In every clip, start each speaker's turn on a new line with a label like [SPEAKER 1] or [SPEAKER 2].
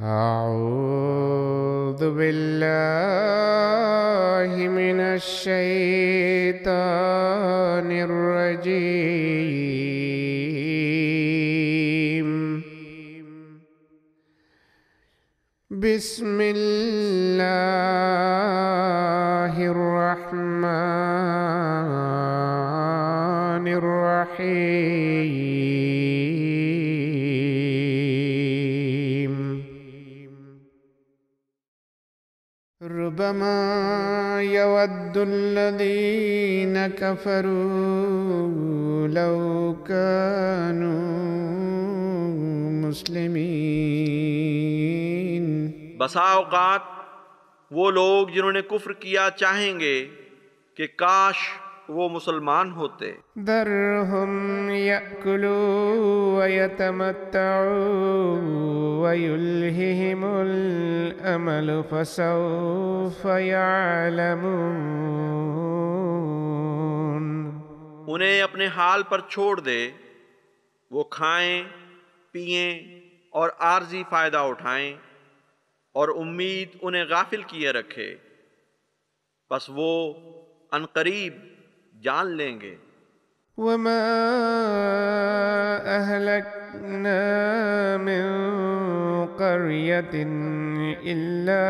[SPEAKER 1] أعوذ بالله من الشيطان الرجيم. بسم الله الرحمن الرحيم. ربما يود الذين كفروا لو كانوا مسلمين.
[SPEAKER 2] بسا اوقات وہ لوگ جنہوں نے کفر کیا چاہیں گے کہ کاش وہ مسلمان ہوتے.
[SPEAKER 1] ذرهم يأكلوا ويتمتعوا ويلههم الأمل فسوف يعلمون.
[SPEAKER 2] انہیں اپنے حال پر چھوڑ دے، وہ کھائیں پئیں اور عارضی فائدہ اٹھائیں اور امید انہیں غافل کیے رکھے، پس وہ عنقریب جان لیں گے.
[SPEAKER 1] وما أهلكنا من قرية إلا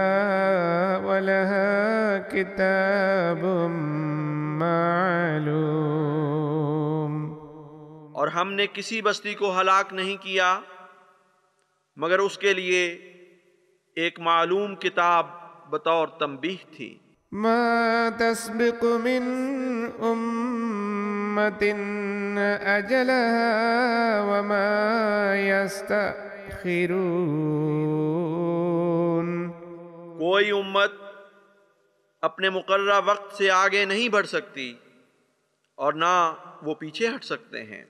[SPEAKER 1] ولها كتاب معلوم.
[SPEAKER 2] اور ہم نے کسی بستی کو ہلاک نہیں کیا مگر اس کے لیے ایک معلوم کتاب بطور تنبیہ تھی.
[SPEAKER 1] ما تسبق من أمة أجلها وما يستأخرون.
[SPEAKER 2] کوئی امت اپنے مقررہ وقت سے آگے نہیں بڑھ سکتی اور نہ وہ پیچھے ہٹ سکتے ہیں.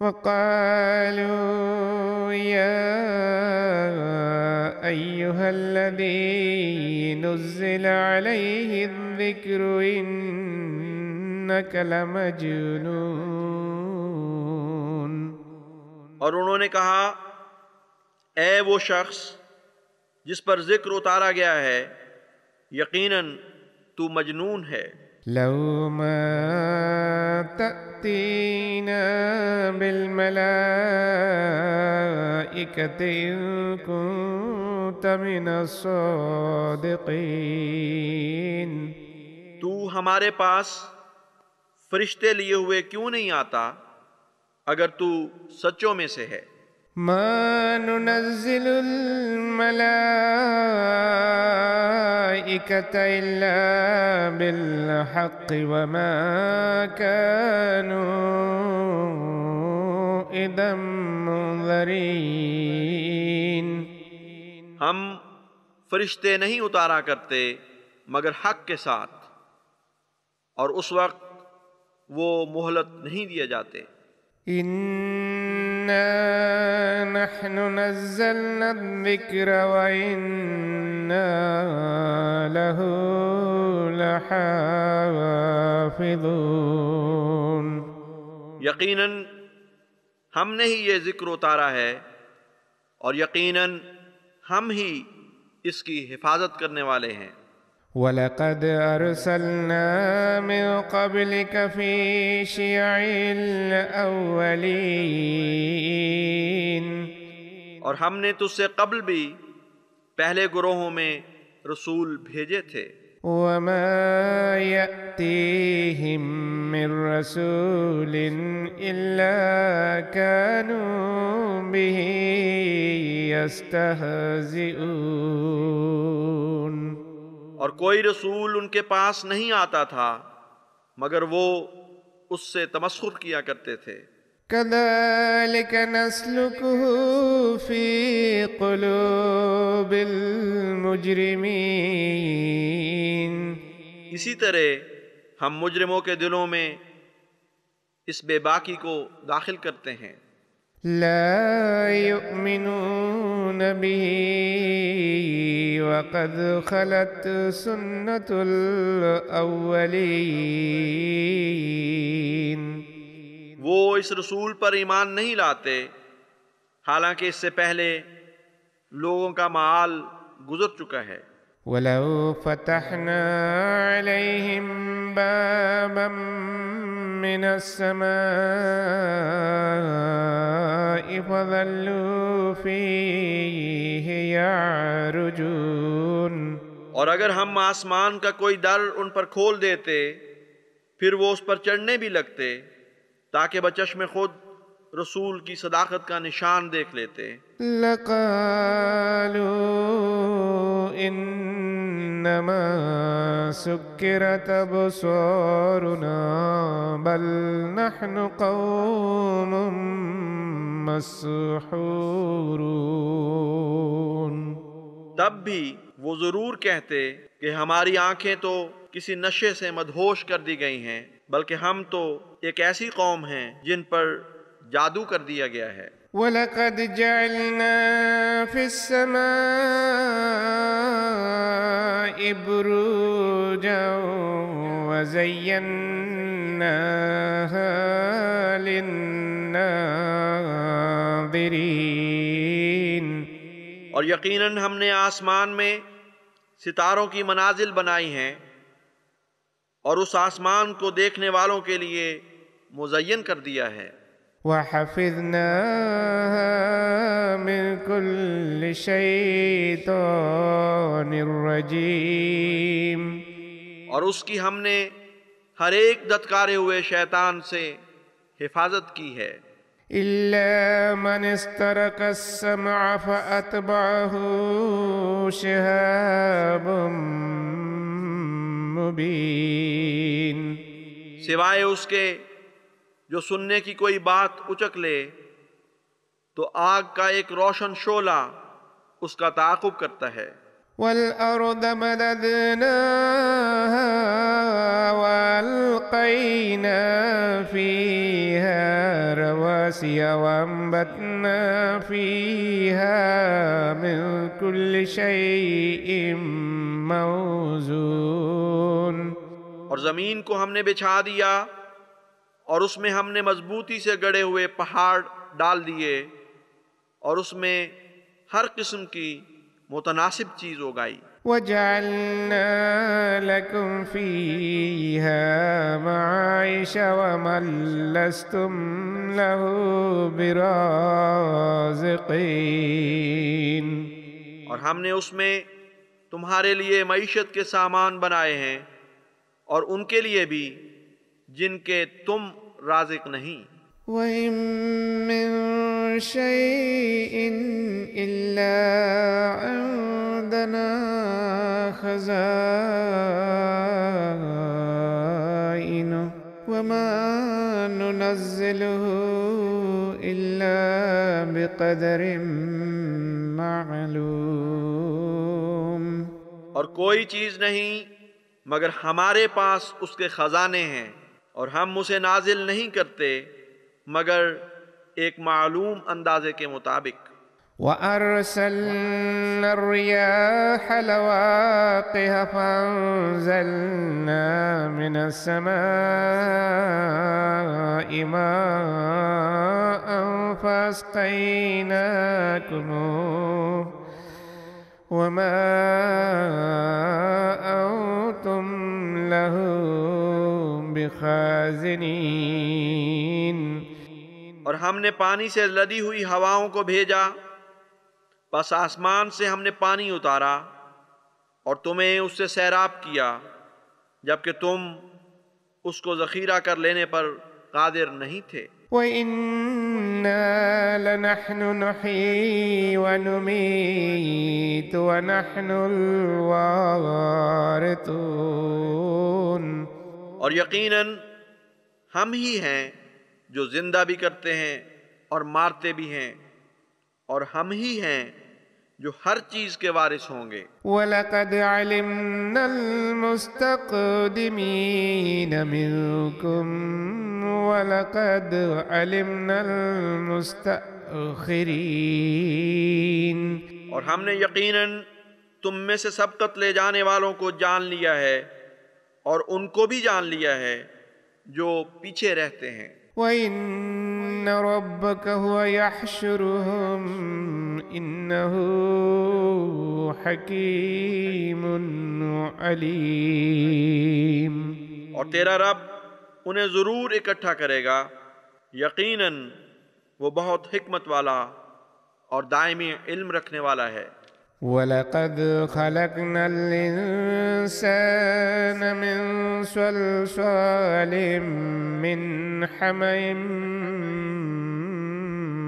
[SPEAKER 1] وقالوا يا أيها الذي نزل عليه الذكر إنك لمجنون.
[SPEAKER 2] اور انہوں نے کہا، اے وہ شخص جس پر ذکر اتارا گیا ہے، یقیناً تو مجنون ہے.
[SPEAKER 1] لو ما تأتينا بالملائكة إن كنت من الصادقين.
[SPEAKER 2] تو ہمارے پاس فرشتے لیے ہوئے کیوں نہیں آتا اگر تو سچوں میں سے ہے.
[SPEAKER 1] ما ننزل الملائكة إلا بالحق وما كانوا إذا منذرين.
[SPEAKER 2] ہم فرشتے نہیں اتارا کرتے مگر حق کے ساتھ، اور اس وقت وہ مہلت نہیں دیے جاتے.
[SPEAKER 1] إنا نحن نزلنا الذكر وإنا له لحافظون.
[SPEAKER 2] یقیناً ہم نے ہی یہ ذکر اتارا ہے اور یقیناً ہم ہی اس کی حفاظت کرنے والے ہیں.
[SPEAKER 1] وَلَقَدْ أَرْسَلْنَا مِن قَبْلِكَ فِي شِيَعِ الْأَوَّلِينَ.
[SPEAKER 2] اور ہم نے تجھ سے قبل بھی پہلے گروہوں میں رسول بھیجے تھے.
[SPEAKER 1] وَمَا يَأْتِيهِم مِّن رَّسُولٍ إِلَّا كَانُوا بِهِ يَسْتَهْزِئُونَ.
[SPEAKER 2] اور کوئی رسول ان کے پاس نہیں آتا تھا مگر وہ اس سے تمسخر کیا کرتے تھے.
[SPEAKER 1] كَذَلِكَ نَسْلُكُهُ فِي قُلُوبِ الْمُجْرِمِينَ.
[SPEAKER 2] اسی طرح ہم مجرموں کے دلوں میں اس بے باکی کو داخل کرتے ہیں.
[SPEAKER 1] لا يؤمنون به وقد خلت سنة الأولين.
[SPEAKER 2] وہ اس رسول پر ایمان نہیں لاتے حالانکہ اس سے پہلے لوگوں کا مآل گزر چکا ہے۔
[SPEAKER 1] وَلَوْ فَتَحْنَا عَلَيْهِمْ بَابًا مِّنَ السَّمَاءِ فَظَلُّوا فِيهِ يَعْرُجُونَ۔
[SPEAKER 2] اور اگر ہم آسمان کا کوئی در ان پر کھول دیتے پھر وہ اس پر چڑھنے بھی لگتے تاکہ بچشم خود رسول کی صداقت کا نشان دیکھ لیتے۔
[SPEAKER 1] لَقَالُوا إِنَّمَا سُكِّرَتْ أَبْصَارُنَا بَلْ نَحْنُ قَوْمٌ مَّسْحُورُونَ۔
[SPEAKER 2] تب بھی وہ ضرور کہتے کہ ہماری آنکھیں تو کسی نشے سے مدہوش کر دی گئی ہیں، بلکہ ہم تو ایک ایسی قوم ہیں جن پر جادو کر دیا گیا ہے۔
[SPEAKER 1] وَلَقَدْ جَعَلْنَا فِي السَّمَاءِ بُرُوجًا وَزَيَّنَّاهَا لِلنَّاظِرِينَ۔
[SPEAKER 2] اور یقیناً ہم نے آسمان میں ستاروں کی منازل بنائی ہیں اور اس آسمان کو دیکھنے والوں کے لیے مزین کر دیا ہے۔
[SPEAKER 1] وَحَفِظْنَاهَا مِن كُلِّ شَيْطَانٍ رَّجِيمٍ۔
[SPEAKER 2] اور اس کی ہم نے ہر ایک دھتکارے ہوئے شیطان سے حفاظت کی ہے۔
[SPEAKER 1] إِلَّا مَنِ اسْتَرَقَ السَّمْعَ فَأَتْبَعَهُ شِهَابٌ مُّبِينٌ۔
[SPEAKER 2] سوائے اس کے جو سننے کی کوئی بات اچک لے تو آگ کا ایک روشن شعلہ اس کا تعاقب کرتا ہے۔
[SPEAKER 1] وَالْأَرْضَ مَدَدْنَاهَا وَأَلْقَيْنَا فِيهَا رَوَاسِيَ وَأَنبَتْنَا فِيهَا مِن كُلِّ شَيْءٍ مَّوْزُونٍ۔
[SPEAKER 2] اور زمین کو ہم نے بچھا دیا اور اس میں ہم نے مضبوطی سے گڑے ہوئے پہاڑ ڈال دیے اور اس میں ہر قسم کی متناسب چیز اگائی۔
[SPEAKER 1] وَجَعَلْنَا لَكُمْ فِيهَا مَعَائِشَ وَمَن لَّسْتُمْ لَهُ بِرَازِقِينَ۔
[SPEAKER 2] اور ہم نے اس میں تمہارے لیے معیشت کے سامان بنائے ہیں اور ان کے لیے بھی جن کے تم رازق نہیں۔
[SPEAKER 1] وَإِن مِّن شَيْءٍ إِلَّا عِندَنَا خَزَائِنُهُ وَمَا نُنَزِّلُهُ إِلَّا بِقَدَرٍ مَّعْلُومٍ۔
[SPEAKER 2] اور کوئی چیز نہیں مگر ہمارے پاس اس کے خزانے ہیں اور ہم اسے نازل نہیں کرتے مگر ایک معلوم اندازے کے مطابق۔
[SPEAKER 1] وَأَرْسَلْنَا الرِّيَاحَ لَوَاقِحَ فَأَنزَلْنَا مِنَ السَّمَاءِ مَاءً فَأَسْقَيْنَاكُمُوهُ وَمَا أَنتُمْ لَهُ بِخَازِنِينَ۔
[SPEAKER 2] اور ہم نے پانی سے لدی ہوئی ہواؤں کو بھیجا، پس آسمان سے ہم نے پانی اتارا اور تمہیں اس سے سیراب کیا، جبکہ تم اس کو ذخیرہ کر لینے پر قادر نہیں تھے۔
[SPEAKER 1] وَإِنَّا لَنَحْنُ نُحْيِي وَنُمِيتُ وَنَحْنُ الْوَارِثُونَ۔
[SPEAKER 2] اور یقیناً ہم ہی ہیں جو زندہ بھی کرتے ہیں اور مارتے بھی ہیں، اور ہم ہی ہیں جو ہر چیز کے وارث ہوں گے۔
[SPEAKER 1] وَلَقَدْ عَلِمْنَا الْمُسْتَقْدِمِينَ مِنكُمْ وَلَقَدْ عَلِمْنَا الْمُسْتَأْخِرِينَ۔
[SPEAKER 2] اور ہم نے یقیناً تم میں سے سبقت لے جانے والوں کو جان لیا ہے اور ان کو بھی جان لیا ہے جو پیچھے رہتے ہیں۔
[SPEAKER 1] وَإِنَّ رَبَّكَ هُوَ يَحْشُرُهُمْ إِنَّهُ حكيم عليم.
[SPEAKER 2] اور تیرا رب انہیں ضرور اکٹھا کرے گا، یقیناً وہ بہت حکمت والا اور دائمی علم رکھنے والا ہے۔
[SPEAKER 1] وَلَقَدْ خَلَقْنَا الْإِنسَانَ مِنْ صَلْصَالٍ مِّنْ حَمَإٍ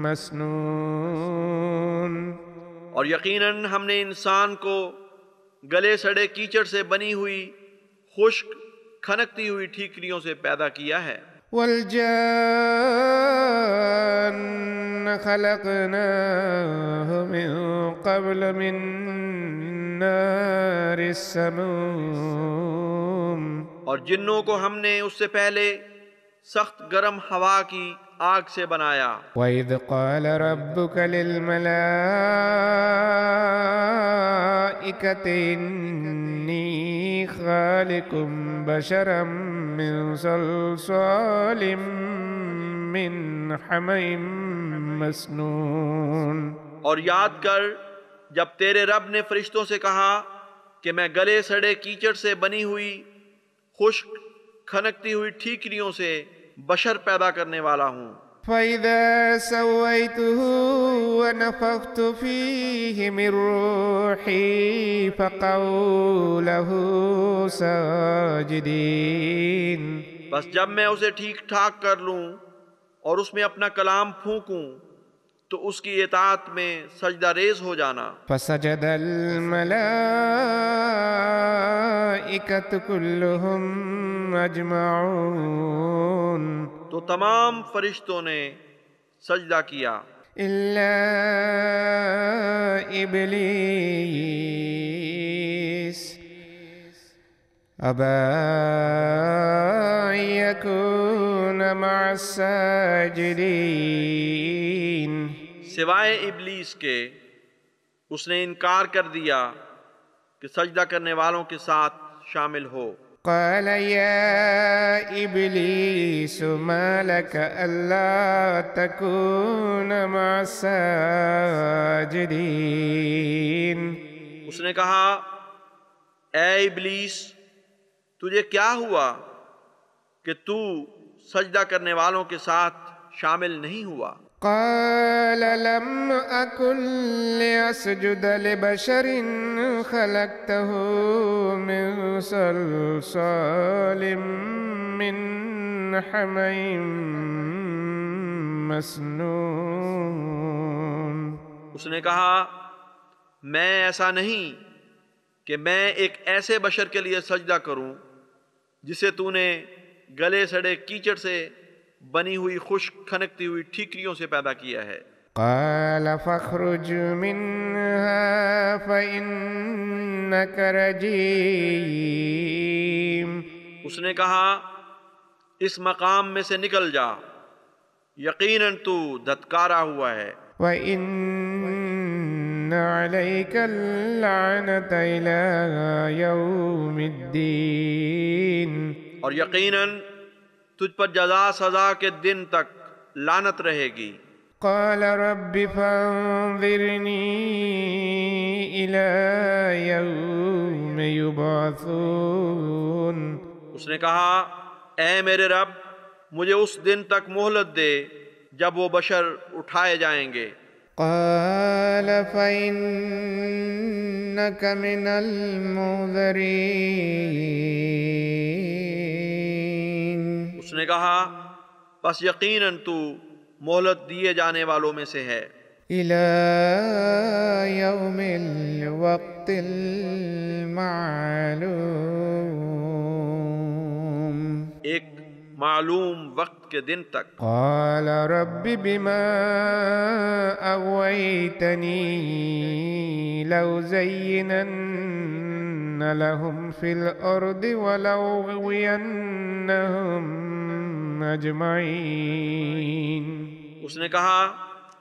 [SPEAKER 1] مسنون.
[SPEAKER 2] اور یقیناً ہم نے انسان کو گلے سڑے کیچڑ سے بنی ہوئی خشک کھنکتی ہوئی ٹھیکریوں سے پیدا کیا ہے۔
[SPEAKER 1] وَالْجَانَّ خَلَقْنَاهُ مِن قَبْلُ مِن نَّارِ السَّمُومِ.
[SPEAKER 2] اور جنوں کو ہم نے اس سے پہلے سخت گرم ہوا کی آگ سے بنایا۔
[SPEAKER 1] وَإِذْ قَالَ رَبُّكَ لِلْمَلَائِكَةِ إِنِّي خَالِقٌ بَشَرًا مِّن صَلْصَالٍ مِّنْ حَمَإٍ مسنون.
[SPEAKER 2] اور یاد کر جب تیرے رب نے فرشتوں سے کہا کہ میں گلے سڑے کیچڑ سے بنی ہوئی خشک کھنکتی ہوئی ٹھیکریوں سے بشر پیدا کرنے والا ہوں۔
[SPEAKER 1] فَإِذَا سَوَّيْتُهُ وَنَفَخْتُ فِيهِ مِن رُّوحِي فَقَعُوا لَهُ سَاجِدِينَ.
[SPEAKER 2] بس جب میں اسے ٹھیک ٹھاک کر لوں اور اس میں اپنا کلام پھونکوں تو اس کی اطاعت میں سجدہ ریز ہو جانا۔
[SPEAKER 1] فَسَجَدَ الْمَلَائِكَةُ كُلُّهُمْ أَجْمَعُونَ.
[SPEAKER 2] تو تمام فرشتوں نے سجدہ کیا
[SPEAKER 1] إِلَّا إِبْلِيسَ أَبَى أَن يَكُونَ مَعَ السَّاجِدِينَ.
[SPEAKER 2] سوائے ابلیس کے اس نے انکار کر دیا کہ سجدہ کرنے والوں کے ساتھ شامل ہو۔
[SPEAKER 1] قال يا إبليس ما لك ألا تكون مع الساجدين.
[SPEAKER 2] اس نے کہا اے ابلیس تجھے کیا ہوا کہ تو سجدہ کرنے والوں کے ساتھ شامل نہیں ہوا؟
[SPEAKER 1] قال لم أكن لأسجد لبشر خلقته من صلصال من حمإ مسنون.
[SPEAKER 2] اس نے کہا میں ایسا نہیں کہ میں ایک ایسے بشر کے لیے سجدہ کروں جسے تو نے گلے سڑے کیچڑ سے بنی ہوئی خشک کھنکتی ہوئی ٹھیکریوں سے پیدا کیا ہے۔
[SPEAKER 1] قال فاخرج منها فإنك رجيم.
[SPEAKER 2] اس نے کہا اس مقام میں سے نکل جا، یقیناً تو دھتکارا ہوا ہے۔
[SPEAKER 1] وَإِنَّ عَلَيْكَ اللَّعْنَةَ إِلَى يَوْمِ الدِّينِ.
[SPEAKER 2] اور یقیناً تجھ پر جزا سزا کے دن تک لعنت رہے گی۔
[SPEAKER 1] قال رب فانظرني إلى يوم يبعثون.
[SPEAKER 2] اس نے کہا اے میرے رب مجھے اس دن تک مہلت دے جب وہ بشر اٹھائے جائیں گے۔
[SPEAKER 1] قال فإنك من المنذرين.
[SPEAKER 2] اس نے کہا پس یقیناً تو مہلت دیے جانے والوں میں سے ہے۔
[SPEAKER 1] إلى يوم الوقت المعلوم.
[SPEAKER 2] ایک معلوم وقت کے دن تک۔
[SPEAKER 1] قال رب بما أغويتني لأزينن لهم في الأرض ولأغوينهم أجمعين.
[SPEAKER 2] اس نے کہا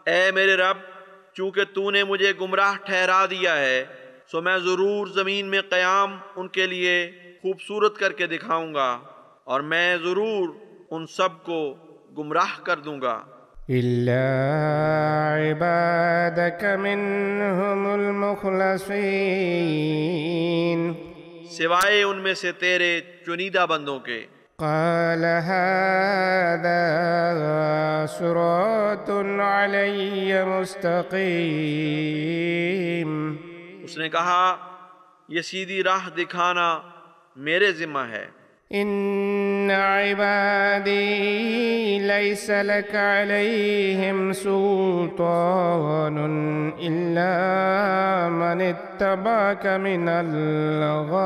[SPEAKER 2] اے میرے رب چونکہ تو نے مجھے گمراہ ٹھہرا دیا ہے سو میں ضرور زمین میں قیام ان کے لیے خوبصورت کر کے دکھاؤں گا اور میں ضرور ان سب کو گمراہ کر دوں گا۔
[SPEAKER 1] إلا عبادك منهم المخلصين
[SPEAKER 2] سوائے ان میں سے تیرے چنیدہ بندوں کے۔
[SPEAKER 1] قال هذا صراط علي مستقيم
[SPEAKER 2] اس نے کہا یہ سیدھی راہ دکھانا میرے ذمہ ہے۔
[SPEAKER 1] إن عبادي ليس لك عليهم سلطان إلا من اتبعك من الغاوين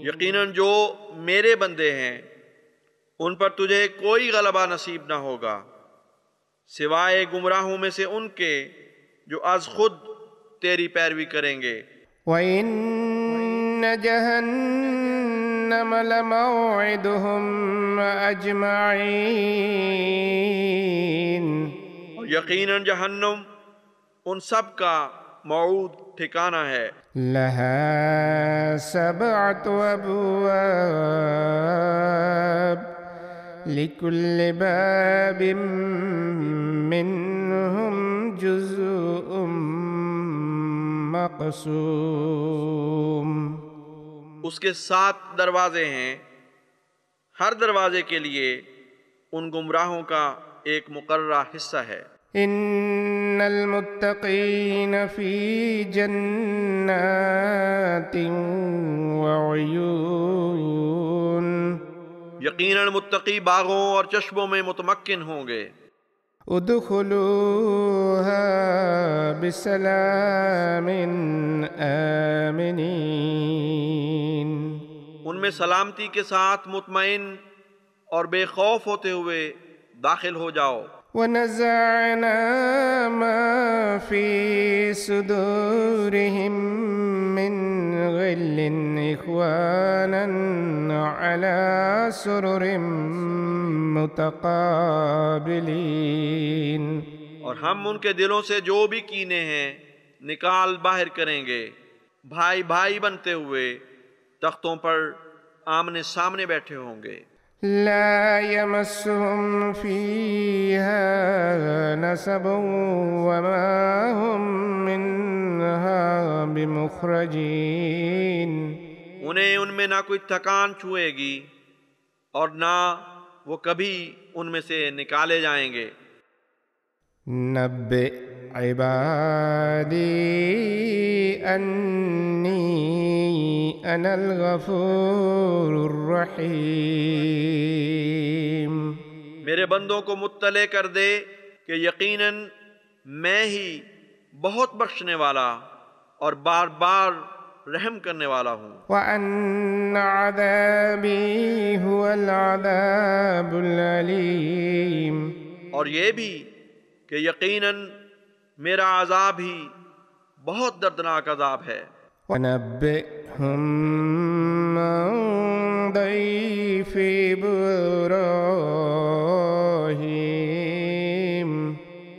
[SPEAKER 2] یقیناً جو میرے بندے ہیں ان پر تجھے کوئی غلبہ نصیب نہ ہوگا سوائے گمراہوں میں سے ان کے جو از خود تیری پیروی کریں گے۔
[SPEAKER 1] وإن جهنم لموعدهم أجمعين
[SPEAKER 2] اور یقیناً جہنم ان سب کا موعود ٹھکانہ ہے۔
[SPEAKER 1] لها 7 أبواب لكل باب منهم جزء مقسوم
[SPEAKER 2] اس کے 7 دروازے ہیں، ہر دروازے کے لیے ان گمراہوں کا ایک مقررہ حصہ ہے۔
[SPEAKER 1] إن المتقين في جنات وعيون
[SPEAKER 2] یقیناً متقی باغوں اور چشموں میں متمکن ہوں گے۔
[SPEAKER 1] ادخلوها بسلام آمنين
[SPEAKER 2] ان میں سلامتی کے ساتھ مطمئن اور بے خوف ہوتے ہوئے داخل ہو جاؤ۔
[SPEAKER 1] ونزعنا ما في صدورهم من غل إخوانا على سرر متقابلين
[SPEAKER 2] اور ہم ان کے دلوں سے جو بھی کینے ہیں نکال باہر کریں گے، بھائی بھائی بنتے ہوئے تختوں پر آمنے سامنے بیٹھے ہوں گے۔
[SPEAKER 1] لا يمسهم فيها نصب وما هم منها بمخرجين
[SPEAKER 2] انہیں ان میں نہ کوئی تھکان چھوئے گی اور نہ وہ کبھی ان میں سے نکالے جائیں گے۔
[SPEAKER 1] نبئ عبادي أني أنا الغفور الرحيم
[SPEAKER 2] میرے بندوں کو مطلع کر دے کہ یقیناً میں ہی بہت بخشنے والا اور بار بار رحم کرنے والا ہوں۔
[SPEAKER 1] وأن عذابي هو العذاب الأليم
[SPEAKER 2] اور یہ بھی کہ یقیناً میرا عذاب ہی بہت دردناک عذاب ہے۔
[SPEAKER 1] ونبئهم عن ضيف إبراهيم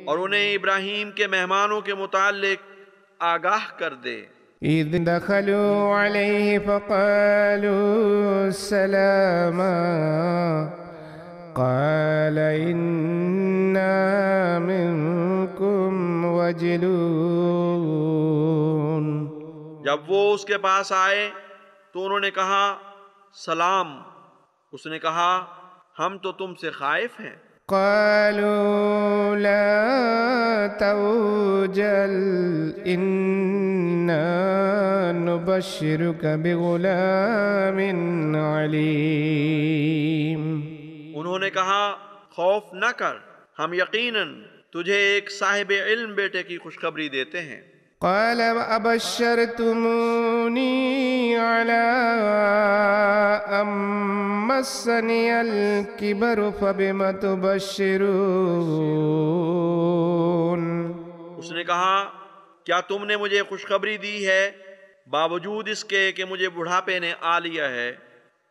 [SPEAKER 2] اور انہیں ابراہیم کے مہمانوں کے متعلق آگاہ کر دے۔
[SPEAKER 1] إذ دخلوا عليه فقالوا سلاما قال إنا منكم وجلون
[SPEAKER 2] جب وہ اس کے پاس آئے تو انہوں نے کہا سلام۔ اس نے کہا ہم تو تم سے خائف ہیں۔
[SPEAKER 1] قالوا لا توجل إنا نبشرك بغلام عليم
[SPEAKER 2] انہوں نے کہا خوف نہ کر، ہم یقیناً تجھے ایک صاحب علم بیٹے کی خوشخبری دیتے ہیں۔
[SPEAKER 1] قال أبشرتموني على أن مسني الكبر فبم تبشرون
[SPEAKER 2] اس نے کہا کیا تم نے مجھے خوشخبری دی ہے باوجود اس کے کہ مجھے بڑھاپے نے آ لیا ہے،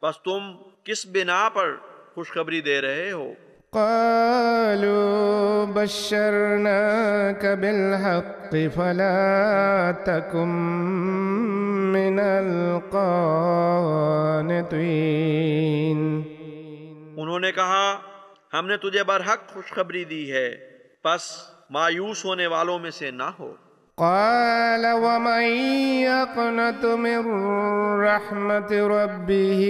[SPEAKER 2] بس تم کس بنا پر خوشخبری دے رہے ہو؟
[SPEAKER 1] قالوا بشرناك بالحق فلا تكن من القانطين
[SPEAKER 2] انہوں نے کہا ہم نے تجھے برحق خوشخبری دی ہے، پس مایوس ہونے والوں میں سے نہ ہو۔
[SPEAKER 1] قال ومن يقنط من رحمة ربه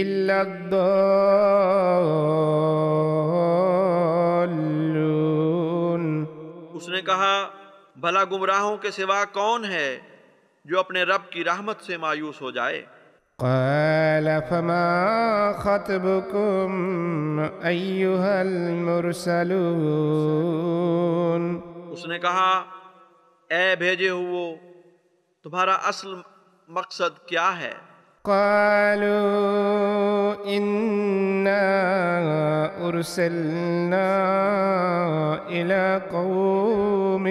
[SPEAKER 1] إلا الضالون۔
[SPEAKER 2] اس نے کہا بھلا گمراہوں کے سوا کون ہے جو اپنے رب کی رحمت سے مایوس ہو جائے؟
[SPEAKER 1] قال فما خطبكم أيها المرسلون۔
[SPEAKER 2] اس نے کہا اے بھیجے ہوئے، تمہارا اصل مقصد کیا ہے؟
[SPEAKER 1] قالوا إنا أرسلنا إلى قوم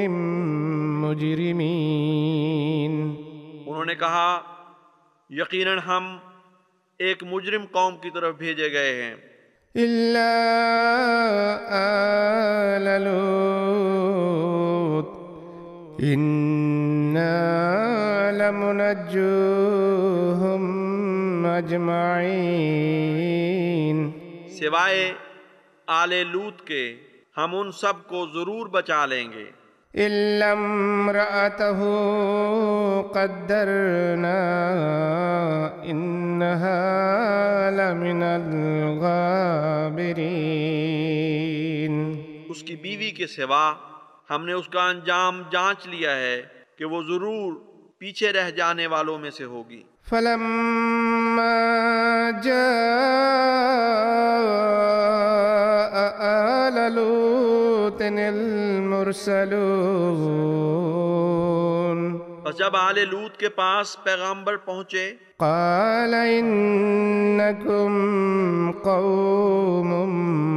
[SPEAKER 1] مجرمين۔
[SPEAKER 2] انہوں نے کہا یقیناً ہم ایک مجرم قوم کی طرف بھیجے گئے ہیں،
[SPEAKER 1] إلا آل لوط إنا لمنجوهم أجمعين۔
[SPEAKER 2] سوائے آل لوط کے ہم ان سب کو ضرور بچا لیں گے،
[SPEAKER 1] إلا امرأته قدرنا إنها لمن الغابرين۔
[SPEAKER 2] اس کی بیوی کے سوا ہم نے اس کا انجام جانچ لیا ہے کہ وہ ضرور پیچھے رہ جانے والوں میں سے ہوگی۔
[SPEAKER 1] فلما جاء آل لوط المرسلون
[SPEAKER 2] بس جب آل لوط کے پاس پیغامبر پہنچے،
[SPEAKER 1] قال إنكم قوم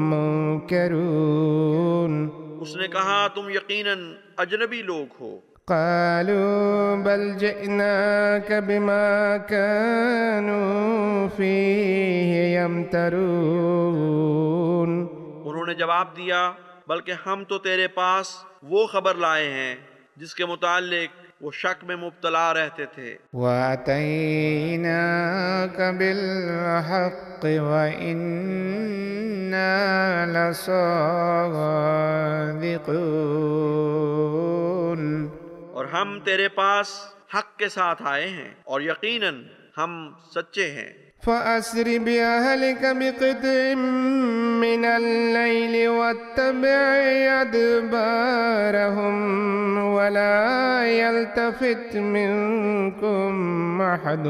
[SPEAKER 1] منكرون۔
[SPEAKER 2] اس نے کہا تم یقیناً اجنبی لوگ ہو۔
[SPEAKER 1] قالوا بل جئناك بما كانوا فيه يمترون۔
[SPEAKER 2] انہوں نے جواب دیا بلکہ ہم تو تیرے پاس وہ خبر لائے ہیں جس کے متعلق وہ شک میں مبتلا رہتے تھے۔
[SPEAKER 1] وَأَتَيْنَاكَ بِالْحَقِّ وَإِنَّا لَصَادِقُونَ۔
[SPEAKER 2] اور ہم تیرے پاس حق کے ساتھ آئے ہیں اور یقیناً ہم سچے ہیں۔
[SPEAKER 1] فَأَسْرِ بِأَهْلِكَ بِقِطْعٍ مِّنَ اللَّيْلِ وَاتَّبِعْ أَدْبَارَهُمْ وَلَا يَلْتَفِتْ مِنكُمْ أَحَدٌ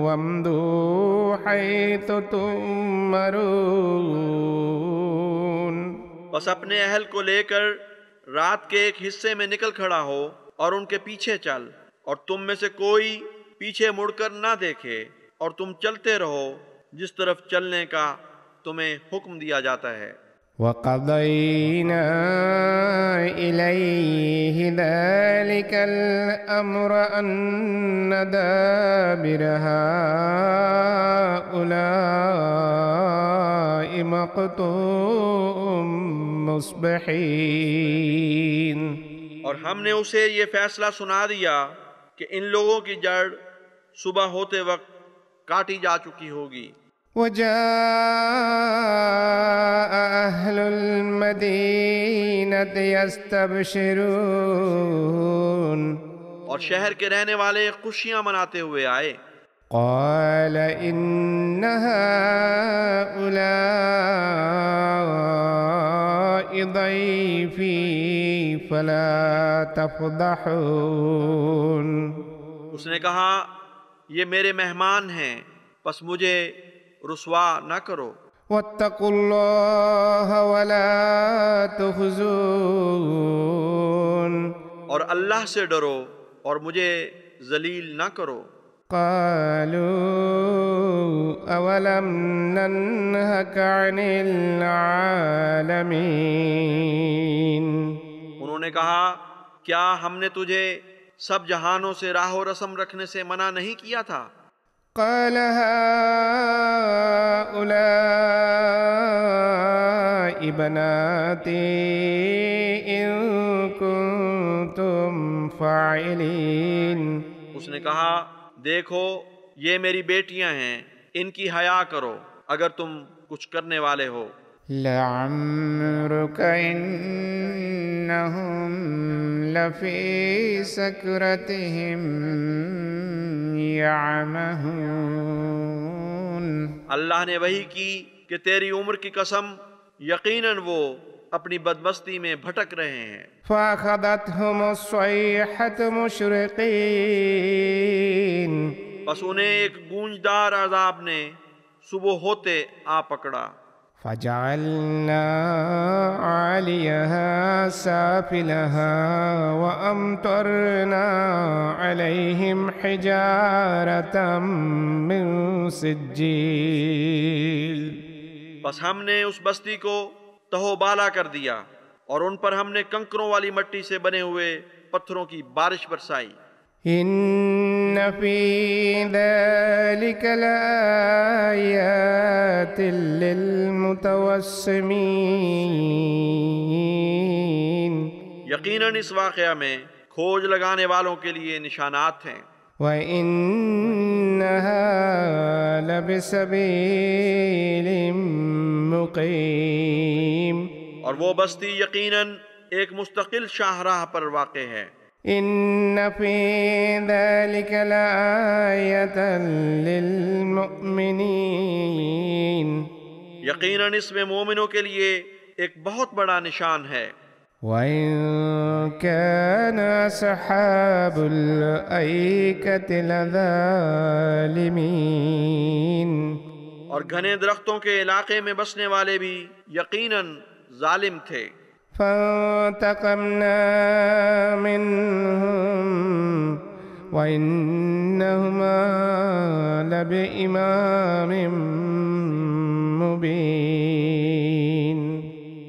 [SPEAKER 1] وَامْضُوا حَيْثُ تُؤْمَرُونَ۔
[SPEAKER 2] بس اپنے اہل کو لے کر رات کے ایک حصے میں نکل کھڑا ہو اور ان کے پیچھے چل، اور تم میں سے کوئی پیچھے مڑ کر نہ دیکھے، اور تم چلتے رہو جس طرف چلنے کا تمہیں حکم دیا جاتا ہے۔
[SPEAKER 1] وَقَضَيْنَا إِلَيْهِ ذَلِكَ الْأَمْرَ أَنَّ دَابِرَ هَٰؤُلَاءِ مَقْطُوعٌ مُّصْبِحِينَ۔
[SPEAKER 2] اور ہم نے اسے یہ فیصلہ سنا دیا کہ ان لوگوں کی جڑ صبح ہوتے وقت کاٹی جا چکی ہوگی۔
[SPEAKER 1] وَجَاءَ أَهْلُ الْمَدِينَةِ يَسْتَبْشِرُونَ۔
[SPEAKER 2] اور شہر کے رہنے والے خوشیاں مناتے ہوئے آئے۔
[SPEAKER 1] قال إن هؤلاء ضيفي فلا تفضحون۔
[SPEAKER 2] اس نے کہا یہ میرے مہمان ہیں، پس مجھے رسوا نہ کرو۔
[SPEAKER 1] واتقوا الله ولا تخزون۔
[SPEAKER 2] اور اللہ سے ڈرو اور مجھے ذلیل نہ کرو۔
[SPEAKER 1] قالوا أولم ننهك عن العالمين۔
[SPEAKER 2] انہوں نے کہا کیا ہم نے تجھے سب جہانوں سے راہ و رسم رکھنے سے منع نہیں کیا تھا؟
[SPEAKER 1] قال هؤلاء بناتي إن كنتم فاعلين۔
[SPEAKER 2] اس نے کہا دیکھو یہ میری بیٹیاں ہیں، ان کی حیا کرو اگر تم کچھ کرنے والے ہو۔
[SPEAKER 1] لعمرك إنهم لفي سكرتهم يعمهون۔
[SPEAKER 2] اللہ نے وحی کی کہ تیری عمر کی قسم، یقیناً وہ اپنی بدمستی میں بھٹک رہے ہیں۔
[SPEAKER 1] فأخذتهم الصيحة مشرقين۔
[SPEAKER 2] بس انہیں ایک گونجدار عذاب نے صبح ہوتے آ پکڑا۔
[SPEAKER 1] فجعلنا عاليها سافلها وأمطرنا عليهم حجارة من سجيل۔
[SPEAKER 2] بس ہم نے اس بستی کو تہو بالا کر دیا اور ان پر ہم نے کنکروں والی مٹی سے بنے ہوئے پتھروں کی بارش برسائی۔
[SPEAKER 1] إن في ذلك لآيات للمتوسمين۔
[SPEAKER 2] یقیناً اس واقعہ میں کھوج لگانے والوں کے لیے نشانات ہیں۔
[SPEAKER 1] وَإِنَّهَا لَبِسَبِيلٍ مُقِيمٍ۔
[SPEAKER 2] اور وہ بستی یقیناً ایک مستقل شاہراہ پر واقع ہے۔
[SPEAKER 1] إِنَّ فِي ذَلِكَ لَآيَةً لِلْمُؤْمِنِينَ۔
[SPEAKER 2] یقیناً اس میں مومنوں کے لیے ایک بہت بڑا نشان ہے۔
[SPEAKER 1] وَإِن كَانَ أَصْحَابُ الْأَيْكَةِ لَظَالِمِينَ۔
[SPEAKER 2] اور گھنے درختوں کے علاقے میں بسنے والے بھی یقیناً ظالم تھے۔
[SPEAKER 1] فانتقمنا منهم وإنهما لبإمام مبين۔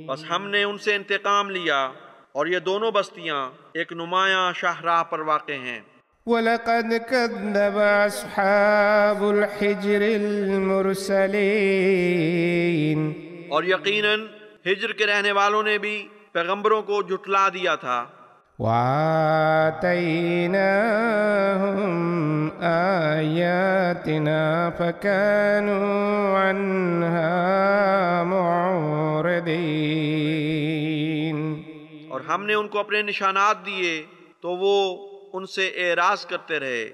[SPEAKER 2] بس ہم نے ان سے انتقام لیا اور یہ دونوں بستیاں ایک نمایاں شاہراہ پر واقع ہیں۔
[SPEAKER 1] وَلَقَدْ كَذَّبَ أَصْحَابُ الْحِجْرِ الْمُرْسَلِينَ۔
[SPEAKER 2] اور یقیناً ہجر کے رہنے والوں نے بھی پیغمبروں کو جھٹلا دیا تھا۔
[SPEAKER 1] وَآتَيْنَاهُمْ آيَاتِنَا فَكَانُوا عَنْهَا مُعْرِضِينَ۔
[SPEAKER 2] اور ہم نے ان کو اپنے نشانات دیے تو وہ ان سے اعراض کرتے رہے۔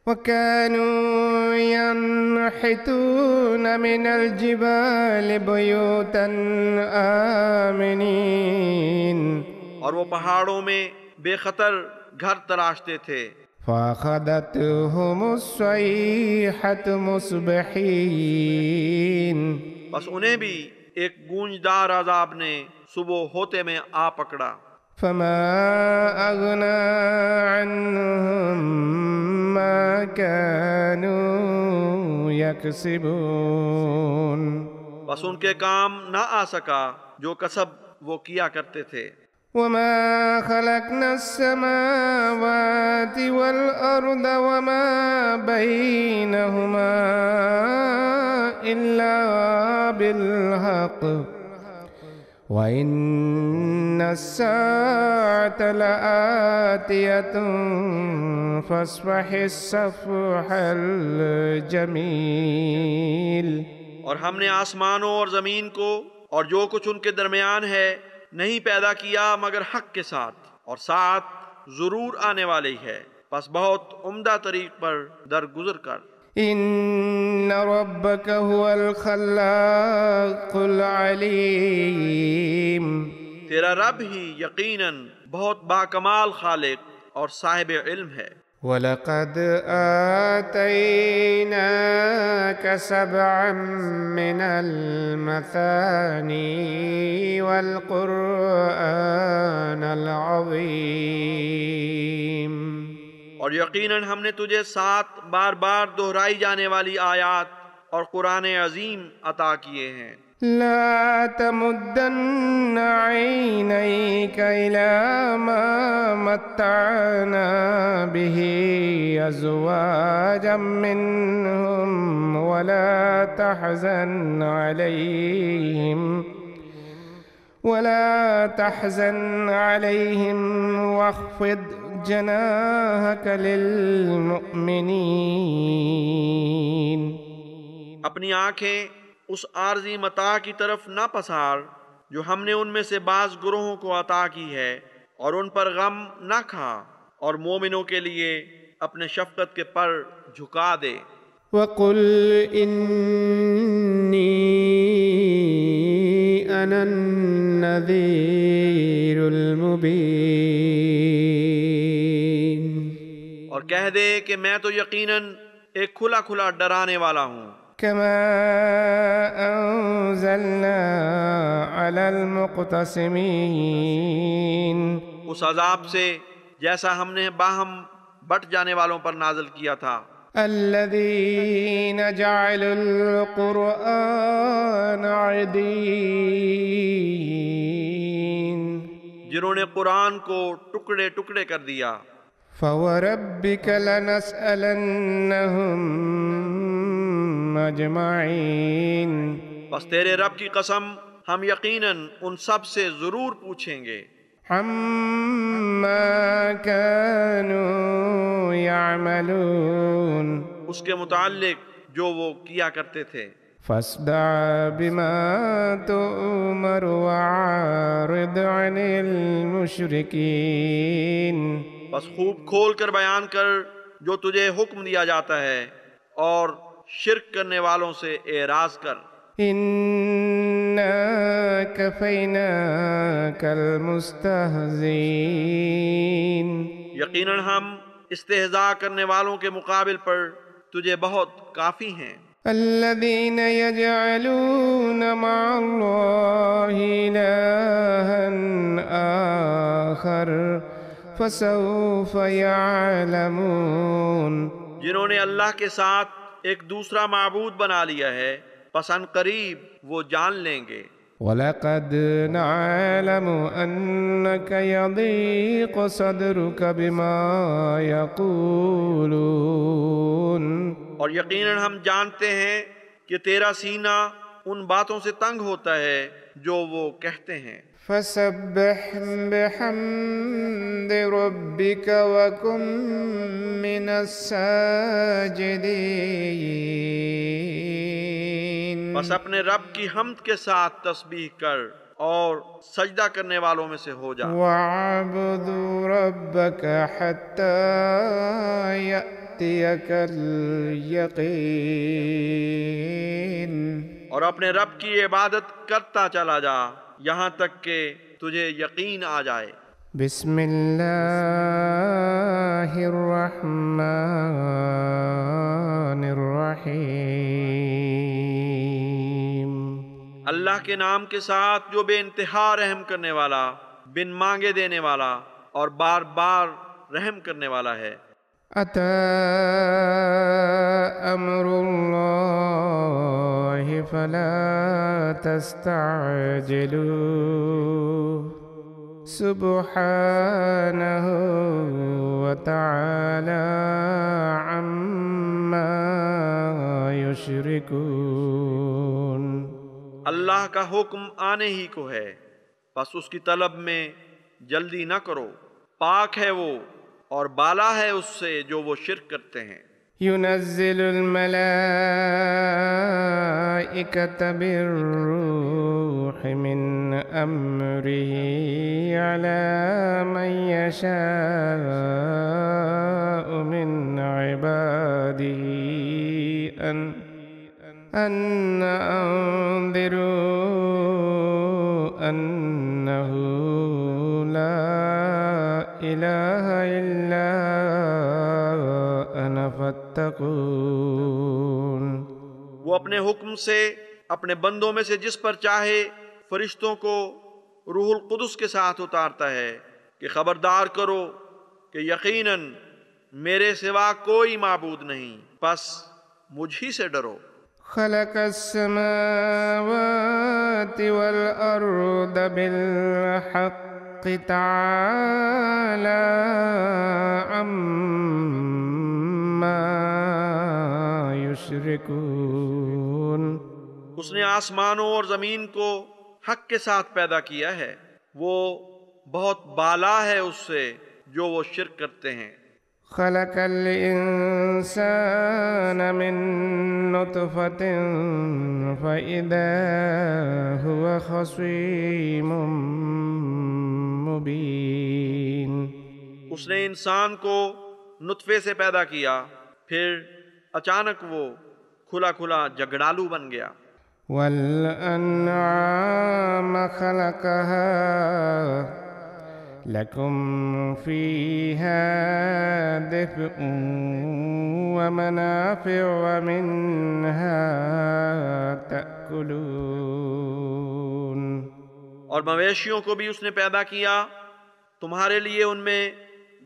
[SPEAKER 1] وَكَانُوا يَنْحِتُونَ مِنَ الْجِبَالِ بُيُوتًا آمِنِينَ۔
[SPEAKER 2] اور وہ پہاڑوں میں بے خطر گھر تراشتے تھے۔
[SPEAKER 1] فَأَخَذَتْهُمُ الصَّيْحَةُ مُصْبِحِينَ۔
[SPEAKER 2] بس انہیں بھی ایک گونجدار عذاب نے صبح ہوتے میں آ پکڑا۔
[SPEAKER 1] فَمَا أَغْنَى عَنْهُمْ مَا كَانُوا يَكْسِبُونَ۔
[SPEAKER 2] بس ان کے کام نہ آ سکا جو کسب وہ کیا کرتے تھے۔
[SPEAKER 1] وَمَا خَلَقْنَا السَّمَاوَاتِ وَالْأَرْضَ وَمَا بَيْنَهُمَا إِلَّا بِالْحَقِّ وَإِنَّ السَّاعَةَ لَآتِيَةٌ فَاصْفَحِ الصَّفْحَ الْجَمِيلَ۔
[SPEAKER 2] اور ہم نے آسمانوں اور زمین کو اور جو کچھ ان کے درمیان ہے نہیں پیدا کیا مگر حق کے ساتھ، اور ساتھ ضرور آنے والی ہے، پس بہت عمدہ طریق پر درگزر کر۔
[SPEAKER 1] إِنَّ رَبَّكَ هُوَ الْخَلَّاقُ الْعَلِيمُ۔
[SPEAKER 2] تیرا رب ہی یقیناً بہت باکمال خالق اور صاحب علم ہے۔
[SPEAKER 1] وَلَقَدْ آتَيْنَاكَ سَبْعًا مِّنَ الْمَثَانِي وَالْقُرْآنَ الْعَظِيمَ۔
[SPEAKER 2] اور یقیناً ہم نے تجھے 7 بار بار دہرائی جانے والی آیات اور قرآن عظیم عطا کیے ہیں۔
[SPEAKER 1] لا تمدن عينيك إلى ما متعنا به أزواجا منهم ولا تحزن عليهم واخفض جناحك للمؤمنين۔
[SPEAKER 2] اپنی آنکھیں اس عارضی متاع کی طرف نہ پسار جو ہم نے ان میں سے بعض گروہوں کو عطا کی ہے، اور ان پر غم نہ کھا، اور مومنوں کے لیے اپنے شفقت کے پر جھکا دے۔
[SPEAKER 1] وَقُلْ إِنِّي أَنَا النَّذِيرُ الْمُبِينُ،
[SPEAKER 2] اور کہہ دے کہ میں تو یقیناً ایک کھلا کھلا ڈرانے والا ہوں۔
[SPEAKER 1] كما أنزلنا على المقتسمين،
[SPEAKER 2] اس عذاب سے جیسا ہم نے باہم بٹ جانے والوں پر نازل کیا تھا۔
[SPEAKER 1] الذين جعلوا القرآن عضين،
[SPEAKER 2] جنہوں نے قرآن کو ٹکڑے ٹکڑے کر دیا۔
[SPEAKER 1] فوربك لنسألنهم أجمعين،
[SPEAKER 2] بس تیرے رب کی قسم ہم یقیناً ان سب سے ضرور پوچھیں گے،
[SPEAKER 1] عما كانوا يعملون،
[SPEAKER 2] اس کے متعلق جو وہ کیا کرتے تھے۔
[SPEAKER 1] فاصدع بما تؤمر وأعرض عن المشركين،
[SPEAKER 2] بس خوب کھول کر بیان کر جو تجھے حکم دیا جاتا ہے، اور شرک کرنے والوں سے اعراض کر۔
[SPEAKER 1] إنا كفيناك المستهزئين،
[SPEAKER 2] یقیناً ہم استہزاء کرنے والوں کے مقابل پر تجھے بہت کافی ہیں۔
[SPEAKER 1] الذين يجعلون مع الله إلها آخر فسوف يعلمون،
[SPEAKER 2] جنہوں نے اللہ کے ساتھ ایک دوسرا معبود بنا لیا ہے، پس ان قریب وہ جان لیں گے۔
[SPEAKER 1] وَلَقَدْ نَعْلَمُ أَنَّكَ يَضِيقُ صَدْرُكَ بِمَا يَقُولُونَ،
[SPEAKER 2] اور یقیناً ہم جانتے ہیں کہ تیرا سینہ ان باتوں سے تنگ ہوتا ہے جو وہ کہتے ہیں۔
[SPEAKER 1] فَسَبِّحْ بِحَمْدِ رَبِّكَ وَكُن مِّنَ السَّاجِدِينَ،
[SPEAKER 2] بس اپنے رب کی حمد کے ساتھ تسبیح کر اور سجدہ کرنے والوں میں سے ہو جا۔
[SPEAKER 1] وَاعْبُدْ رَبَّكَ حَتَّى يَأْتِيَكَ الْيَقِينُ،
[SPEAKER 2] اور اپنے رب کی عبادت کرتا چلا جا یہاں تک کہ تجھے یقین آ جائے۔
[SPEAKER 1] بسم اللہ الرحمن الرحیم،
[SPEAKER 2] اللہ کے نام کے ساتھ جو بے انتہا رحم کرنے والا، بن مانگے دینے والا اور بار بار رحم کرنے والا ہے۔
[SPEAKER 1] اتی امر اللہ فلا تستعجلوه سبحانہ وتعالی عما یشرکون،
[SPEAKER 2] اللہ کا حکم آنے ہی کو ہے، بس اس کی طلب میں جلدی نہ کرو، پاک ہے وہ اور بالا ہے اس سے جو وہ شرک کرتے ہیں۔
[SPEAKER 1] ينزل الملائكة بالروح من أمره على من يشاء من عباده أن أنذروا أنه لا إله إلا أنا فاتقون،
[SPEAKER 2] وہ اپنے حکم سے اپنے بندوں میں سے جس پر چاہے فرشتوں کو روح القدس کے ساتھ اتارتا ہے کہ خبردار کرو کہ یقیناً میرے سوا کوئی معبود نہیں، پس مجھ ہی سے ڈرو۔
[SPEAKER 1] خلق السماوات والأرض بالحق تعالى عما يشركون،
[SPEAKER 2] اس نے آسمانوں اور زمین کو حق کے ساتھ پیدا کیا ہے، وہ بہت بالا ہے اس سے جو وہ شرک کرتے ہیں۔
[SPEAKER 1] خلق الإنسان من نطفة فإذا هو خصيم مبين.
[SPEAKER 2] اس نے انسان کو نطفے سے پیدا کیا، پھر اچانک وہ کھلا کھلا جھگڑالو بن گیا.
[SPEAKER 1] والأنعام خلقها لكم فيها دفء ومنافع ومنها تأكلون.
[SPEAKER 2] اور مویشیوں کو بھی اس نے پیدا کیا، تمہارے لیے ان میں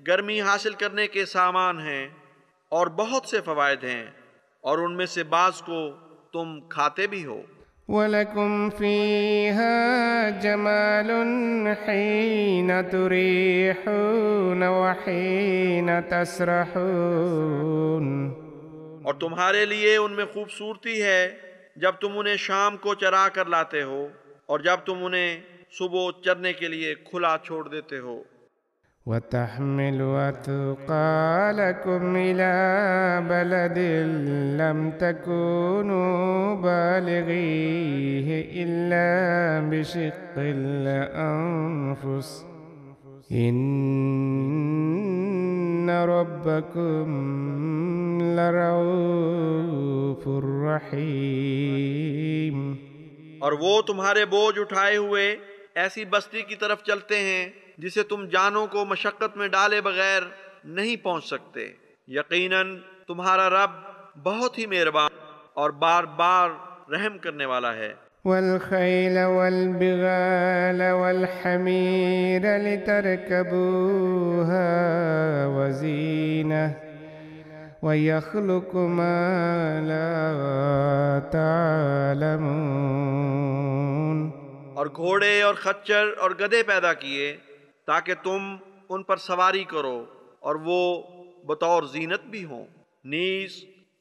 [SPEAKER 2] گرمی حاصل کرنے کے سامان ہیں اور بہت سے فوائد ہیں، اور ان میں سے بعض کو تم کھاتے بھی ہو.
[SPEAKER 1] وَلَكُمْ فِيهَا جَمَالٌ حِينَ تُرِيحُونَ وَحِينَ تَسْرَحُونَ.
[SPEAKER 2] اور تمہارے لیے ان میں خوبصورتی ہے جب تم انہیں شام کو چرا کر لاتے ہو اور جب تم انہیں صبح چرنے کے لیے کھلا چھوڑ دیتے ہو.
[SPEAKER 1] وَتَحْمِلُ أَثْقَالَكُمْ إِلَى بَلَدٍ لَّمْ تَكُونُوا بَالِغِيهِ إِلَّا بِشِقِّ الْأَنفُسِ إِنَّ رَبَّكُمْ لَرَءُوفٌ رَّحِيمٌ.
[SPEAKER 2] اور وہ تمہارے بوجھ اٹھائے ہوئے ایسی بستی کی طرف چلتے ہیں جسے تم جانوں کو مشقت میں ڈالے بغیر نہیں پہنچ سکتے. یقیناً تمہارا رب بہت ہی مہربان اور بار بار رحم کرنے والا ہے.
[SPEAKER 1] وَالْخَيْلَ وَالْبِغَالَ وَالْحَمِيرَ لِتَرْكَبُوهَا وَزِينَةً وَيَخْلُقُ مَا لَا تَعْلَمُونَ.
[SPEAKER 2] اور گھوڑے اور خچر اور گدھے پیدا کیے تاکہ تم ان پر سواری کرو اور وہ بطور زینت بھی ہوں. نیز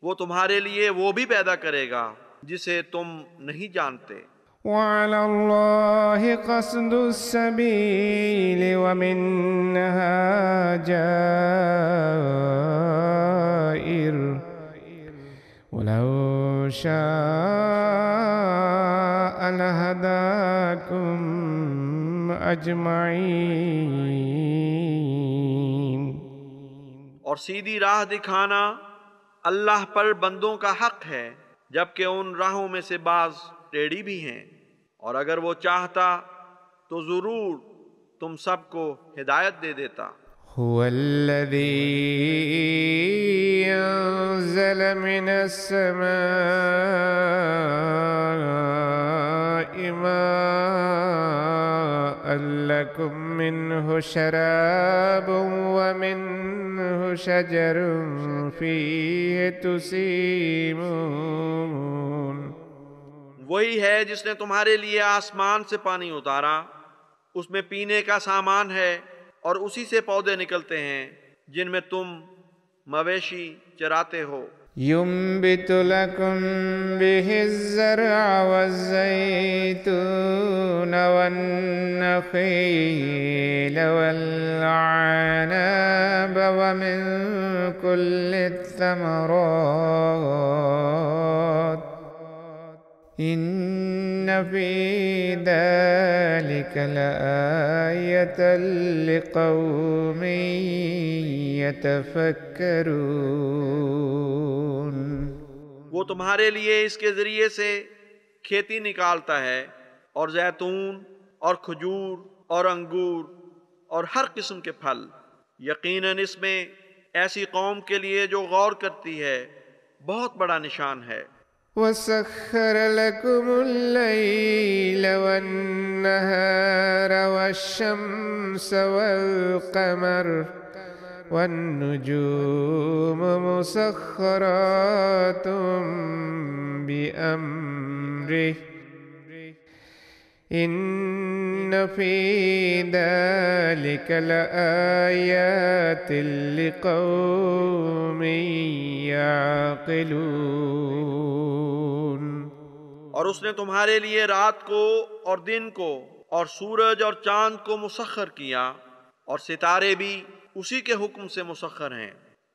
[SPEAKER 2] وہ تمہارے لیے وہ بھی پیدا کرے گا جسے تم نہیں جانتے.
[SPEAKER 1] وَعَلَى اللَّهِ قَصْدُ السَّبِيلِ وَمِنْهَا جَائِرٌ وَلَوْ شَاءَ لَهَدَاكُمْ أَجْمَعِينَ.
[SPEAKER 2] اور سیدھی راہ دکھانا اللہ پر بندوں کا حق ہے، جبکہ ان راہوں میں سے بعض ٹیڑھی بھی ہیں، اور اگر وہ چاہتا تو ضرور تم سب کو ہدایت دے دیتا.
[SPEAKER 1] هو الذي أنزل من السماء ماء لكم منه شراب ومنه شجر فيه تسيمون.
[SPEAKER 2] وہی ہے جس نے تمہارے لیے آسمان سے پانی اتارا، اس میں پینے کا سامان ہے اور اسی سے پودے نکلتے ہیں جن میں تم مویشی چراتے ہو.
[SPEAKER 1] ينبت لكم به الزرع والزيتون والنخيل والعنب ومن كل الثمرات إن في ذلك لآية لقوم يتفكرون.
[SPEAKER 2] وہ تمہارے لیے اس کے ذریعے سے کھیتی نکالتا ہے اور زیتون اور کھجور اور انگور اور ہر قسم کے پھل. یقیناً اس میں ایسی قوم کے لیے جو غور کرتی ہے بہت بڑا نشان ہے.
[SPEAKER 1] وَسَخَّرَ لَكُمُ اللَّيْلَ وَالنَّهَارَ وَالشَّمْسَ وَالْقَمَرَ وَالنُّجُومَ مُسَخَّرَاتٌ بِأَمْرِهِ إِنَّ فِي ذَلِكَ لَآيَاتٍ لِقَوْمٍ يَعْقِلُونَ.
[SPEAKER 2] اور اس نے تمہارے لیے رات کو اور دن کو اور سورج اور چاند کو مسخر کیا، اور ستارے بھی اسی کے حکم سے مسخر ہیں.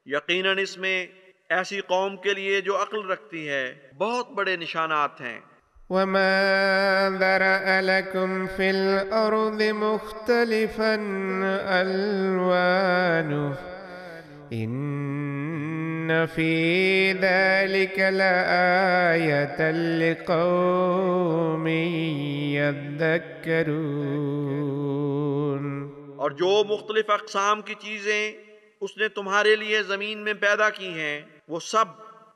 [SPEAKER 2] یقیناً اس میں ایسی قوم کے لیے جو عقل رکھتی ہے بہت بڑے نشانات ہیں۔
[SPEAKER 1] وما ذرأ لكم في الأرض مختلفا ألوانه إن في ذلك لآية لقوم يذكرون۔
[SPEAKER 2] اور جو مختلف اقسام کی چیزیں اس نے تمہارے لیے زمین میں پیدا کی ہیں وہ سب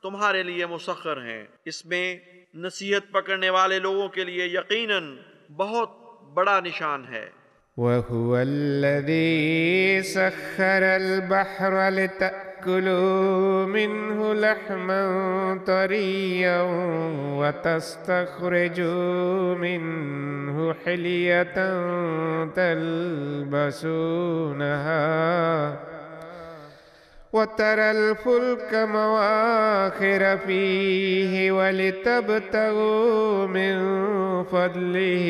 [SPEAKER 2] تمہارے لیے مسخر ہیں، اس میں نصیحت پکڑنے والے لوگوں کے لیے یقیناً بہت بڑا نشان ہے۔
[SPEAKER 1] وهو الذي سخر البحر لتأكلوا منه لحما طريا وتستخرجوا منه حلية تلبسونها وترى الفلك مواخر فيه ولتبتغوا من فضله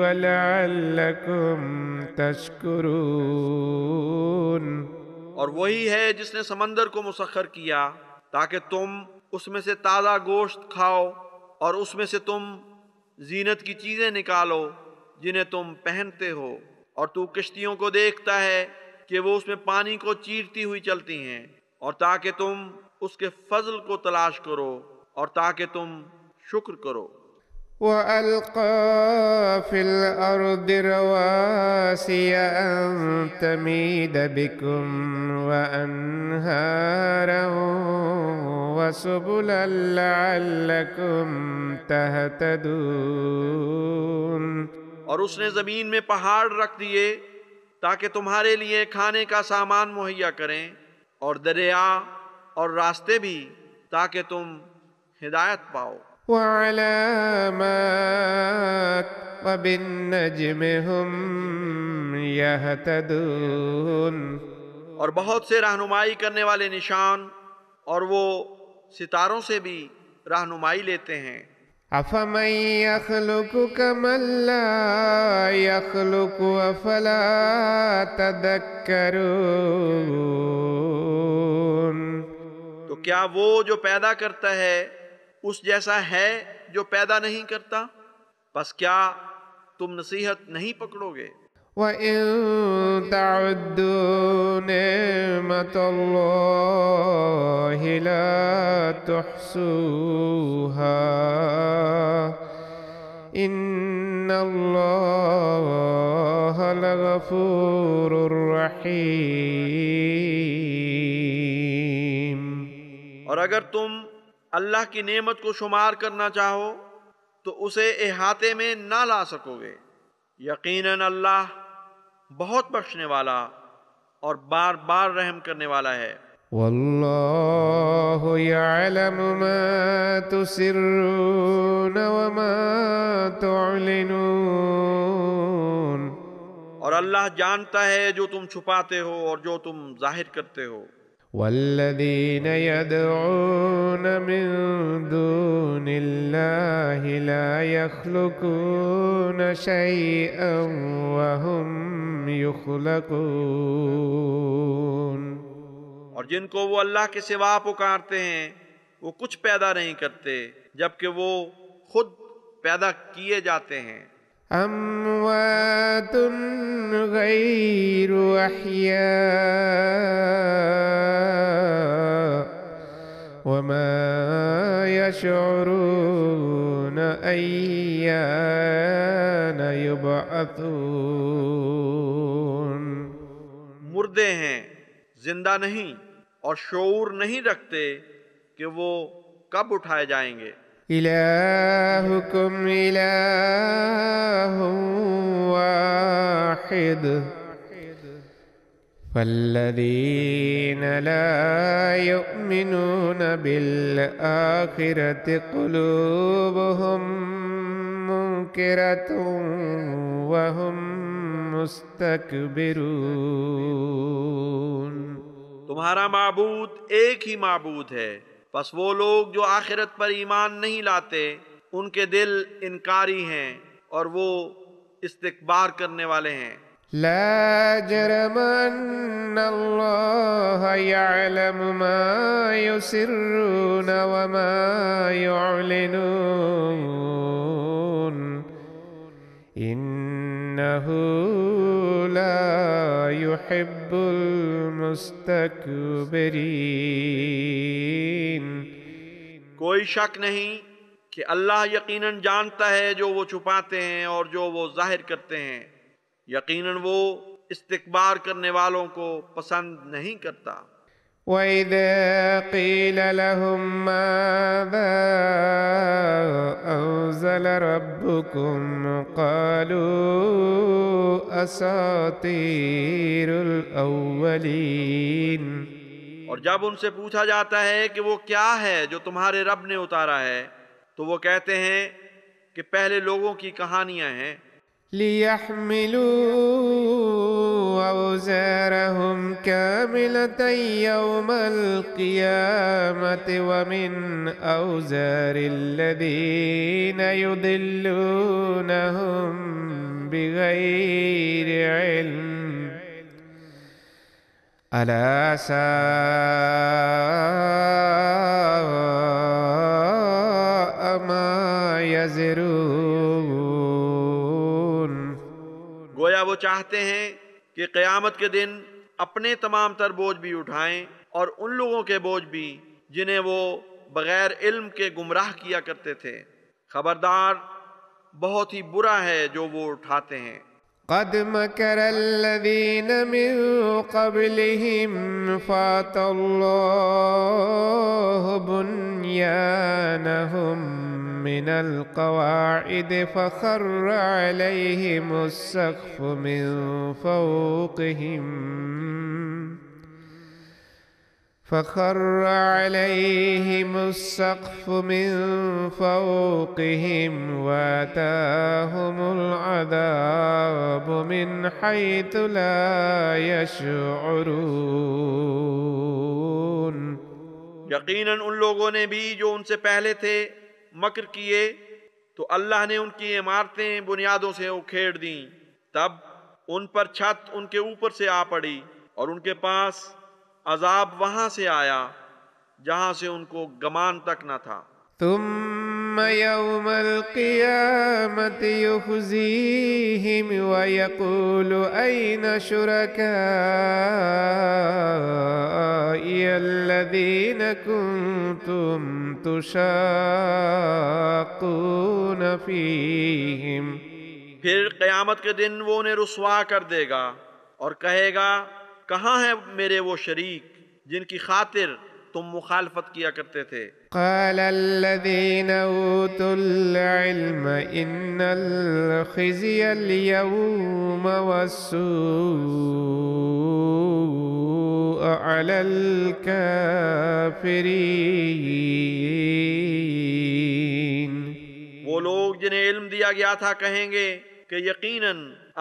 [SPEAKER 1] ولعلكم تشكرون۔
[SPEAKER 2] اور وہی ہے جس نے سمندر کو مسخر کیا تاکہ تم اس میں سے تازہ گوشت کھاؤ اور اس میں سے تم زینت کی چیزیں نکالو جنہیں تم پہنتے ہو، اور تو کشتیوں کو دیکھتا ہے کہ وہ اس میں پانی کو چیرتی ہوئی چلتی ہیں، اور تاکہ تم اس کے فضل کو تلاش کرو اور تاکہ تم شکر کرو۔
[SPEAKER 1] وألقى في الأرض رواسي أن تميد بكم وأنهارا وسبلا لعلكم تهتدون۔
[SPEAKER 2] اور اس نے زمین میں پہاڑ رکھ دیے تاکہ تمہارے لیے کھانے کا سامان مہیا کریں، اور دریا اور راستے بھی تاکہ تم ہدایت پاؤ۔
[SPEAKER 1] وعلامات وبالنجم هم يهتدون۔
[SPEAKER 2] اور بہت سے رہنمائی کرنے والے نشان، اور وہ ستاروں سے بھی رہنمائی لیتے ہیں۔
[SPEAKER 1] أفمن يخلق كمن لا يخلق أفلا تذكرون۔
[SPEAKER 2] تو کیا وہ جو پیدا کرتا ہے اس جیسا ہے جو پیدا نہیں کرتا؟ پس کیا تم نصیحت نہیں پکڑو گے؟
[SPEAKER 1] وَإِن تَعُدُّوا نِعْمَةَ اللَّهِ لَا تُحْصُوهَا إِنَّ اللَّهَ لَغَفُورٌ رَّحِيمٌ۔
[SPEAKER 2] اور اگر تم اللہ کی نعمت کو شمار کرنا چاہو تو اسے احاطے میں نہ لا سکو گے، یقیناً اللہ بہت بخشنے والا اور بار بار رحم کرنے والا ہے۔
[SPEAKER 1] واللہ یعلم ما تسرون وما تعلنون۔
[SPEAKER 2] اور اللہ جانتا ہے جو تم چھپاتے ہو اور جو تم ظاہر کرتے ہو۔
[SPEAKER 1] والذین یدعون من دون اللہ لا یخلقون شیئا وهم یخلقون۔
[SPEAKER 2] اور جن کو وہ اللہ کے سوا پکارتے ہیں وہ کچھ پیدا نہیں کرتے جبکہ وہ خود پیدا کیے جاتے ہیں۔
[SPEAKER 1] اموات غیر احیاء وما یشعرون ایان یبعثون۔
[SPEAKER 2] مردے ہیں، زندہ نہیں، اور شعور نہیں رکھتے کہ وہ کب اٹھائے جائیں گے۔
[SPEAKER 1] الہکم الہ واحد فالذین لا یؤمنون بالآخرة قلوبهم منکرة وهم مستکبرون۔
[SPEAKER 2] تمہارا معبود ایک ہی معبود ہے، پس وہ لوگ جو آخرت پر ایمان نہیں لاتے ان کے دل انکاری ہیں اور وہ استکبار کرنے والے ہیں۔
[SPEAKER 1] لا جرم أن الله يعلم ما يسرون وما يعلنون إنه لا يحب المستكبرين.
[SPEAKER 2] کوئی شک نہیں کہ اللہ یقیناً جانتا ہے جو وہ چھپاتے ہیں اور جو وہ ظاہر کرتے ہیں. یقیناً وہ استکبار کرنے والوں کو پسند نہیں کرتا.
[SPEAKER 1] وَإِذَا قِيلَ لَهُم مَّاذَا أَنزَلَ رَبُّكُمْ قَالُوا أَسَاطِيرُ الْأَوَّلِينَ.
[SPEAKER 2] اور جب ان سے پوچھا جاتا ہے کہ وہ کیا ہے جو تمہارے رب نے اتارا ہے تو وہ کہتے ہیں کہ پہلے لوگوں کی کہانیاں ہیں.
[SPEAKER 1] لِيَحْمِلُوا أَوْزَارَهُمْ كَامِلَةً يَوْمَ الْقِيَامَةِ وَمِنْ أَوْزَارِ الَّذِينَ يُضِلُّونَهُمْ بِغَيْرِ عِلْمٍ أَلَا سَاءَ مَا يَزِرُونَ.
[SPEAKER 2] گویا وہ چاہتے ہیں کہ قیامت کے دن اپنے تمام تر بوجھ بھی اٹھائیں اور ان لوگوں کے بوجھ بھی جنہیں وہ بغیر علم کے گمراہ کیا کرتے تھے. خبردار بہت ہی برا ہے جو وہ اٹھاتے ہیں.
[SPEAKER 1] قد مكر الذين من قبلهم فأتى الله بنيانهم من القواعد فخر عليهم السقف من فوقهم واتاهم العذاب من حيث لا يشعرون.
[SPEAKER 2] یقیناً ان لوگوں نے بھی جو ان سے پہلے تھے مکر کیے تو اللہ نے ان کی عمارتیں بنیادوں سے اکھیڑ دیں. تب ان پر چھت ان کے اوپر سے آ پڑی اور ان کے پاس عذاب وہاں سے آیا جہاں سے ان کو گمان تک نہ تھا.
[SPEAKER 1] ثم يوم القيامة يخزيهم ويقول أين شركائي الذين كنتم تشاقون فيهم.
[SPEAKER 2] پھر قیامت کے دن وہ انہیں رسوا کر دے گا اور کہے گا کہاں ہیں میرے وہ شریک جن کی خاطر تم مخالفت کیا کرتے تھے.
[SPEAKER 1] قال الذين اوتوا العلم ان الخزي اليوم والسوء على الكافرين.
[SPEAKER 2] وہ لوگ جنہیں علم دیا گیا تھا کہیں گے کہ یقیناً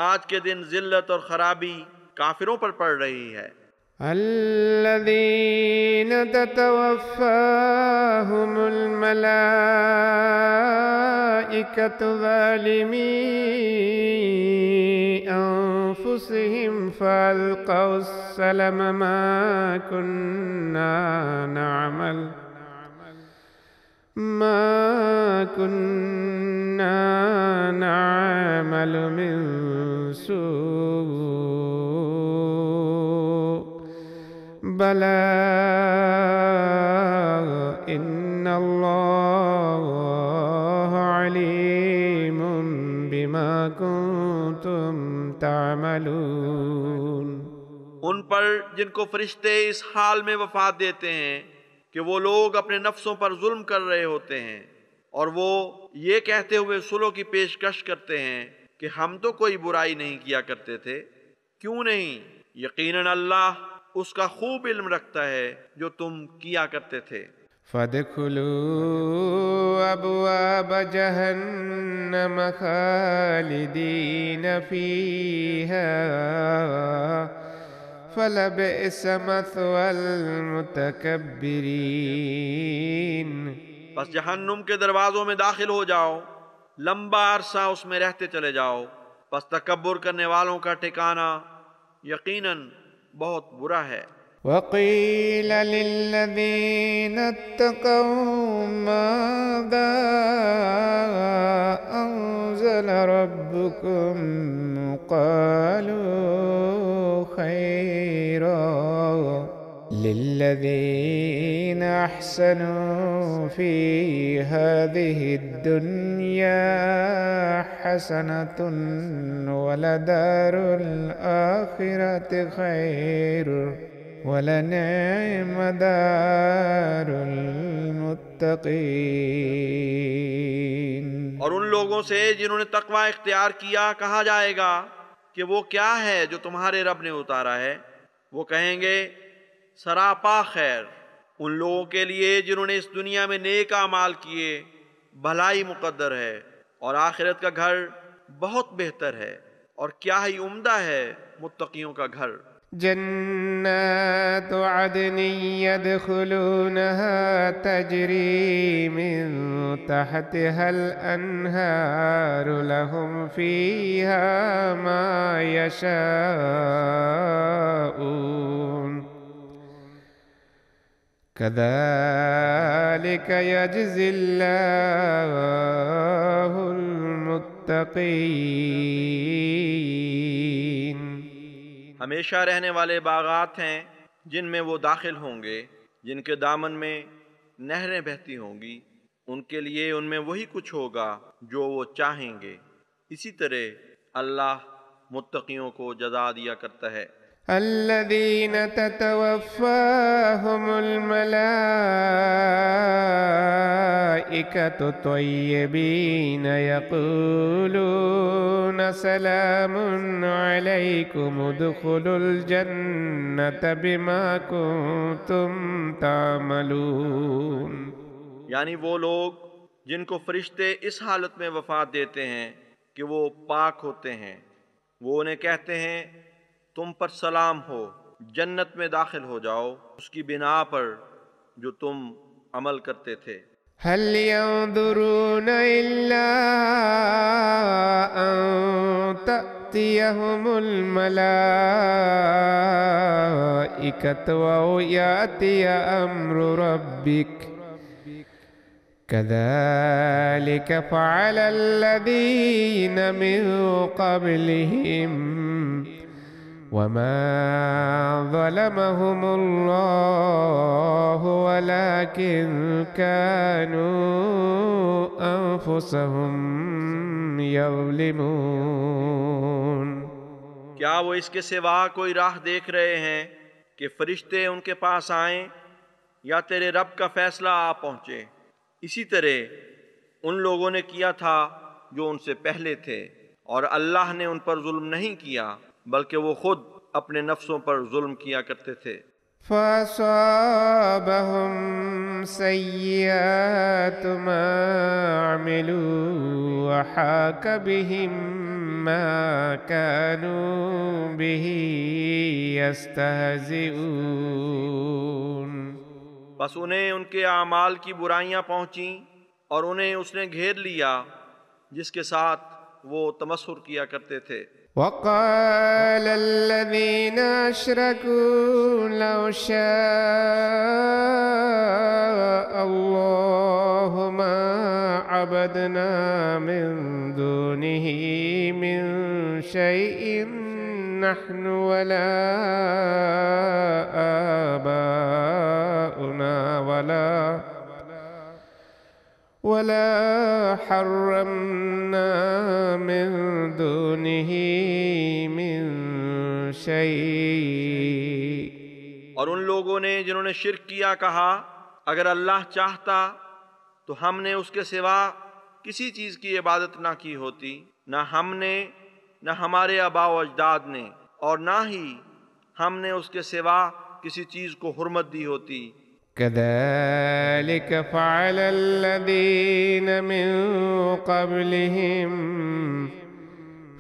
[SPEAKER 2] آج کے دن ذلت اور خرابی کافروں پر پڑ رہی ہے.
[SPEAKER 1] الذين تتوفاهم الملائكة ظالمي أنفسهم فألقوا السلم ما كنا نعمل من سوء بلى إن الله عليم بما كنتم تعملون.
[SPEAKER 2] ان پر جن کو فرشتے اس حال میں وفات دیتے ہیں کہ وہ لوگ اپنے نفسوں پر ظلم کر رہے ہوتے ہیں اور وہ یہ کہتے ہوئے صلح کی پیشکش کرتے ہیں کہ ہم تو کوئی برائی نہیں کیا کرتے تھے. کیوں نہیں؟ یقیناً اللہ اس کا خوب علم رکھتا ہے جو تم کیا کرتے تھے.
[SPEAKER 1] فادخلوا ابواب جہنم خالدین فیہا فلبئس مثوى المتکبرین.
[SPEAKER 2] بس جہنم کے دروازوں میں داخل ہو جاؤ، لمبا عرصہ اس میں رہتے چلے جاؤ، پس تکبر کرنے والوں کا ٹھکانہ یقیناً بہت برا ہے۔
[SPEAKER 1] وقيل للذين اتقوا ماذا أنزل ربكم قالوا خيرا للذين أحسنوا في هذه الدنيا حسنة ولدار الآخرة خير وَلَنِعْمَ دَارُ الْمُتَّقِينَ۔
[SPEAKER 2] اور ان لوگوں سے جنہوں نے تقوی اختیار کیا کہا جائے گا کہ وہ کیا ہے جو تمہارے رب نے اتارا ہے؟ وہ کہیں گے سراپا خیر ان لوگوں کے لیے جنہوں نے اس دنیا میں نیک اعمال کیے، بھلائی مقدر ہے اور آخرت کا گھر بہت بہتر ہے، اور کیا ہی عمدہ ہے متقیوں کا گھر۔
[SPEAKER 1] جنات عدن يدخلونها تجري من تحتها الأنهار لهم فيها ما يشاءون كذلك يجزي الله المتقين۔
[SPEAKER 2] ہمیشہ رہنے والے باغات ہیں جن میں وہ داخل ہوں گے، جن کے دامن میں نہریں بہتی ہوں گی، ان کے لیے ان میں وہی کچھ ہوگا جو وہ چاہیں گے، اسی طرح اللہ متقیوں کو جزا دیا کرتا ہے۔
[SPEAKER 1] الذين تتوفاهم الملائكة طيبين يقولون سلام عليكم ادخلوا الجنة بما كنتم تعملون۔
[SPEAKER 2] یعنی وہ لوگ جن کو فرشتے اس حالت میں وفات دیتے ہیں کہ وہ پاک ہوتے ہیں، وہ انہیں کہتے ہیں تم پر سلام ہو، جنت میں داخل ہو جاؤ اس کی بنا پر جو تم عمل کرتے تھے۔
[SPEAKER 1] هل ينظرون إلا أن تأتيهم الملائكة أو يأتي أمر ربك كذلك فعل الذين من قبلهم وما ظلمهم الله ولكن كانوا أنفسهم يظلمون۔
[SPEAKER 2] کیا وہ اس کے سوا کوئی راہ دیکھ رہے ہیں کہ فرشتے ان کے پاس آئیں یا تیرے رب کا فیصلہ آ پہنچے؟ اسی طرح ان لوگوں نے کیا تھا جو ان سے پہلے تھے، اور اللہ نے ان پر ظلم نہیں کیا بلکہ وہ خود اپنے نفسوں پر ظلم کیا کرتے تھے۔
[SPEAKER 1] فَأَصَابَهُمْ سَيِّئَاتُ مَا عَمِلُوا وَحَاقَ بِهِم مَّا كَانُوا بِهِ يَسْتَهْزِئُونَ۔
[SPEAKER 2] بس انہیں ان کے اعمال کی برائیاں پہنچیں اور انہیں اس نے گھیر لیا جس کے ساتھ وہ تمسخر کیا کرتے تھے۔
[SPEAKER 1] وقال الذين أشركوا لو شاء الله ما عبدنا من دونه من شيء نحن ولا آباؤنا ولا حرمنا من دونه من شيء۔
[SPEAKER 2] اور ان لوگوں نے جنہوں نے شرک کیا کہا اگر اللہ چاہتا تو ہم نے اس کے سوا کسی چیز کی عبادت نہ کی ہوتی، نہ ہم نے نہ ہمارے آباء و اجداد نے، اور نہ ہی ہم نے اس کے سوا کسی چیز کو حرمت دی ہوتی۔
[SPEAKER 1] كذلك فعل الذين من قبلهم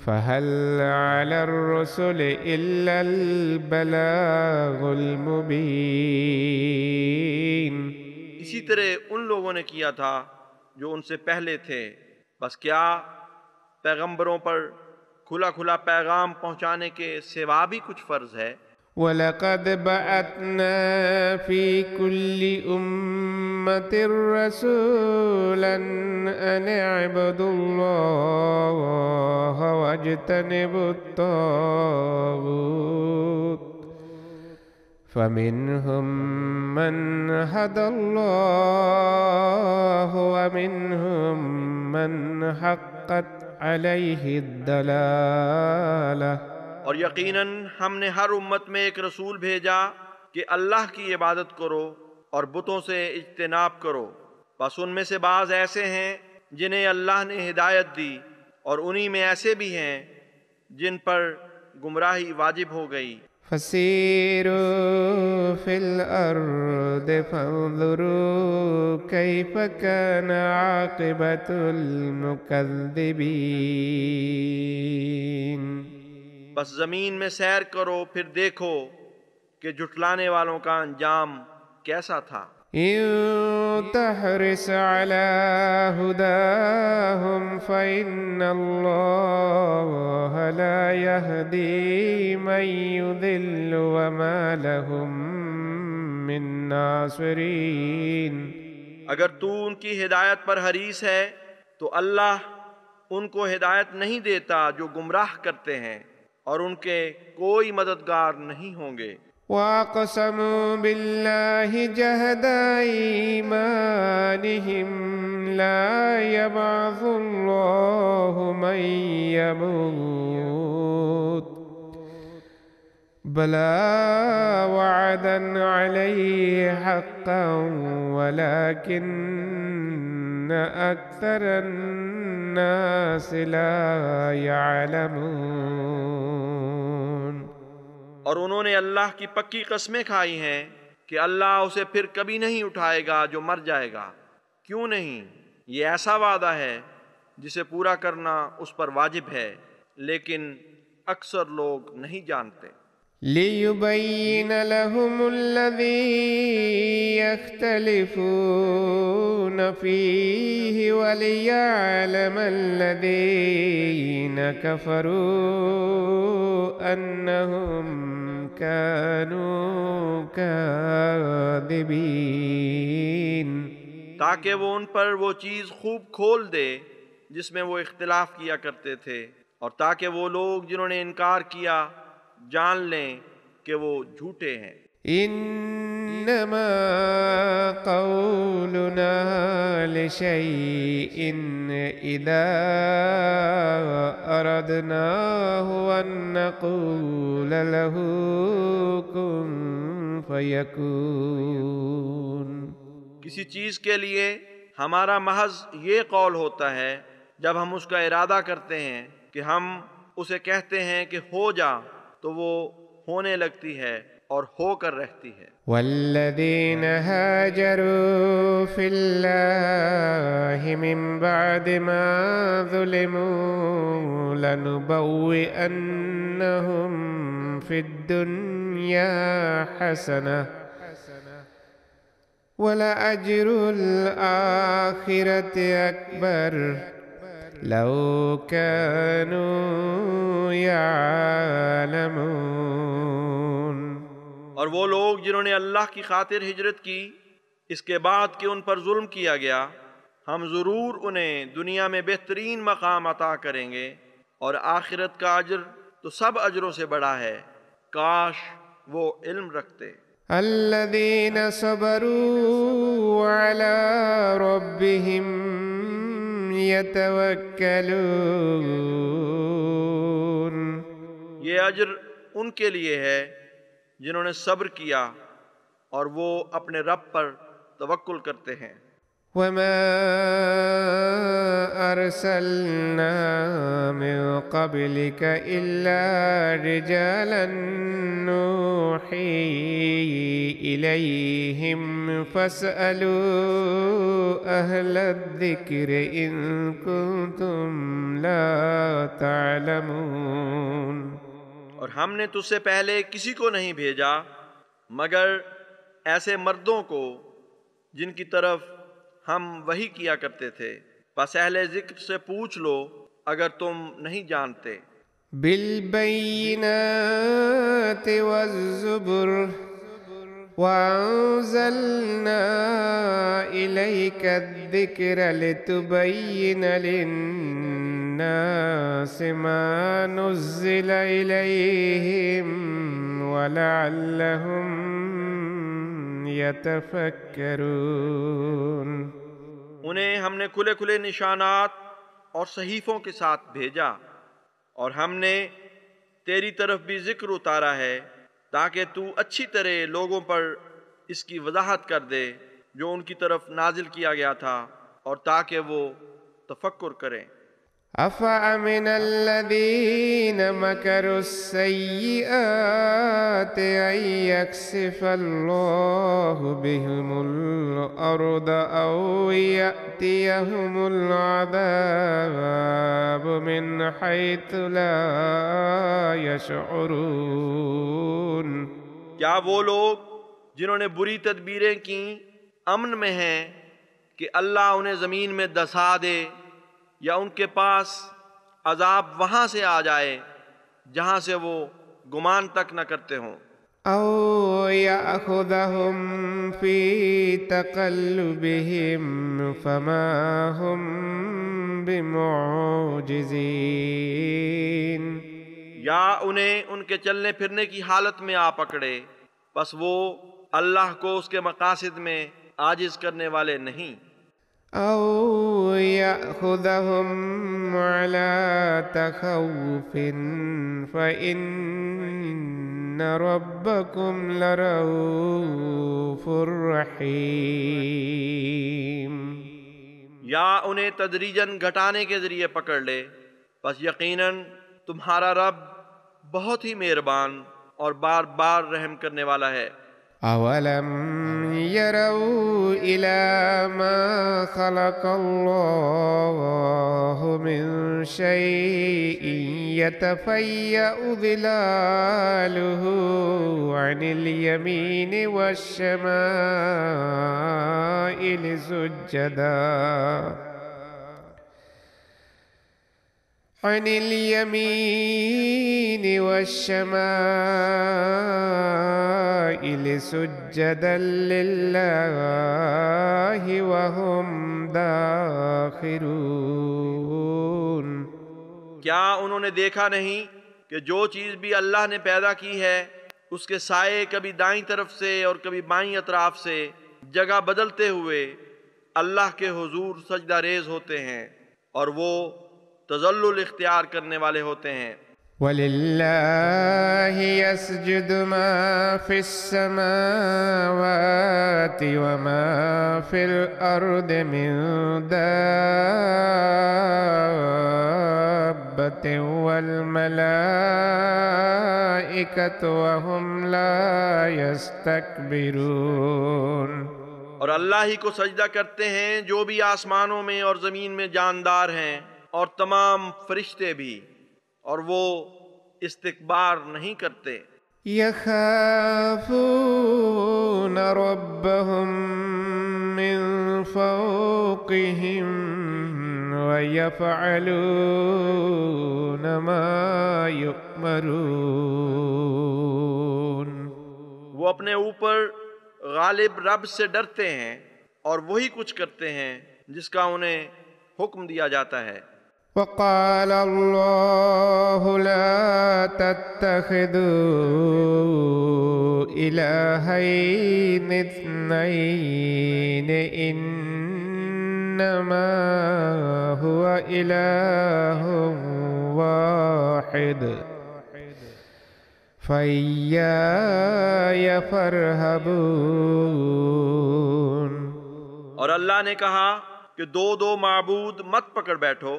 [SPEAKER 1] فهل على الرسل إلا البلاغ المبين۔
[SPEAKER 2] اسی طرح ان لوگوں نے کیا تھا جو ان سے پہلے تھے، بس کیا پیغمبروں پر کھلا کھلا پیغام پہنچانے کے سوا بھی کچھ فرض ہے۔
[SPEAKER 1] وَلَقَدْ بَعَثْنَا فِي كُلِّ أُمَّةٍ رَسُولًا أَنِ اعْبُدُوا اللَّهَ وَاجْتَنِبُوا الطَّاغُوتَ فَمِنْهُمْ مَنْ هَدَى اللَّهُ وَمِنْهُمْ مَنْ حَقَّتْ عَلَيْهِ الضَّلَالَةُ۔
[SPEAKER 2] اور یقیناً ہم نے ہر امت میں ایک رسول بھیجا کہ اللہ کی عبادت کرو اور بتوں سے اجتناب کرو، بس ان میں سے بعض ایسے ہیں جنہیں اللہ نے ہدایت دی، اور انہی میں ایسے بھی ہیں جن پر گمراہی واجب ہو گئی۔
[SPEAKER 1] فَسِيرُوا فِي الْأَرْضِ فَانظُرُوا كَيْفَ كَانَ عَاقِبَةُ الْمُكَذِّبِينَ۔
[SPEAKER 2] بس زمین میں سیر کرو، پھر دیکھو کہ جھٹلانے والوں کا انجام کیسا تھا۔
[SPEAKER 1] إِن تَحْرِصْ عَلَى هُدَاهُمْ فَإِنَّ اللَّهَ لَا يَهْدِي مَن يُضِلُّ وَمَا لَهُم مِّن نَّاصِرِينَ۔
[SPEAKER 2] اگر تو ان کی ہدایت پر حریص ہے تو اللہ ان کو ہدایت نہیں دیتا جو گمراہ کرتے ہیں، اور ان کے کوئی مددگار نہیں ہوں گے۔
[SPEAKER 1] وَأَقْسَمُوا بِاللَّهِ جَهْدَ أَيْمَانِهِمْ لَا يَبْعَثُ اللَّهُ مَن يَمُوتُ بَلَىٰ وَعْدًا عَلَيْهِ حَقًّا وَلَٰكِنَّ أَكْثَرَ النَّاسِ لَا يَعْلَمُونَ۔
[SPEAKER 2] اور انہوں نے اللہ کی پکی قسمیں کھائی ہیں کہ اللہ اسے پھر کبھی نہیں اٹھائے گا جو مر جائے گا۔ کیوں نہیں؟ یہ ایسا وعدہ ہے جسے پورا کرنا اس پر واجب ہے، لیکن اکثر لوگ نہیں جانتے۔
[SPEAKER 1] لِيُبَيِّنَ لَهُمُ الَّذِي يَخْتَلِفُونَ فِيهِ وَلِيَعْلَمَ الَّذِينَ كَفَرُوا أَنَّهُمْ كَانُوا كَاذِبِينَ۔
[SPEAKER 2] تاکہ وہ ان پر وہ چیز خوب کھول دے جس میں وہ اختلاف کیا کرتے تھے، اور تاکہ وہ لوگ جنہوں نے انکار کیا جان لیں کہ وہ جھوٹے ہیں۔
[SPEAKER 1] إنما قولنا لشيء إذا أردناه أن نقول له كن فيكون۔
[SPEAKER 2] کسی چیز کے لیے ہمارا محض یہ قول ہوتا ہے جب ہم اس کا ارادہ کرتے ہیں کہ ہم اسے کہتے ہیں کہ ہو جا، تو وہ ہونے لگتی ہے اور ہو کر رہتی ہے۔
[SPEAKER 1] والذين هاجروا في الله من بعد ما ظلموا لنبوئنهم في الدنيا حسنة ولأجر الآخرة أكبر لو كانوا يعلمون۔
[SPEAKER 2] اور وہ لوگ جنہوں نے اللہ کی خاطر ہجرت کی اس کے بعد کہ ان پر ظلم کیا گیا، ہم ضرور انہیں دنیا میں بہترین مقام عطا کریں گے، اور آخرت کا اجر تو سب اجروں سے بڑا ہے، کاش وہ علم رکھتے۔
[SPEAKER 1] الذين صبروا على ربهم يتوكلون۔
[SPEAKER 2] یہ اجر ان کے لیے ہے جنہوں نے صبر کیا اور وہ اپنے رب پر توکل کرتے ہیں۔
[SPEAKER 1] وما أرسلنا من قبلك إلا رجالا نوحي إليهم فاسألوا أهل الذكر إن كنتم لا تعلمون۔
[SPEAKER 2] اور ہم نے تجھ سے پہلے کسی کو نہیں بھیجا مگر ایسے مردوں کو جن کی طرف ہم وحی کیا کرتے تھے، پس اہل ذکر سے پوچھ لو اگر تم نہیں جانتے۔
[SPEAKER 1] بالبينات والزبر وأنزلنا إليك الذكر لتبين للناس ما نزل إليهم ولعلهم يتفكرون۔
[SPEAKER 2] انہیں ہم نے کھلے کھلے نشانات اور صحیفوں کے ساتھ بھیجا، اور ہم نے تیری طرف بھی ذکر اتارا ہے تاکہ تو اچھی طرح لوگوں پر اس کی وضاحت کر دے جو ان کی طرف نازل کیا گیا تھا، اور تاکہ وہ تفکر کریں۔
[SPEAKER 1] أفأمن الذين مكروا السيئات أن يكسف الله بهم الأرض أو يأتيهم العذاب من حيث لا يشعرون۔
[SPEAKER 2] کیا وہ لوگ جنہوں نے بری تدبیریں کیں امن میں ہیں کہ اللہ انہیں زمین میں دسا دے، یا ان کے پاس عذاب وہاں سے آ جائے جہاں سے وہ گمان تک نہ کرتے ہوں،
[SPEAKER 1] أو يأخذهم في تقلبهم فما هم بمعجزين،
[SPEAKER 2] یا انہیں ان کے چلنے پھرنے کی حالت میں آ پکڑے، پس وہ اللہ کو اس کے مقاصد میں عاجز کرنے والے نہیں۔
[SPEAKER 1] أو يأخذهم على تخوف فإن ربكم لرؤوف رحيم،
[SPEAKER 2] یا انہیں تدریجاً گھٹانے کے ذریعے پکڑ لے، پس یقیناً تمہارا رب بہت ہی مہربان اور بار بار رحم کرنے والا ہے۔
[SPEAKER 1] أولم يروا إلى ما خلق الله من شيء يتفيأ ظلاله عن اليمين والشمائل سجدا عن اليمين والشمائل سجدا لله وهم داخرون۔
[SPEAKER 2] کیا انہوں نے دیکھا نہیں کہ جو چیز بھی اللہ نے پیدا کی ہے اس کے سائے کبھی دائیں طرف سے اور کبھی بائیں اطراف سے جگہ بدلتے ہوئے اللہ کے حضور سجدہ ریز ہوتے ہیں، اور وہ تذلل اختیار کرنے والے ہوتے ہیں۔
[SPEAKER 1] وَلِلَّهِ يَسْجُدُ مَا فِي السَّمَاوَاتِ وَمَا فِي الْأَرْضِ مِن دَابَّةٍ وَالْمَلَائِكَةُ وَهُمْ لَا يَسْتَكْبِرُونَ۔
[SPEAKER 2] اور اللہ ہی کو سجدہ کرتے ہیں جو بھی آسمانوں میں اور زمین میں جاندار ہیں، اور تمام فرشتے بھی، اور وہ استکبار نہیں کرتے۔
[SPEAKER 1] يخافون ربهم من فوقهم ويفعلون ما يؤمرون۔
[SPEAKER 2] وہ اپنے اوپر غالب رب سے ڈرتے ہیں اور وہی کچھ کرتے ہیں جس کا انہیں حکم دیا جاتا ہے۔
[SPEAKER 1] وقال الله لا تتخذوا إلهين اثنين إنما هو إله واحد فإياي فارهبون۔
[SPEAKER 2] اور اللہ نے کہا کہ دو دو معبود مت پکڑ بیٹھو،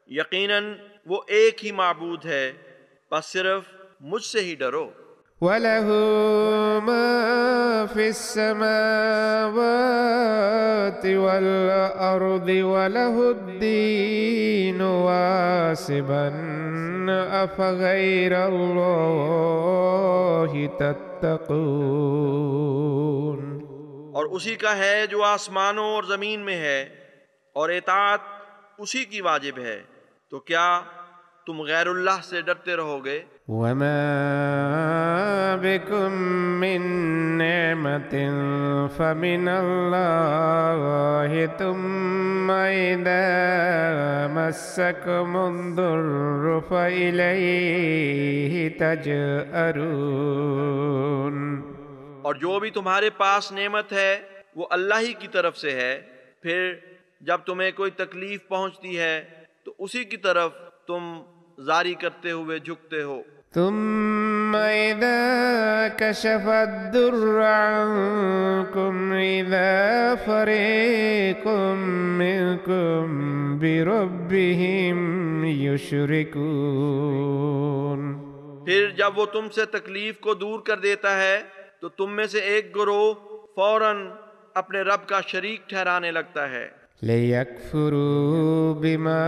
[SPEAKER 2] یقیناً وہ ایک ہی معبود ہے، بس صرف مجھ سے ہی ڈرو۔
[SPEAKER 1] وَلَهُ مَا فِي السَّمَاوَاتِ وَالْأَرْضِ وَلَهُ الدِّينُ وَاسِبًا أَفَغَيْرَ اللَّهِ تَتَّقُونَ۔
[SPEAKER 2] اور اسی کا ہے جو آسمانوں اور زمین میں ہے، اور اطاعت اسی کی واجب ہے، تو کیا تم غیر اللہ سے ڈرتے رہو گے۔
[SPEAKER 1] وما بكم من نعمة فمن الله ثم إذا مسكم الضر فإليه تجأرون۔
[SPEAKER 2] اور جو بھی تمہارے پاس نعمت ہے وہ اللہ ہی کی طرف سے ہے، پھر جب تمہیں کوئی تکلیف پہنچتی ہے تو اسی کی طرف تم زاری کرتے ہوئے جھکتے ہو۔
[SPEAKER 1] ثم إذا كشف الضر عنكم إذا فريق منكم بربهم يشركون۔
[SPEAKER 2] پھر جب وہ تم سے تکلیف کو دور کر دیتا ہے تو تم میں سے ایک گروہ فوراً اپنے رب کا شریک ٹھہرانے لگتا ہے۔
[SPEAKER 1] ليكفروا بما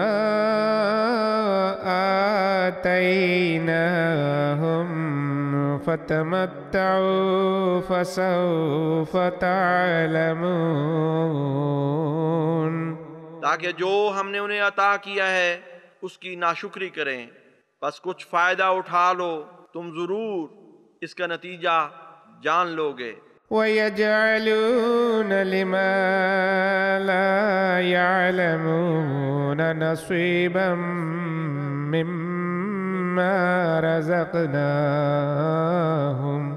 [SPEAKER 1] آتيناهم فتمتعوا فسوف تعلمون۔
[SPEAKER 2] تاکہ جو ہم نے انہیں عطا کیا ہے اس کی ناشکری کریں، بس کچھ فائدہ اٹھا لو، تم ضرور اس کا نتیجہ جان لو گے۔
[SPEAKER 1] وَيَجْعَلُونَ لِمَا لَا يَعْلَمُونَ نَصِيبًا مِّمَّا رَزَقْنَاهُمْ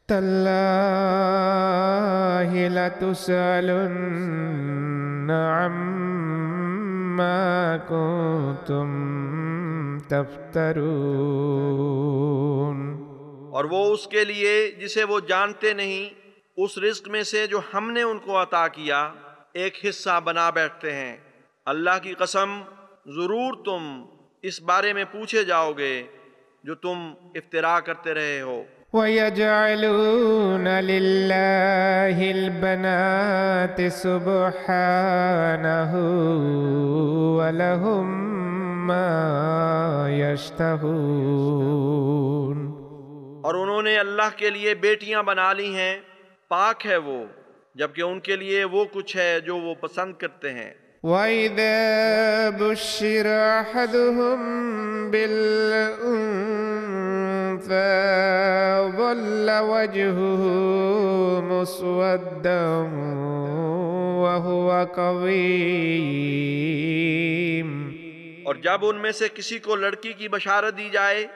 [SPEAKER 1] تَاللَّهِ لَتُسْأَلُنَّ عَمَّا كُنتُمْ تَفْتَرُونَ۔
[SPEAKER 2] اور وہ اس کے لیے جسے وہ جانتے نہیں اس رزق میں سے جو ہم نے ان کو عطا کیا ایک حصہ بنا بیٹھتے ہیں۔ اللہ کی قسم ضرور تم اس بارے میں پوچھے جاؤ گے جو تم افترا کرتے رہے ہو۔
[SPEAKER 1] وَيَجْعَلُونَ لِلَّهِ الْبَنَاتِ سُبْحَانَهُ وَلَهُم مَّا يَشْتَهُونَ۔
[SPEAKER 2] اور انہوں نے اللہ کے لیے بیٹیاں بنا لی ہیں، پاک ہے وہ، جبکہ ان کے لیے وہ کچھ ہے جو وہ پسند کرتے ہیں۔
[SPEAKER 1] وَإِذَا بُشِّرَ أَحَدُهُم بِالْأُنثَىٰ ظَلَّ وَجْهُهُ مُسْوَدًّا وَهُوَ كَظِيمٌ۔
[SPEAKER 2] اور جب ان میں سے کسی کو لڑکی کی بشارت دی جائے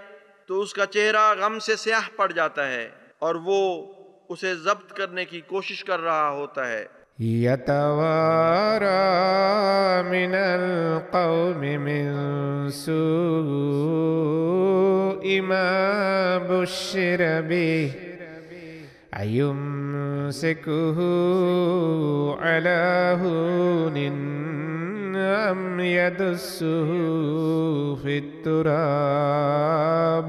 [SPEAKER 2] تو اس کا چہرہ غم سے سیاہ پڑ جاتا ہے اور وہ اسے ضبط کرنے کی کوشش کر رہا ہوتا ہے۔
[SPEAKER 1] يَتَوَارَى مِنَ الْقَوْمِ مِنْ سُوءِ مَا بُشِّرَ بِهِ أَيُمْسِكُهُ عَلَى هُونٍ أَمْ يَدُسُّهُ فِي التُّرَابِ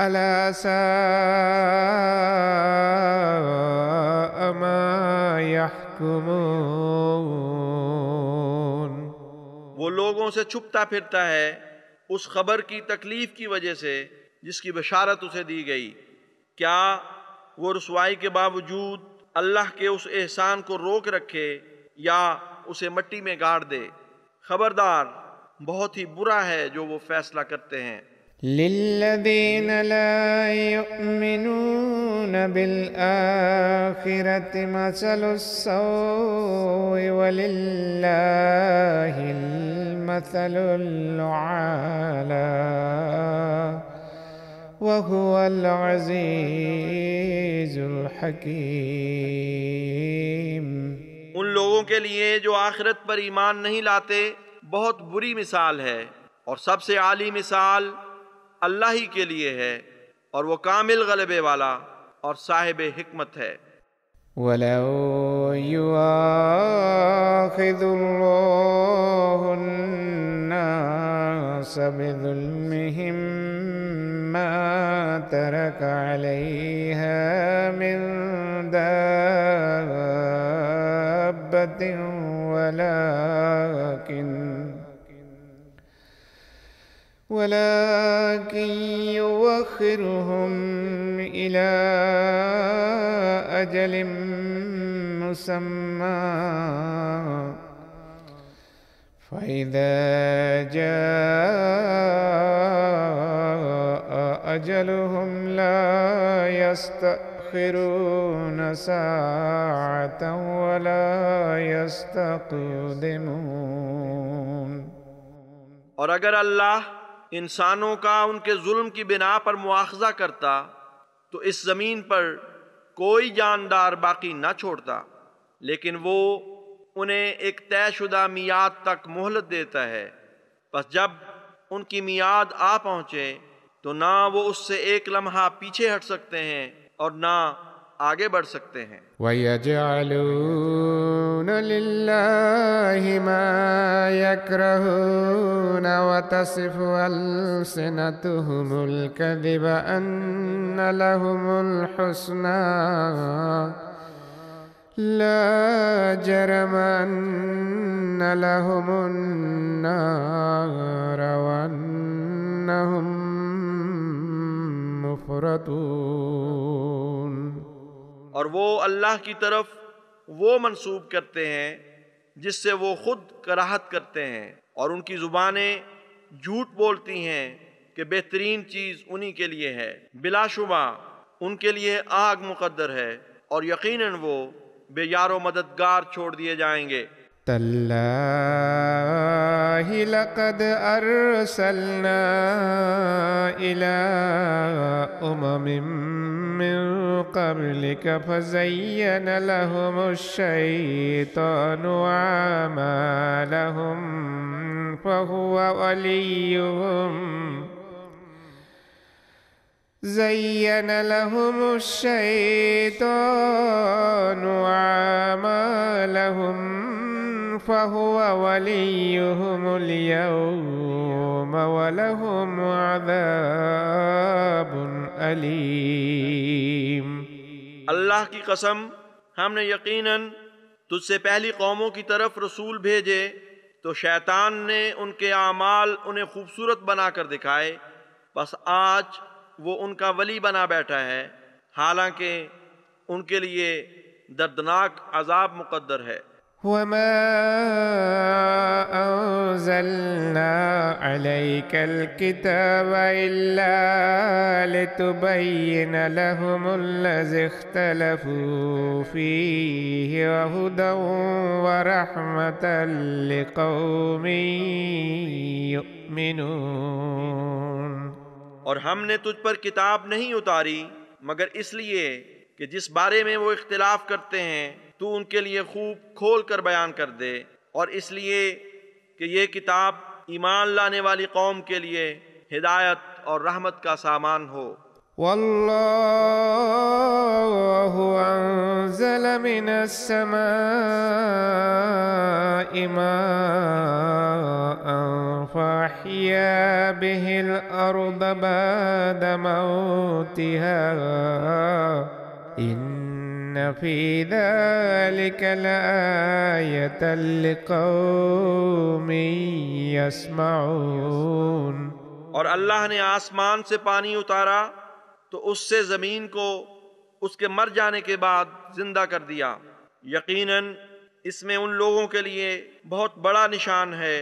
[SPEAKER 1] أَلَا سَاءَ مَا يَحْكُمُونَ۔
[SPEAKER 2] وہ لوگوں سے چھپتا پھرتا ہے اس خبر کی تکلیف کی وجہ سے جس کی بشارت اسے دی گئی، کیا وہ رسوائی کے باوجود اللہ کے اس احسان کو روک رکھے یا اسے مٹی میں گاڑ دے؟ خبردار، بہت ہی برا ہے جو وہ فیصلہ کرتے ہیں۔
[SPEAKER 1] لِلَّذِينَ لَا يُؤْمِنُونَ بِالْآخِرَةِ مَثَلُ السَّوْءِ وَلِلَّهِ الْمَثَلُ الْأَعْلَى وَهُوَ الْعَزِيزُ الْحَكِيمُ۔
[SPEAKER 2] ان لوگوں کے لیے جو آخرت پر ایمان نہیں لاتے بہت بری مثال ہے، اور سب سے عالی مثال اللہ ہی کے لیے ہے، اور وہ کامل غلبے والا اور صاحب حکمت ہے۔
[SPEAKER 1] وَلَوْ يُؤَاخِذُ اللَّهُ النَّاسَ بِظُلْمِهِمْ مَا تَرَكَ عَلَيْهَا مِنْ دَابَّةٍ ولكن يؤخرهم إلى أجل مسمى فإذا جاء أجلهم لا يستأخرون ساعة ولا يستقدمون۔
[SPEAKER 2] اور اگر اللہ انسانوں کا ان کے ظلم کی بنا پر مواخذہ کرتا تو اس زمین پر کوئی جاندار باقی نہ چھوڑتا، لیکن وہ انہیں ایک طے شدہ میعاد تک مہلت دیتا ہے، پس جب ان کی میعاد آ پہنچے تو نہ وہ اس سے ایک لمحہ پیچھے ہٹ سکتے ہیں اور نہ آگے بڑھ سکتے ہیں۔
[SPEAKER 1] وَيَجْعَلُونَ لِلَّهِ مَا يَكْرَهُونَ وَتَصِفُ أَلْسِنَتُهُمُ الْكَذِبَ أَنَّ لَهُمُ الْحُسْنَى لَا جَرَمَ أَنَّ لَهُمُ النَّارَ وَأَنَّهُمْ مُفْرَطُونَ۔
[SPEAKER 2] اور وہ اللہ کی طرف وہ منسوب کرتے ہیں جس سے وہ خود کراہت کرتے ہیں، اور ان کی زبانیں جھوٹ بولتی ہیں کہ بہترین چیز انہی کے لیے ہے، بلا شبہ ان کے لیے آگ مقدر ہے، اور یقیناً وہ بے یار و مددگار چھوڑ دیے جائیں گے۔
[SPEAKER 1] تاللہ لقد ارسلنا الى امم من قبلك فزين لهم الشيطان اعمالهم فهو وليهم زين لهم الشيطان أعمالهم فهو وليهم اليوم ولهم عذاب أليم۔
[SPEAKER 2] اللہ کی قسم، ہم نے یقیناً تجھ سے پہلی قوموں کی طرف رسول بھیجے تو شیطان نے ان کے اعمال انہیں خوبصورت بنا کر دکھائے، بس آج وہ ان کا ولی بنا بیٹھا ہے، حالانکہ ان کے لیے دردناک عذاب مقدر ہے۔
[SPEAKER 1] وَمَا أَنزَلْنَا عَلَيْكَ الْكِتَابَ إِلَّا لِتُبَيِّنَ لَهُمُ الَّذِي اخْتَلَفُوا فِيهِ وَهُدًى وَرَحْمَةً لِقَوْمٍ يُؤْمِنُونَ۔
[SPEAKER 2] اور ہم نے تجھ پر کتاب نہیں اتاری مگر اس لیے کہ جس بارے میں وہ اختلاف کرتے ہیں تو ان کے لیے خوب کھول کر بیان کر دے، اور اس لیے کہ یہ کتاب ایمان لانے والی قوم کے لیے ہدایت اور رحمت کا سامان ہو۔
[SPEAKER 1] واللہ انزل من السماء ماء فاحیا به الارض بعد موتها ان فی ذلک لآیۃ لقوم یسمعون۔
[SPEAKER 2] اور اللہ نے آسمان سے پانی اتارا تو اس سے زمین کو اس کے مر جانے کے بعد زندہ کر دیا، یقیناً اس میں ان لوگوں کے لیے بہت بڑا نشان ہے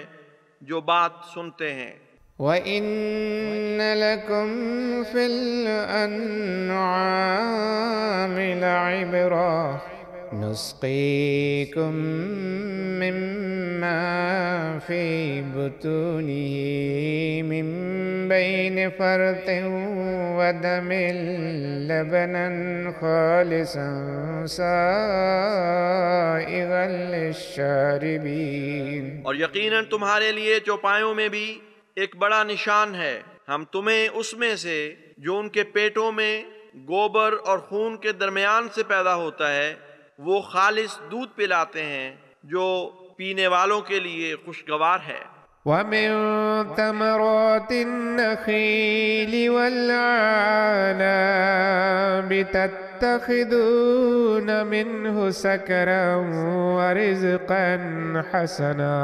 [SPEAKER 2] جو بات سنتے ہیں۔
[SPEAKER 1] وَإِنَّ لَكُمْ فِي الْأَنْعَامِ لَعِبْرَةً نُسْقِيكُم مِّمَّا فِي بُطُونِهِ مِن بَيْنِ فَرْثٍ وَدَمٍ لَبَنًا خَالِصًا سَائِغًا لِلشَّارِبِينَ۔
[SPEAKER 2] اور یقیناً تمہارے لیے چوپایوں میں بھی ایک بڑا نشان ہے، ہم تمہیں اس میں سے جو ان کے پیٹوں میں گوبر اور خون کے درمیان سے پیدا ہوتا ہے وہ خالص دودھ پلاتے ہیں جو پینے والوں کے لیے خوشگوار ہے۔
[SPEAKER 1] وَمِن ثَمَرَاتِ النَّخِيلِ وَالْأَعْنَابِ تَتَّخِذُونَ مِنْهُ سَكَرًا وَرِزْقًا حَسَنًا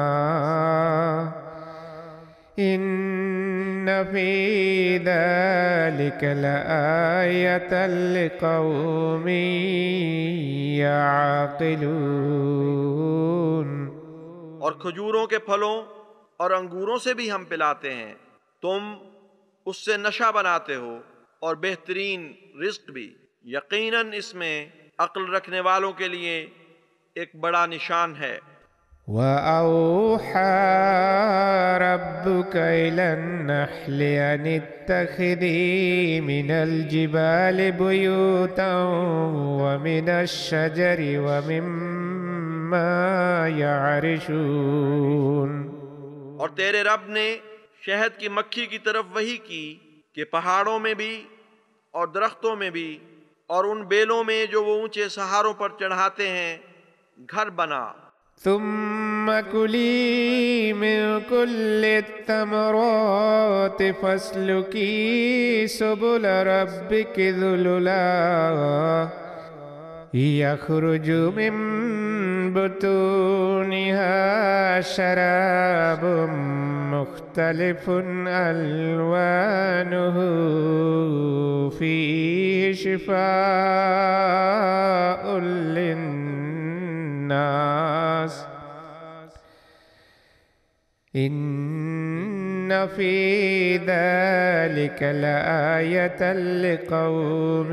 [SPEAKER 1] إِنَّ فِي ذَلِكَ لَآيَةً لِقَوْمٍ يَعْقِلُونَ۔
[SPEAKER 2] اور کھجوروں کے پھلوں اور انگوروں سے بھی ہم پلاتے ہیں، تم اس سے نشہ بناتے ہو، اور بہترین رزق بھی۔ یقیناً اس میں عقل رکھنے والوں کے لیے ایک بڑا نشان ہے۔
[SPEAKER 1] وَأَوْحَى رَبُّكَ إِلَى النَّحْلِ أَنِ اتَّخِذِي مِنَ الْجِبَالِ بُيُوتًا وَمِنَ الشَّجَرِ وَمِمَّا يَعْرِشُونَ۔
[SPEAKER 2] اور تیرے رب نے شہد کی مکھی کی طرف وحی کی کہ پہاڑوں میں بھی اور درختوں میں بھی اور ان بیلوں میں جو وہ اونچے سہاروں پر چڑھاتے ہیں گھر بنا۔
[SPEAKER 1] ثم كلي من كل الثمرات فاسلكي سبل ربك ذللا يخرج من بطونها شراب مختلف ألوانه فيه شفاء للناس إن في ذلك لآية لقوم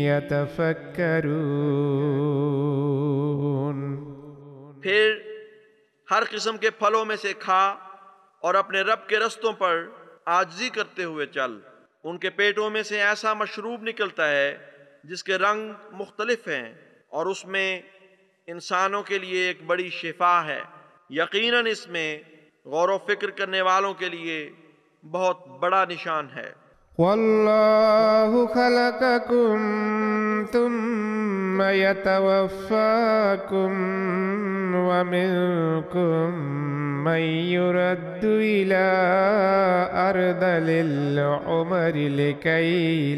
[SPEAKER 1] يتفكرون۔
[SPEAKER 2] پھر ہر قسم کے پھلوں میں سے کھا اور اپنے رب کے رستوں پر عاجزی کرتے ہوئے چل۔ ان کے پیٹوں میں سے ایسا مشروب نکلتا ہے جس کے رنگ مختلف ہیں، اور اس میں انسانوں کے لیے ایک بڑی شفا ہے۔ یقیناً اس میں غور و فکر کرنے والوں کے لیے بہت بڑا نشان ہے۔
[SPEAKER 1] والله خلقكم ثم يتوفاكم ومنكم من يرد إلى أرذل العمر لكي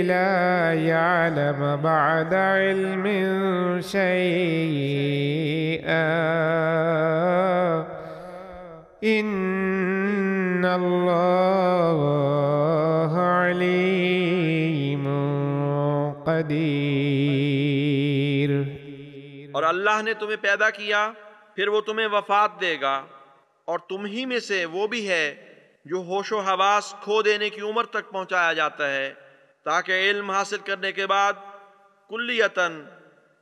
[SPEAKER 1] لا يعلم بعد علم شيئا إن الله عليم قدير۔
[SPEAKER 2] اور اللہ نے تمہیں پیدا کیا، پھر وہ تمہیں وفات دے گا، اور تم ہی میں سے وہ بھی ہے جو ہوش و حواس کھو دینے کی عمر تک پہنچایا جاتا ہے، تاکہ علم حاصل کرنے کے بعد کلیتاً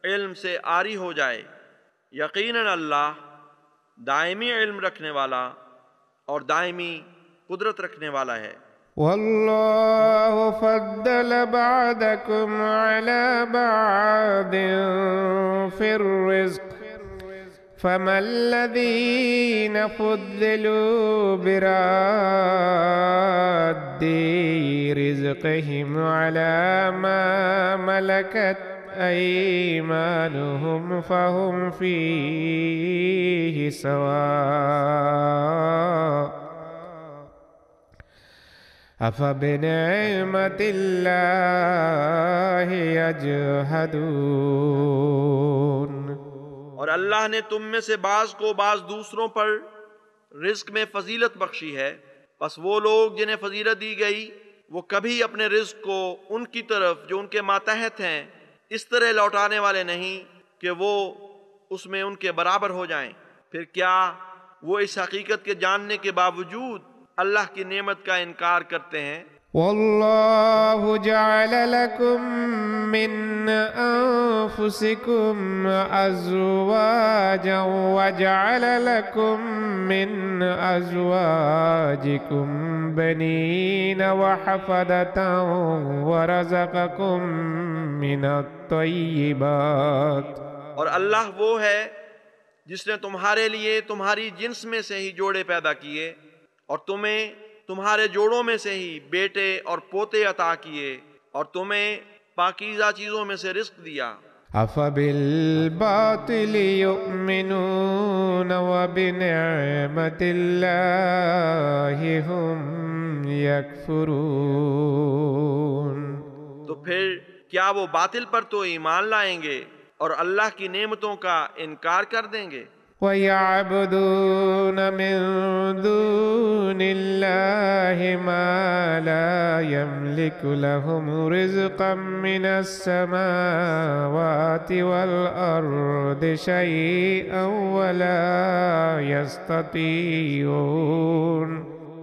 [SPEAKER 2] علم سے عاری ہو جائے۔ یقیناً اللہ دائمی علم رکھنے والا اور دائمی قدرت رکھنے والا ہے۔
[SPEAKER 1] والله فضل بعضكم على بعض في الرزق فما الذين فضلوا براد رزقهم على ما ملكت أيمانهم فهم فيه سواء أفبنعمة الله يجحدون۔
[SPEAKER 2] اور اللہ نے تم میں سے بعض کو بعض دوسروں پر رزق میں فضیلت بخشی ہے، پس وہ لوگ جنہیں فضیلت دی گئی وہ کبھی اپنے رزق کو ان کی طرف جو ان کے ماتحت ہیں اس طرح لوٹانے والے نہیں کہ وہ اس میں ان کے برابر ہو جائیں۔ پھر کیا وہ اس حقیقت کے جاننے کے باوجود اللہ کی نعمت کا انکار کرتے ہیں؟
[SPEAKER 1] والله جعل لكم من أنفسكم أزواجا وجعل لكم من أزواجكم بنين وحفدة ورزقكم من الطيبات۔
[SPEAKER 2] اور اللہ وہ ہے جس نے تمہارے لیے تمہاری جنس میں سے ہی جوڑے پیدا کیے، اور تمہیں تمہارے جوڑوں میں سے ہی بیٹے اور پوتے عطا کیے، اور تمہیں پاکیزہ چیزوں میں سے رزق دیا۔
[SPEAKER 1] أفبالباطل يؤمنون وبنعمة الله هم يكفرون۔
[SPEAKER 2] تو پھر کیا وہ باطل پر تو ایمان لائیں گے اور اللہ کی نعمتوں کا انکار کر دیں گے؟
[SPEAKER 1] وَيَعْبُدُونَ مِن دُونِ اللَّهِ مَا لَا يَمْلِكُ لَهُمْ رِزْقًا مِّنَ السَّمَاوَاتِ وَالْأَرْضِ شَيْئًا وَلَا يَسْتَطِيعُونَ۔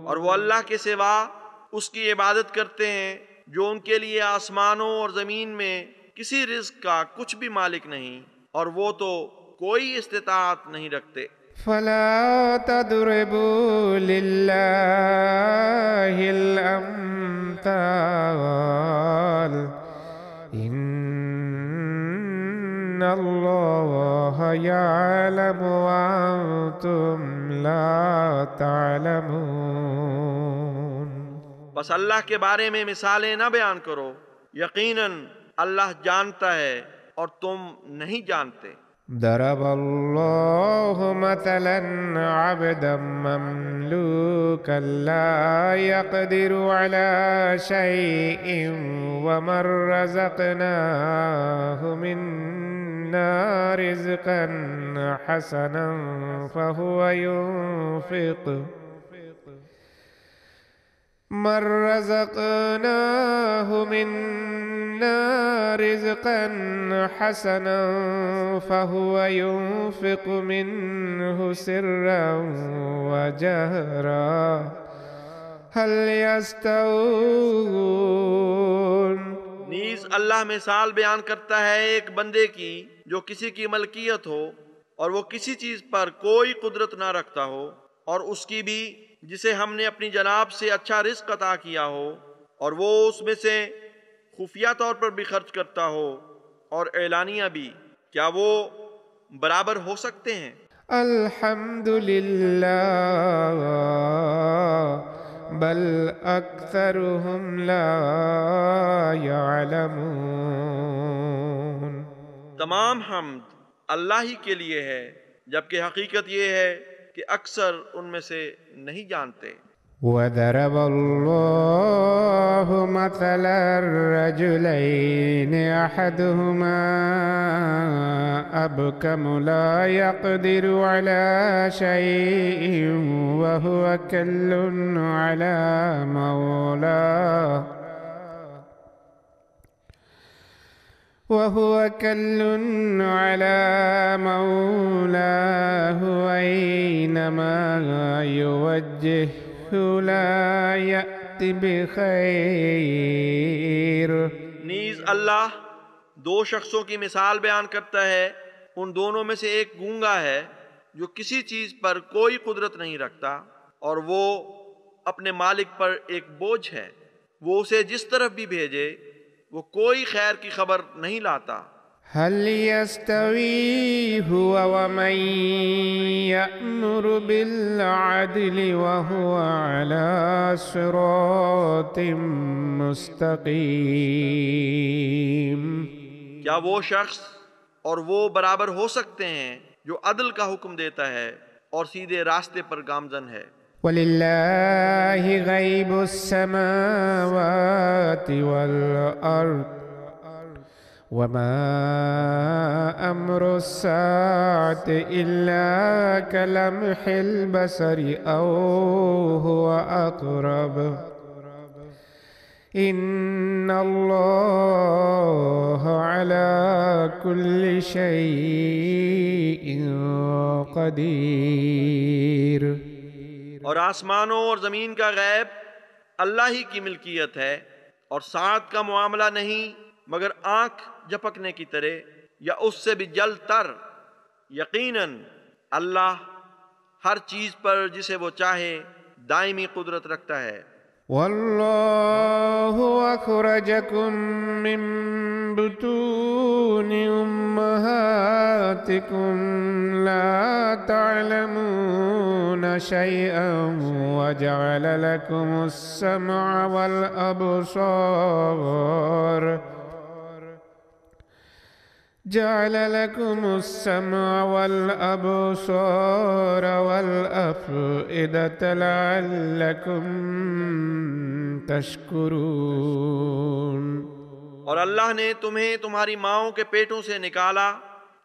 [SPEAKER 2] اور وہ اللہ کے سوا اس کی عبادت کرتے ہیں جو ان کے لیے آسمانوں اور زمین میں کسی رزق کا کچھ بھی مالک نہیں، اور وہ تو کوئی استطاعت نہیں رکھتے۔
[SPEAKER 1] فَلَا تَضْرِبُوا لِلَّهِ الْأَمْثَالَ إِنَّ اللَّهَ يَعْلَمُ وَأَنْتُمْ لَا تَعْلَمُونَ۔
[SPEAKER 2] بس اللہ کے بارے میں مثالیں نہ بیان کرو، یقیناً اللہ جانتا ہے اور تم نہیں جانتے۔
[SPEAKER 1] ضرب الله مثلا عبدا مملوكا لا يقدر على شيء ومن رزقناه منا رزقا حسنا فهو ينفقه من رزقناه منا رزقا حسنا فهو ينفق منه سرا وجهرا هل يستوون۔
[SPEAKER 2] نیز اللہ مثال بیان کرتا ہے ایک بندے کی جو کسی کی ملکیت ہو اور وہ کسی چیز پر کوئی قدرت نہ رکھتا ہو، اور اس کی بھی جسے ہم نے اپنی جناب سے اچھا رزق عطا کیا ہو، اور وہ اس میں سے خفیہ طور پر بھی خرچ کرتا ہو اور اعلانیہ بھی، کیا وہ برابر ہو سکتے ہیں؟
[SPEAKER 1] الحمد للہ بل اکثرهم لا يعلمون۔
[SPEAKER 2] تمام حمد اللہ ہی کے لیے ہے، جبکہ حقیقت یہ ہے کہ اکثر ان میں سے نہیں جانتے۔
[SPEAKER 1] وَضَرَبَ اللَّهُ مَثَلًا رَجُلَيْنِ أَحَدُهُمَا أَبْكَمُ لَا يَقْدِرُ عَلَى شَيْءٍ وَهُوَ كَلٌّ على مولاه أينما يوجهه لا يأت بخير۔
[SPEAKER 2] نیز اللہ دو شخصوں کی مثال بیان کرتا ہے، ان دونوں میں سے ایک گونگا ہے جو کسی چیز پر کوئی قدرت نہیں رکھتا، اور وہ اپنے مالک پر ایک بوجھ ہے، وہ اسے جس طرف بھی بھیجے وہ کوئی خیر کی خبر نہیں لاتا۔
[SPEAKER 1] هل يستوي هو ومن يأمر بالعدل وهو على صراط مستقيم؟
[SPEAKER 2] کیا وہ شخص اور وہ برابر ہو سکتے ہیں جو عدل کا حکم دیتا ہے اور سیدھے راستے پر گامزن ہے؟
[SPEAKER 1] وَلِلَّهِ غَيْبُ السَّمَاوَاتِ وَالْأَرْضِ وَمَا أَمْرُ السَّاعَةِ إِلَّا كَلَمْحِ الْبَصَرِ أَوْ هُوَ أَقْرَبُ إِنَّ اللَّهَ عَلَى كُلِّ شَيْءٍ قَدِيرٌ۔
[SPEAKER 2] اور آسمانوں اور زمین کا غیب اللہ ہی کی ملکیت ہے، اور ساعت کا معاملہ نہیں مگر آنکھ جھپکنے کی طرح یا اس سے بھی جلد تر۔ یقیناً اللہ ہر چیز پر جسے وہ چاہے دائمی قدرت رکھتا ہے۔
[SPEAKER 1] واللہ اخرجکم من بطون امہاتکم لا تعلمون شیئا وجعل لکم السمع والابصار جعل لكم السمع والأبصار والأفئدة لعلكم تشکرون۔
[SPEAKER 2] اور اللہ نے تمہیں تمہاری ماؤں کے پیٹوں سے نکالا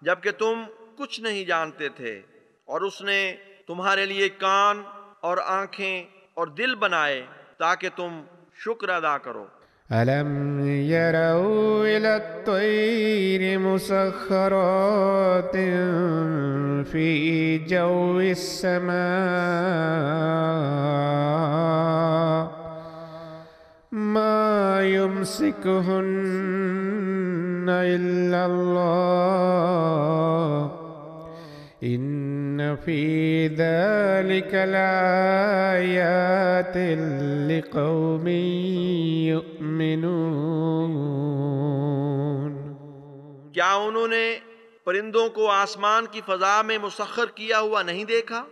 [SPEAKER 2] جبکہ تم کچھ نہیں جانتے تھے، اور اس نے تمہارے لیے کان اور آنکھیں اور دل بنائے تاکہ تم شکر ادا کرو۔
[SPEAKER 1] ألم يروا إلى الطير مسخرات في جو السماء ما يمسكهن إلا الله إن في ذلك لآيات لقوم يؤمنون۔
[SPEAKER 2] کیا انہوں نے پرندوں کو آسمان کی فضا میں مسخر کیا ہوا نہیں دیکھا؟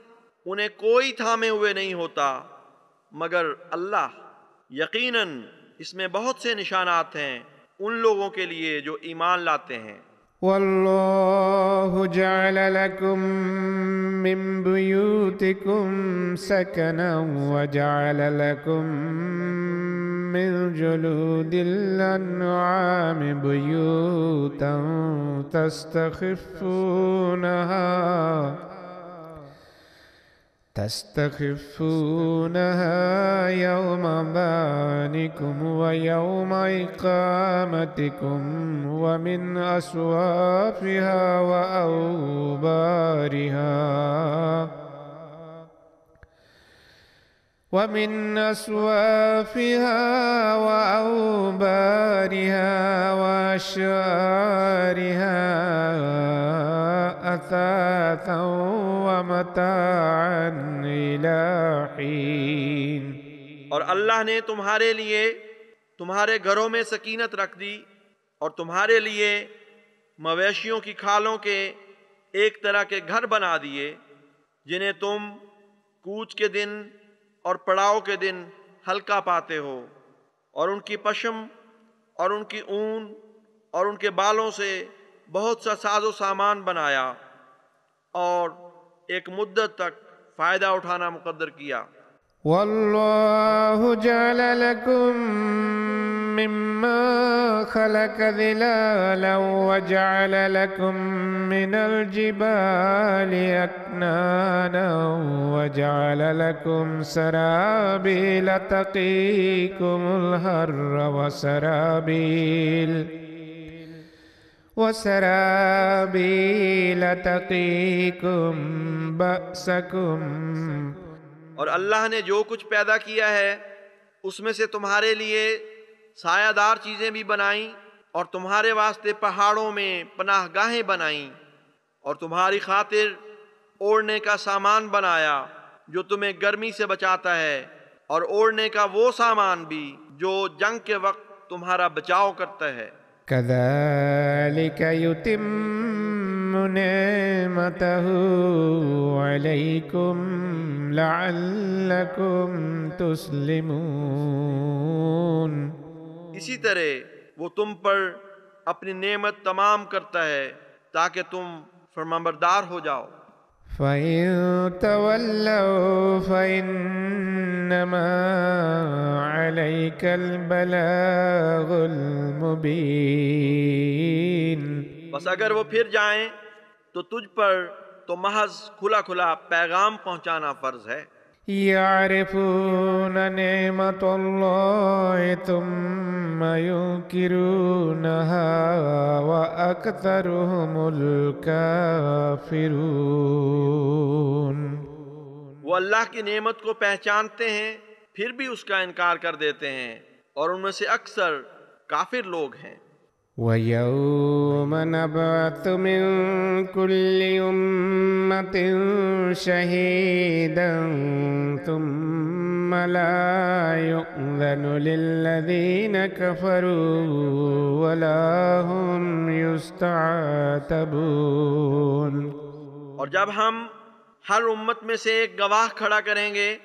[SPEAKER 2] انہیں کوئی تھامے ہوئے نہیں ہوتا مگر اللہ۔ یقیناً اس میں بہت سے نشانات ہیں ان لوگوں کے لیے جو ایمان لاتے ہیں۔
[SPEAKER 1] والله جعل لكم من بيوتكم سكنا وجعل لكم من جلود الأنعام بيوتا تستخفونها يوم ظعنكم ويوم إقامتكم ومن أصوافها وأوبارها وأشعارها أثاثا ومتاعا إلى حين۔
[SPEAKER 2] اور اللہ نے تمہارے لیے تمہارے گھروں میں سکینت رکھ دی اور تمہارے لیے مویشیوں کی کھالوں کے ایک طرح کے گھر بنا دیے جنہیں تم کوچ کے دن اور پڑاؤ کے دن ہلکا پاتے ہو، اور ان کی پشم اور ان کی اون اور ان کے بالوں سے بہت سا ساز و سامان بنایا اور ایک مدت تک فائدہ اٹھانا مقدر کیا۔
[SPEAKER 1] والله جعل لكم مما خلق ظلالا وجعل لكم من الجبال أكنانا وجعل لكم سرابيل تقيكم الحر وسرابيل تقيكم بأسكم۔
[SPEAKER 2] اور اللہ نے جو کچھ پیدا کیا ہے اس میں سے تمہارے لیے سایہ دار چیزیں بھی بنائیں اور تمہارے واسطے پہاڑوں میں پناہ گاہیں بنائیں اور تمہاری خاطر اوڑھنے کا سامان بنایا جو تمہیں گرمی سے بچاتا ہے، اور اوڑھنے کا وہ سامان بھی جو جنگ کے وقت تمہارا بچاؤ کرتا ہے۔
[SPEAKER 1] كذلك يتم نعمته عليكم لعلكم تسلمون۔
[SPEAKER 2] اسی طرح وہ تم پر اپنی نعمت تمام کرتا ہے تاکہ تم فرمانبردار ہو جاؤ۔
[SPEAKER 1] فَإِن تَوَلَّوْا فَإِنَّمَا عَلَيْكَ الْبَلَاغُ الْمُبِينُ۔
[SPEAKER 2] بس اگر وہ پھر جائیں تو تجھ پر تو محض کھلا کھلا پیغام پہنچانا فرض ہے۔
[SPEAKER 1] يعرفون نعمة الله ثم ينكرونها وأكثرهم الكافرون۔
[SPEAKER 2] وہ اللہ کی نعمت کو پہچانتے ہیں پھر بھی اس کا انکار کر دیتے ہیں، اور ان میں سے اکثر کافر لوگ ہیں۔
[SPEAKER 1] وَيَوْمَ نَبْعَثُ مِن كُلِّ أُمَّةٍ شَهِيدًا ثُمَّ لَا يُؤْذَنُ لِلَّذِينَ كَفَرُوا وَلَا هُمْ يُسْتَعْتَبُونَ۔
[SPEAKER 2] اور جب ہم ہر امت میں سے ایک گواہ کھڑا کریں گے،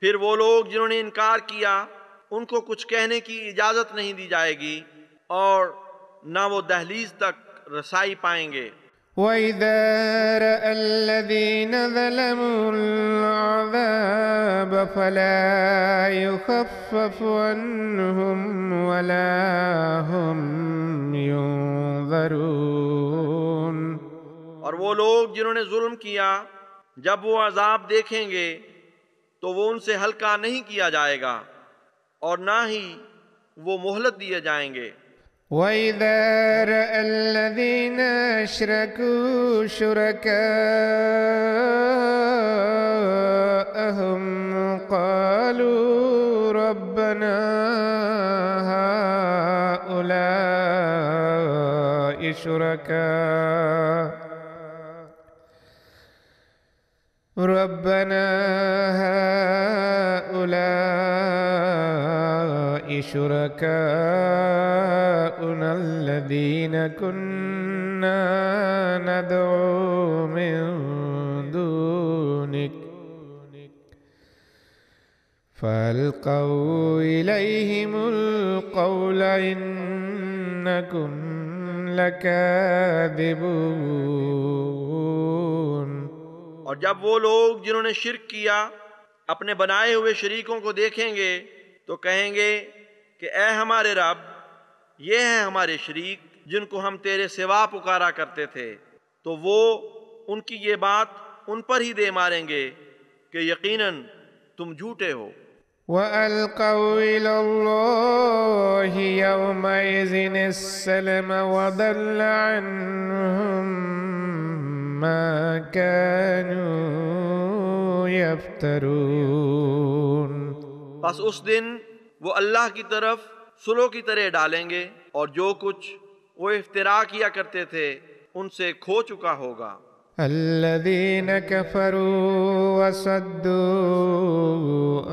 [SPEAKER 2] پھر وہ لوگ جنہوں نے انکار کیا ان کو کچھ کہنے کی اجازت نہیں دی جائے گی اور نہ وہ دہلیز تک رسائی پائیں گے۔
[SPEAKER 1] وَإِذَا رَأَى الَّذِينَ ظَلَمُوا الْعَذَابَ فَلَا يُخَفَّفُ عَنْهُمْ وَلَا هُمْ يُنظَرُونَ۔
[SPEAKER 2] اور وہ لوگ جنہوں نے ظلم کیا جب وہ عذاب دیکھیں گے تو وہ ان سے ہلکا نہیں کیا جائے گا اور نہ ہی وہ مہلت دیے جائیں گے۔
[SPEAKER 1] وَإِذَا رَأَى الَّذِينَ أَشْرَكُوا شُرَكَاءَهُمْ قَالُوا رَبَّنَا هَؤُلَاءِ شُرَكَاؤُنَا الَّذِينَ كُنَّا نَدْعُو مِن دُونِكَ فَأَلْقَوْا إِلَيْهِمُ الْقَوْلَ إِنَّكُمْ لَكَاذِبُونَ۔
[SPEAKER 2] اور جب وہ لوگ جنہوں نے شرک کیا اپنے بنائے ہوئے شریکوں کو دیکھیں گے تو کہیں گے کہ اے ہمارے رب، یہ ہیں ہمارے شریک جن کو ہم تیرے سوا پکارا کرتے تھے، تو وہ ان کی یہ بات ان پر ہی دے ماریں گے کہ یقیناً تم جھوٹے ہو۔
[SPEAKER 1] وَأَلْقَوْا إِلَى اللَّهِ يَوْمَئِذٍ السَّلَمَ وَضَلَّ عَنْهُمْ مَا كَانُوا يَفْتَرُونَ۔
[SPEAKER 2] پس اس دن وہ اللہ کی طرف سلو کی طرح ڈالیں گے اور جو کچھ وہ افتراء کیا کرتے تھے ان سے کھو چکا ہوگا۔
[SPEAKER 1] الذين كفروا وصدوا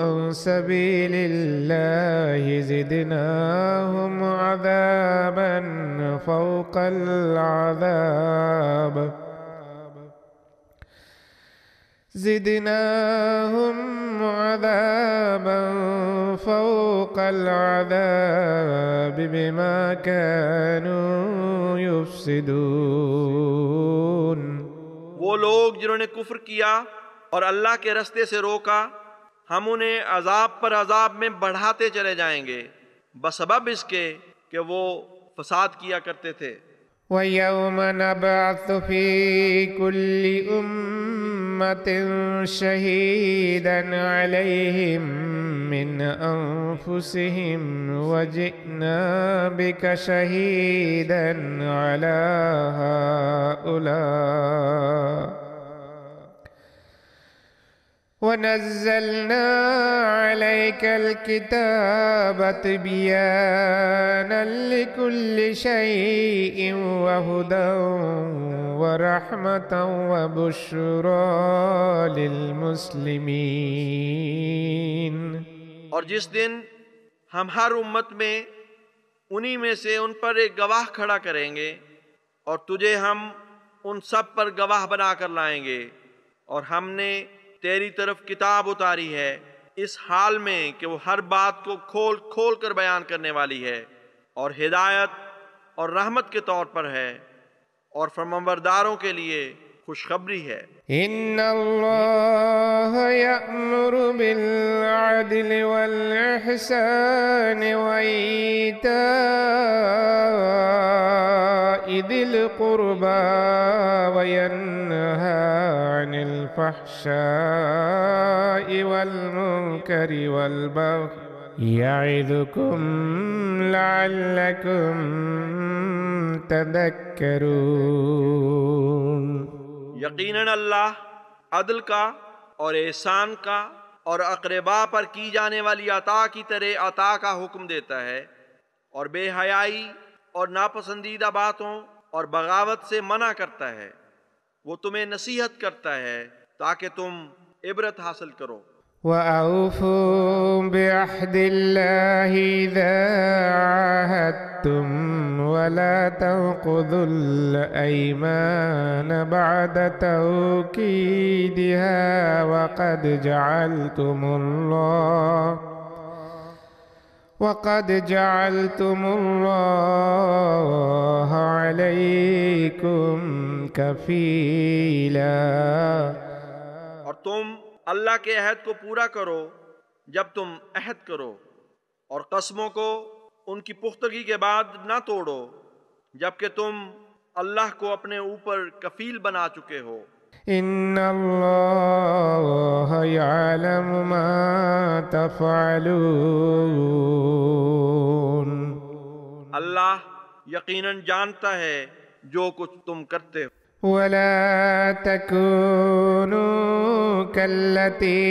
[SPEAKER 1] عن سبيل الله زدناهم عذابا فوق العذاب بما كانوا يفسدون۔
[SPEAKER 2] وہ لوگ جنہوں نے کفر کیا اور اللہ کے رستے سے روکا، ہم انہیں عذاب پر عذاب میں بڑھاتے چلے جائیں گے بسبب اس کے کہ وہ فساد کیا کرتے تھے۔
[SPEAKER 1] وَيَوْمَ نَبْعَثُ فِي كُلِّ أُمَّةٍ شَهِيدًا عَلَيْهِمْ مِنْ أَنفُسِهِمْ وَجِئْنَا بِكَ شَهِيدًا عَلَى هَؤُلَاءِ وَنَزَّلْنَا عَلَيْكَ الْكِتَابَ تِبْيَانًا لِكُلِّ شَيْءٍ وَهُدًى وَرَحْمَةً وَبُشْرَى لِلْمُسْلِمِينَ۔
[SPEAKER 2] اور جس دن ہم ہر امت میں انہی میں سے ان پر ایک گواہ کھڑا کریں گے اور تجھے ہم ان سب پر گواہ بنا کر لائیں گے، اور ہم نے تیری طرف کتاب اتاری ہے اس حال میں کہ وہ ہر بات کو کھول کھول کر بیان کرنے والی ہے اور ہدایت اور رحمت کے طور پر ہے اور فرمانبرداروں کے لیے خوشخبری ہے۔
[SPEAKER 1] ان اللہ یأمر بالعدل والإحسان وإیتاء ذی القربى وینہی عن الفحشاء والمنکر والبغی یعظکم لعلکم تذکرون۔
[SPEAKER 2] یقیناً اللہ عدل کا اور احسان کا اور اقربا پر کی جانے والی عطا کی طرح عطا کا حکم دیتا ہے، اور بے حیائی اور ناپسندیدہ باتوں اور بغاوت سے منع کرتا ہے۔ وہ تمہیں نصیحت کرتا ہے تاکہ تم عبرت حاصل کرو۔
[SPEAKER 1] وَأَوْفُوا بِعَهْدِ اللَّهِ إِذَا عَاهَدتُّمْ وَلَا تَنقُضُوا الْأَيْمَانَ بَعْدَ تَوْكِيدِهَا وَقَدْ جَعَلْتُمُ اللَّهَ عَلَيْكُمْ كَفِيلًا۔
[SPEAKER 2] اور تم اللہ کے عہد کو پورا کرو جب تم عہد کرو، اور قسموں کو ان کی پختگی کے بعد نہ توڑو جبکہ تم اللہ کو اپنے اوپر کفیل بنا چکے ہو۔
[SPEAKER 1] إن الله يعلم ما تفعلون.
[SPEAKER 2] اللہ یقیناً جانتا ہے جو کچھ تم کرتے ہو.
[SPEAKER 1] ولا تكونوا كالتي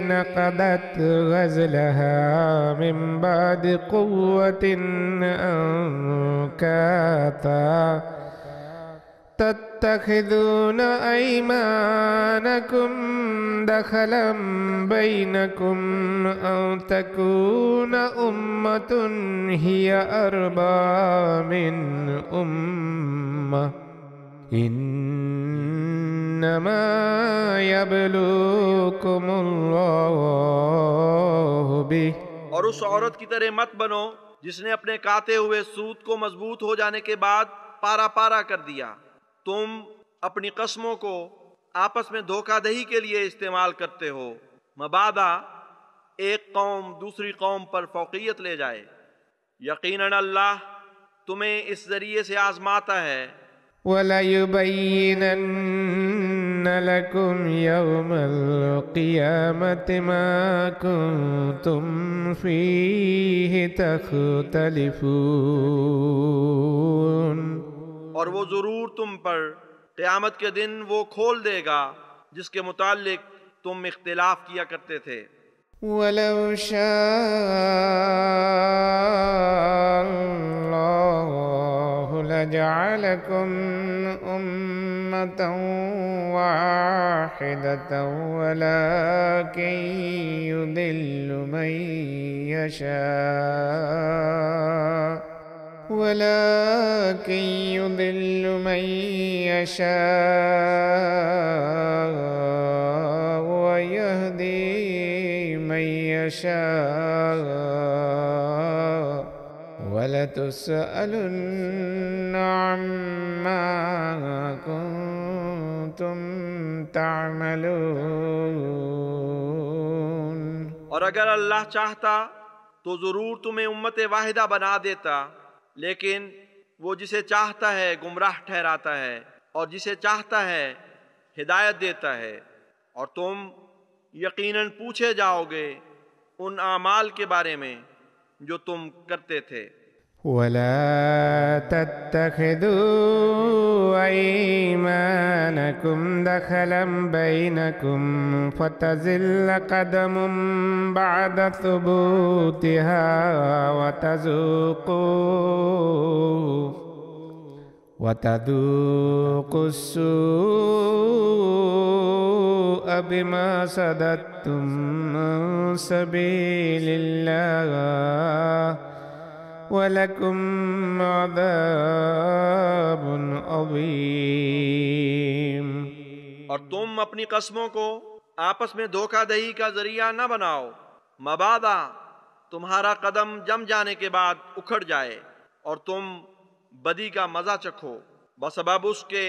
[SPEAKER 1] نقضت غزلها من بعد قوة أنكاثا تتخذون أيمانكم دخلا بينكم أن تكون أمة هي أربى من أمة إنما يبلوكم الله به.
[SPEAKER 2] اور اس عورت کی طرح مت بنو جس نے اپنے کاتے ہوئے سوت کو مضبوط ہو جانے کے بعد پارا پارا کر دیا. تم اپنی قسموں کو آپس میں دھوکہ دہی کے لیے استعمال کرتے ہو مبادا ایک قوم دوسری قوم پر فوقیت لے جائے. یقیناً اللہ تمہیں اس ذریعے سے آزماتا ہے.
[SPEAKER 1] وَلَيُبَيِّنَنَّ لَكُمْ يَوْمَ الْقِيَامَةِ مَا كُنْتُمْ فِيهِ تَخْتَلِفُونَ.
[SPEAKER 2] اور وہ ضرور تم پر قیامت کے دن وہ کھول دے گا جس کے متعلق تم اختلاف کیا کرتے تھے.
[SPEAKER 1] وَلَوْ شَاءَ اللَّهُ لَجَعَلَكُمْ أُمَّةً وَاحِدَةً وَلَكِنْ يُضِلُّ مَن يَشَاءُ وَيَهْدِي مَن يَشَاءُ وَلَتُسْأَلُنَّ عَمَّا كُنتُمْ تَعْمَلُونَ.
[SPEAKER 2] اور اگر اللہ چاہتا تو ضرور تمہیں امت واحدہ بنا دیتا، لیکن وہ جسے چاہتا ہے گمراہ ٹھہراتا ہے اور جسے چاہتا ہے ہدایت دیتا ہے. اور تم یقیناً پوچھے جاؤ گے ان اعمال کے بارے میں جو تم کرتے تھے.
[SPEAKER 1] وَلَا تَتَّخِذُوا أَيْمَانَكُمْ دَخَلًا بَيْنَكُمْ فَتَزِلَّ قَدَمٌ بَعْدَ ثُبُوتِهَا وَتَذُوقُوا السُّوءَ بِمَا صَدَدتُّمْ عَنْ سَبِيلِ اللَّهِ وَلَكُمْ عَذَابٌ عَظِيمٌ.
[SPEAKER 2] اور تم اپنی قسموں کو آپس میں دھوکہ دہی کا ذریعہ نہ بناؤ مبادا تمہارا قدم جم جانے کے بعد اکھڑ جائے اور تم بدی کا مزہ چکھو بسبب اس کے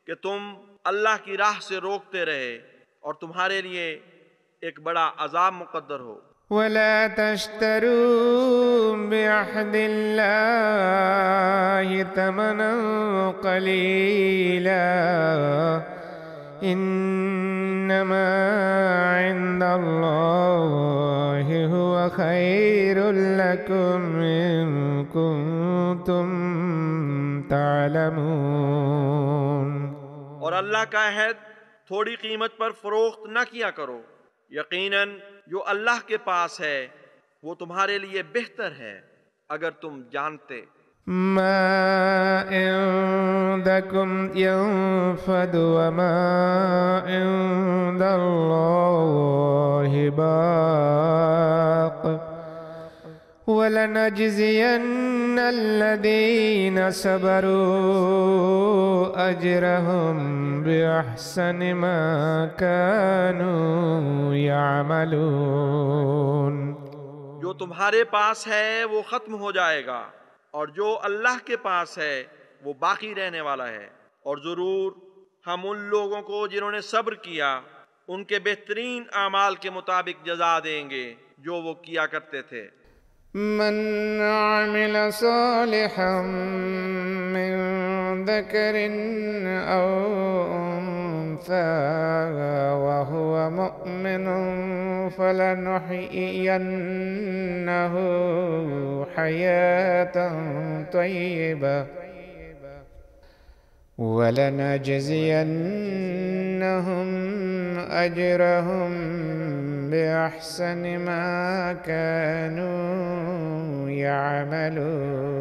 [SPEAKER 2] کہ تم اللہ کی راہ سے روکتے رہے اور تمہارے لیے ایک بڑا عذاب مقدر ہو.
[SPEAKER 1] وَلَا تَشْتَرُوا بِعَهْدِ اللَّهِ ثَمَنًا قَلِيلًا إِنَّمَا عِندَ اللَّهِ هُوَ خَيْرٌ لَكُمْ إِن كُنتُمْ تعلمون.
[SPEAKER 2] اور اللہ کا عہد تھوڑی قیمت پر فروخت نہ کیا کرو. یقیناً جو اللہ کے پاس ہے وہ تمہارے لیے بہتر ہے اگر تم جانتے.
[SPEAKER 1] ما عندكم ينفد وما عند الله باق وَلَنَجْزِيَنَّ الَّذِينَ صَبَرُوا أَجْرَهُمْ بِأَحْسَنِ مَا كَانُوا يَعْمَلُونَ۔
[SPEAKER 2] جو تمہارے پاس ہے وہ ختم ہو جائے گا اور جو اللہ کے پاس ہے وہ باقی رہنے والا ہے، اور ضرور ہم ان لوگوں کو جنہوں نے صبر کیا ان کے بہترین اعمال کے مطابق جزا دیں گے جو وہ کیا کرتے تھے۔
[SPEAKER 1] من عمل صالحا من ذكر أو أنثى وهو مؤمن فلنحيينه حياة طيبة ولنجزينهم أجرهم بأحسن ما كانوا يعملون۔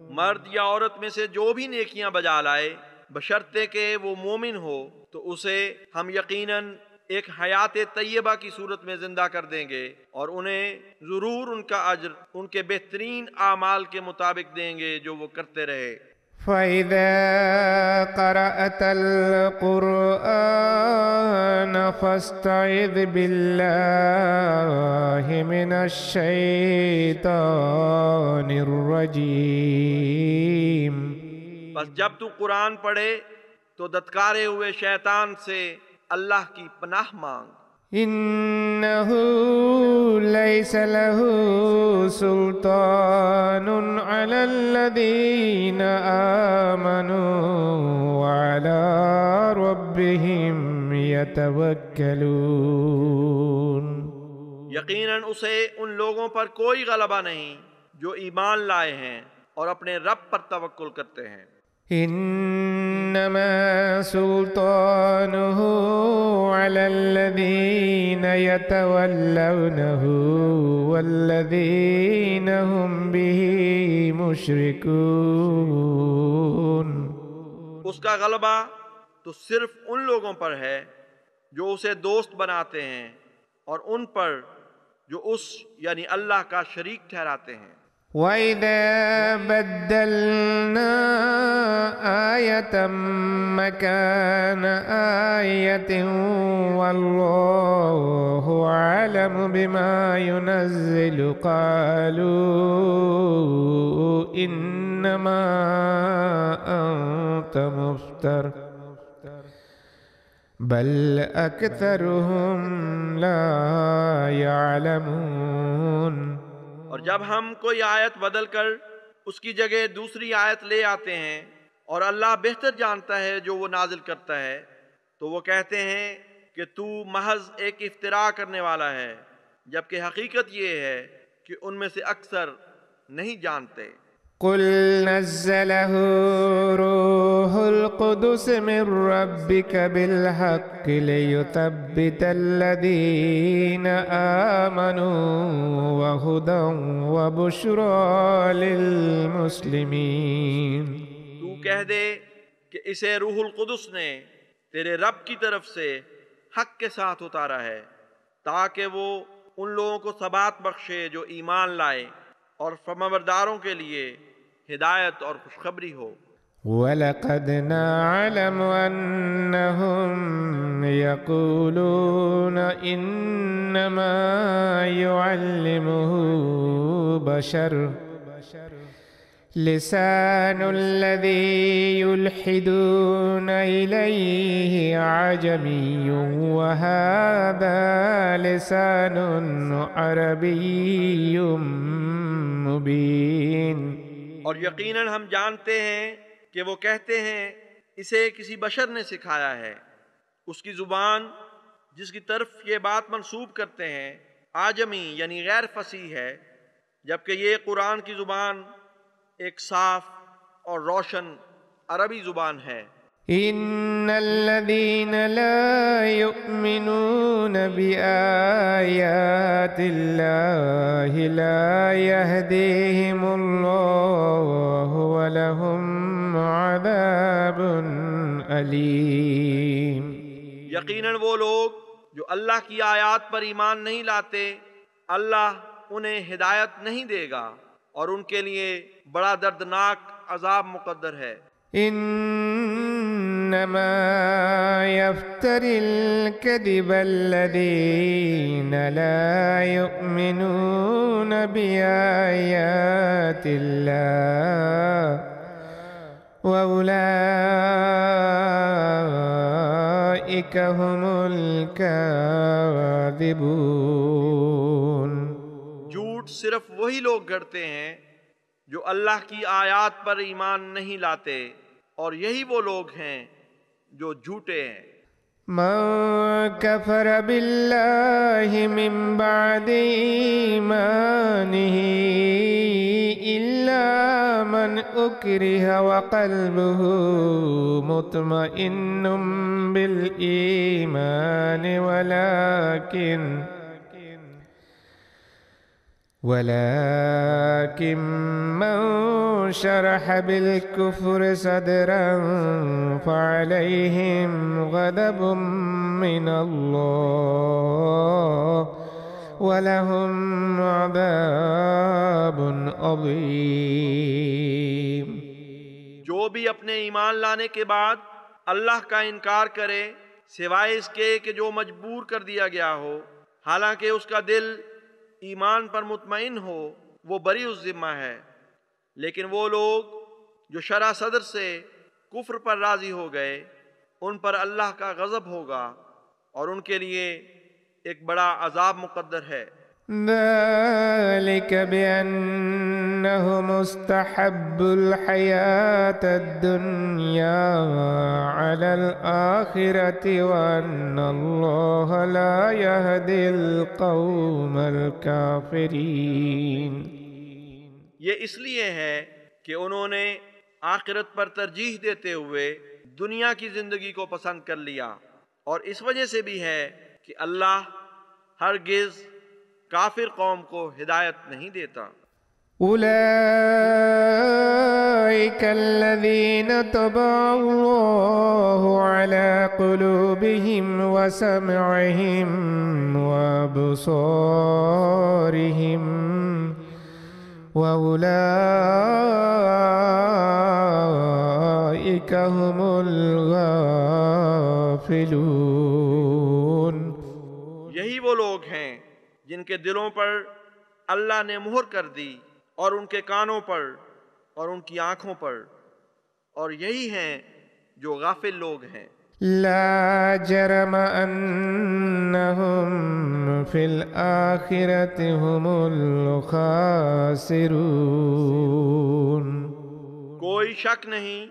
[SPEAKER 2] مرد یا عورت میں سے جو بھی نیکیاں بجا لائے بشرطے کہ وہ مومن ہو تو اسے ہم یقیناً ایک حیات طیبہ کی صورت میں زندہ کر دیں گے اور انہیں ضرور ان کا اجر ان کے بہترین اعمال کے مطابق دیں گے جو وہ کرتے رہے۔
[SPEAKER 1] فإذا قرأت القرآن فاستعذ بالله من الشيطان الرجيم۔
[SPEAKER 2] بس جب تو قرآن پڑھے تو دتکارے ہوئے شیطان سے اللہ کی پناہ مانگ۔
[SPEAKER 1] إنه ليس له سلطان على الذين آمنوا وعلى ربهم يتوكلون۔
[SPEAKER 2] یقیناً اسے ان لوگوں پر کوئی غلبہ نہیں جو ایمان لائے ہیں اور اپنے رب پر توکل کرتے ہیں۔
[SPEAKER 1] إنما سلطانه على الذين يتولونه والذين هم به مشركون۔
[SPEAKER 2] اس کا غلبہ تو صرف ان لوگوں پر ہے جو اسے دوست بناتے ہیں اور ان پر جو اس یعنی اللہ کا شریک ٹھہراتے ہیں۔
[SPEAKER 1] وَإِذَا بَدَّلْنَا آيَةً مَكَانَ آيَةٍ وَاللَّهُ أَعْلَمُ بِمَا يُنَزِّلُ قَالُوا إِنَّمَا أَنْتَ مُفْتَرٍ بَلْ أَكْثَرُهُمْ لَا يَعْلَمُونَ۔
[SPEAKER 2] اور جب ہم کوئی آیت بدل کر اس کی جگہ دوسری آیت لے آتے ہیں اور اللہ بہتر جانتا ہے جو وہ نازل کرتا ہے تو وہ کہتے ہیں کہ تو محض ایک افتراء کرنے والا ہے، جبکہ حقیقت یہ ہے کہ ان میں سے اکثر نہیں جانتے۔
[SPEAKER 1] قل نزله روح القدس من ربك بالحق ليثبت الذين آمنوا وهدى وبشرى للمسلمين۔
[SPEAKER 2] تو کہہ دے کہ اسے روح القدس نے تیرے رب کی طرف سے حق کے ساتھ اتارا ہے تاکہ وہ ان لوگوں کو ثبات بخشے جو ایمان لائے اور فرمانبرداروں کے لیے ہدایت اور خوشخبری ہو۔
[SPEAKER 1] وَلَقَدْ نَعْلَمُ أَنَّهُمْ يَقُولُونَ إِنَّمَا يُعَلِّمُهُ بَشَرٌ لِسَانُ الَّذِي يُلْحِدُونَ إِلَيْهِ عَجَمِيٌّ وَهَذَا لِسَانٌ عَرَبِيٌّ مُبِينٌ۔
[SPEAKER 2] اور یقیناً ہم جانتے ہیں کہ وہ کہتے ہیں اسے کسی بشر نے سکھایا ہے، اس کی زبان جس کی طرف یہ بات منسوب کرتے ہیں آجمی یعنی غیر فصیح ہے، جبکہ یہ قرآن کی زبان ایک صاف اور روشن عربی زبان ہے۔
[SPEAKER 1] إن الذين لا يؤمنون بآيات الله لا يهديهم الله ولهم عذاب أليم۔
[SPEAKER 2] یقیناً وہ لوگ جو اللہ کی آیات پر ایمان نہیں لاتے اللہ انہیں ہدایت نہیں دے گا اور ان کے لیے بڑا دردناک عذاب مقدر ہے۔
[SPEAKER 1] إنما يفتري الكذب الذين لا يؤمنون بآيات الله وأولئك هم الكاذبون۔
[SPEAKER 2] جھوٹ صرف وہی لوگ گڑتے ہیں جو اللہ کی آیات پر ایمان نہیں لاتے اور یہی وہ لوگ ہیں جو جھوٹے ہیں۔
[SPEAKER 1] من كفر بالله من بعد إيمانه إلا من أكره وقلبه مطمئن بالإيمان ولكن من شرح بالكفر صدرا فعليهم غضب من الله ولهم عذاب عظيم۔
[SPEAKER 2] جو بھی اپنے ایمان لانے کے بعد اللہ کا انکار کرے سوائے اس کے کہ جو مجبور کر دیا گیا ہو، حالانکہ اس کا دل ایمان پر مطمئن ہو، وہ بری الذمہ ہے، لیکن وہ لوگ جو شرح صدر سے کفر پر راضی ہو گئے ان پر اللہ کا غضب ہوگا اور ان کے لیے ایک بڑا عذاب مقدر ہے۔
[SPEAKER 1] ذلك بأنهم استحبوا الحياة الدنيا على الآخرة وأن الله لا يهدي القوم الكافرين۔
[SPEAKER 2] یہ اس لیے ہے کہ انہوں نے آخرت پر ترجیح دیتے ہوئے دنیا کی زندگی کو پسند کر لیا، اور اس وجہ سے بھی ہے کہ اللہ ہرگز کافر قوم کو ہدایت نہیں دیتا۔
[SPEAKER 1] أولئك الذين طبع الله على قلوبهم وسمعهم وأبصارهم وأولئك هم الغافلون۔
[SPEAKER 2] یہی وہ لوگ ہیں جن کے دلوں پر اللہ نے مہر کر دی، اور ان کے کانوں پر اور ان کی آنکھوں پر، اور یہی ہیں جو غافل لوگ ہیں۔
[SPEAKER 1] لا جرم أنهم في الآخرة هم الخاسرون۔
[SPEAKER 2] کوئی شک نہیں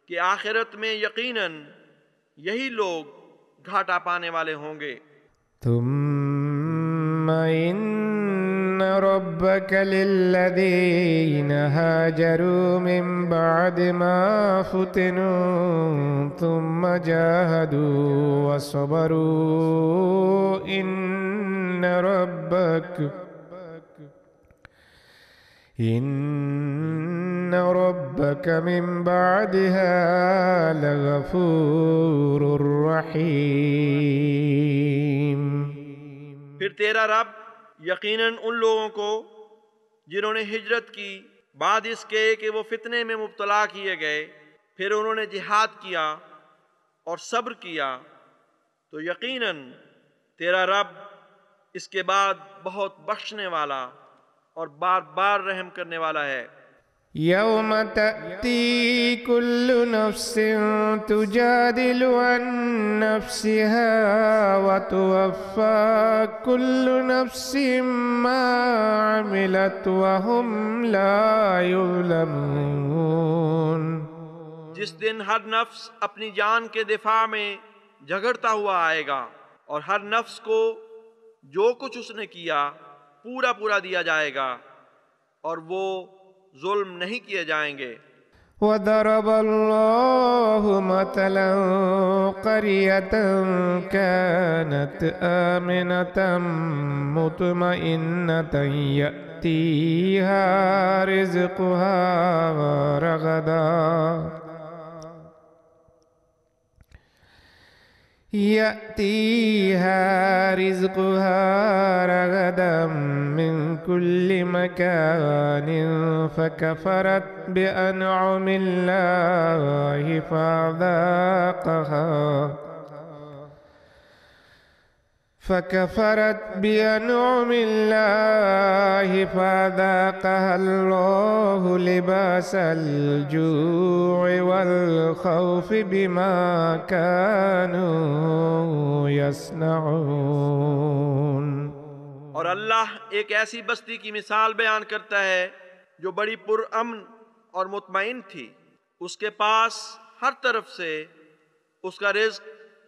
[SPEAKER 2] کہ آخرت میں یقیناً یہی لوگ گھاٹا پانے والے ہوں گے۔
[SPEAKER 1] ثم إن ربك للذين هاجروا من بعد ما فتنوا ثم جاهدوا وصبروا إن ربك من بعدها لغفور رحيم۔
[SPEAKER 2] پھر تیرا رب یقیناً ان لوگوں کو جنہوں نے ہجرت کی بعد اس کے کہ وہ فتنے میں مبتلا کیے گئے، پھر انہوں نے جہاد کیا اور صبر کیا، تو یقیناً تیرا رب اس کے بعد بہت بخشنے والا اور بار بار رحم کرنے والا ہے۔
[SPEAKER 1] يوم تأتي كل نفس تجادل عن نفسها وتوفى كل نفس ما عملت وهم لا يظلمون۔
[SPEAKER 2] جس دن ہر نفس اپنی جان کے دفاع میں جھگڑتا ہوا آئے گا، اور ہر نفس کو جو کچھ اس نے کیا پورا پورا دیا جائے گا، اور وہ ظلم نہیں کیے جائیں گے۔
[SPEAKER 1] وضرب الله مثلا قرية كانت آمنة مطمئنة يأتيها رزقها رغدا من كل مكان فكفرت بأنعم الله فذاقها الله لباس الجوع والخوف بما كانوا يصنعون۔
[SPEAKER 2] اور اللہ ایک ایسی بستی کی مثال بیان کرتا ہے جو بڑی پرامن اور مطمئن تھی، اس کے پاس ہر طرف سے اس کا رزق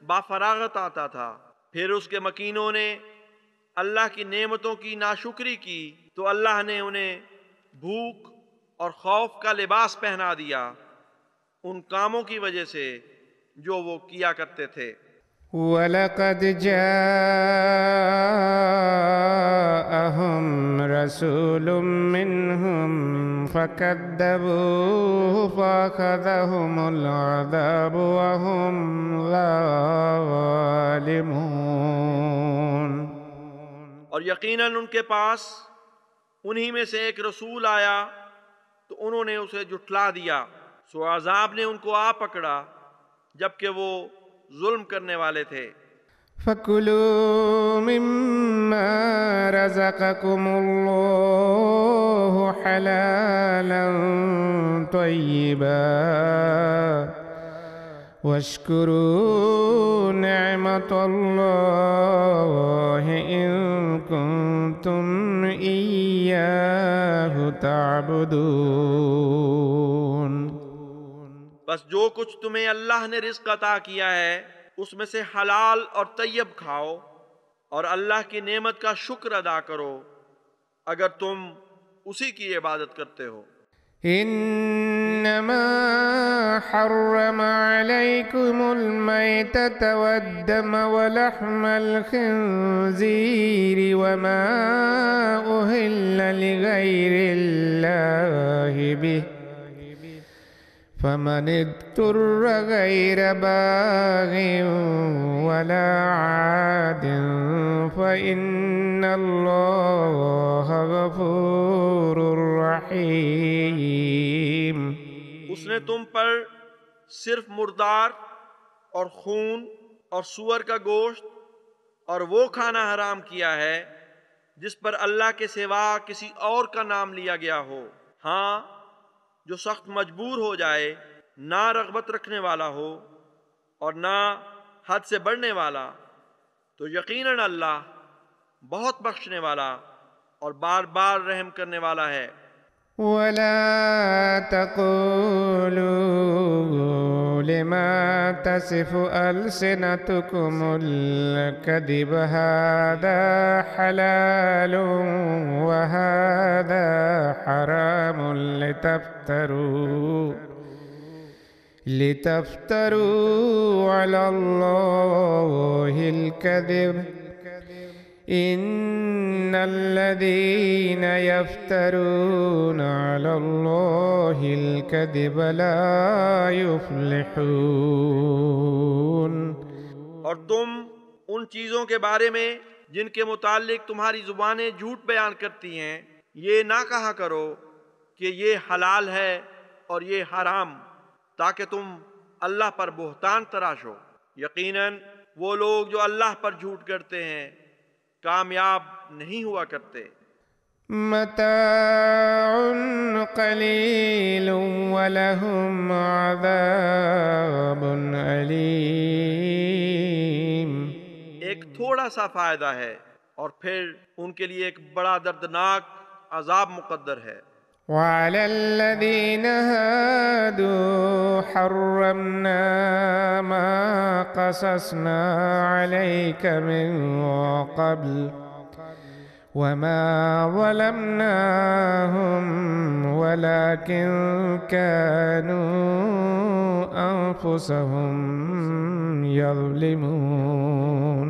[SPEAKER 2] بافراغت آتا تھا۔ پھر اس کے مکینوں نے اللہ کی نعمتوں کی ناشکری کی تو اللہ نے انہیں بھوک اور خوف کا لباس پہنا دیا ان کاموں کی وجہ سے جو وہ کیا کرتے تھے۔
[SPEAKER 1] وَلَقَدْ جَاءَهُمْ رَسُولٌ مِّنْهُمْ فَكَذَّبُوهُ فَأَخَذَهُمُ الْعَذَابُ وَهُمْ ظَالِمُونَ۔
[SPEAKER 2] اور یقیناً ان کے پاس انہی میں سے ایک رسول آیا تو انہوں نے اسے جھٹلا دیا، سو عذاب نے ان کو آ پکڑا جبکہ وہ ظلم کرنے والے تھے۔
[SPEAKER 1] فَكُلُوا مِمَّا رَزَقَكُمُ اللَّهُ حَلَالًا طَيِّبًا وَاشْكُرُوا نِعْمَةَ اللَّهِ إِن كُنتُمْ إِيَّاهُ تَعْبُدُونَ۔
[SPEAKER 2] بس جو کچھ تمہیں اللہ نے رزق عطا کیا ہے اس میں سے حلال اور طیب کھاؤ اور اللہ کی نعمت کا شکر ادا کرو اگر تم اسی کی عبادت کرتے ہو۔
[SPEAKER 1] إنما حرم عليكم الميتة والدم ولحم الخنزير وما أهل لغير الله به فمن اضطر غير باغ ولا عاد فإن الله غفور رحيم۔
[SPEAKER 2] اس نے تم پر صرف مردار اور خون اور سور کا گوشت اور وہ کھانا حرام کیا ہے جس پر اللہ کے سوا کسی اور کا نام لیا گیا ہو، ہاں جو سخت مجبور ہو جائے، نہ رغبت رکھنے والا ہو اور نہ حد سے بڑھنے والا، تو یقیناً اللہ بہت بخشنے والا اور بار بار رحم کرنے والا ہے۔
[SPEAKER 1] ولا تقولوا لما تصف ألسنتكم الكذب هذا حلال وهذا حرام لتفتروا على الله الكذب إن الذين يفترون على الله الكذب لا يفلحون۔
[SPEAKER 2] اور تم ان چیزوں کے بارے میں جن کے متعلق تمہاری زبانیں جھوٹ بیان کرتی ہیں یہ نہ کہا کرو کہ یہ حلال ہے اور یہ حرام، تاکہ تم اللہ پر بہتان تراشو۔ یقیناً وہ لوگ جو اللہ پر جھوٹ کرتے ہیں کامیاب نہیں ہوا کرتے۔
[SPEAKER 1] متاع قلیل ولہم عذاب علیم۔
[SPEAKER 2] ایک تھوڑا سا فائدہ ہے اور پھر ان کے لیے ایک بڑا دردناک عذاب مقدر ہے۔
[SPEAKER 1] وعلى الذين هادوا حرمنا ما قصصنا عليك من قبل وما ظلمناهم ولكن كانوا أنفسهم يظلمون۔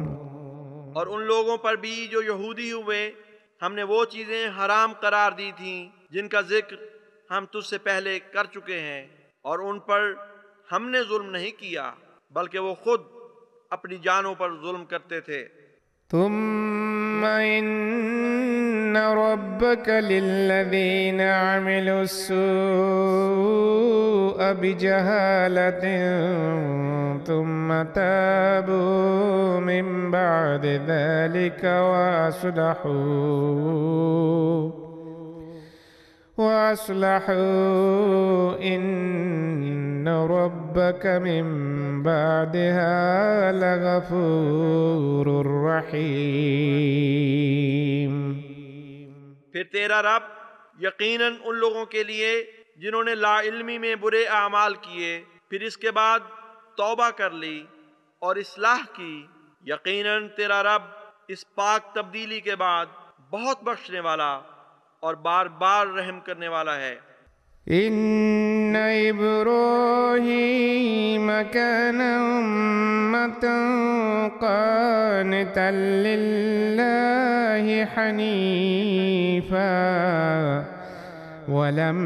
[SPEAKER 2] اور ان لوگوں پر بھی جو یہودی ہوئے ہم نے وہ چیزیں حرام قرار دی تھیں جن کا ذکر ہم تجھ سے پہلے کر چکے ہیں، اور ان پر ہم نے ظلم نہیں کیا بلکہ وہ خود اپنی جانوں پر ظلم کرتے تھے۔
[SPEAKER 1] ثم إن ربك للذين عملوا السوء بجهالة ثم تابوا من بعد ذلك وأصلحوا إن ربك من بعدها لغفور رحيم۔
[SPEAKER 2] پھر تیرا رب یقیناً ان لوگوں کے لیے جنہوں نے لا علمی میں برے اعمال کیے پھر اس کے بعد توبہ کر لی اور اصلاح کی، یقیناً تیرا رب اس پاک تبدیلی کے بعد بہت بخشنے والا اور بار بار رحم کرنے والا ہے۔
[SPEAKER 1] إن إبراهيم كان أمة قانتا لله حنيفا ولم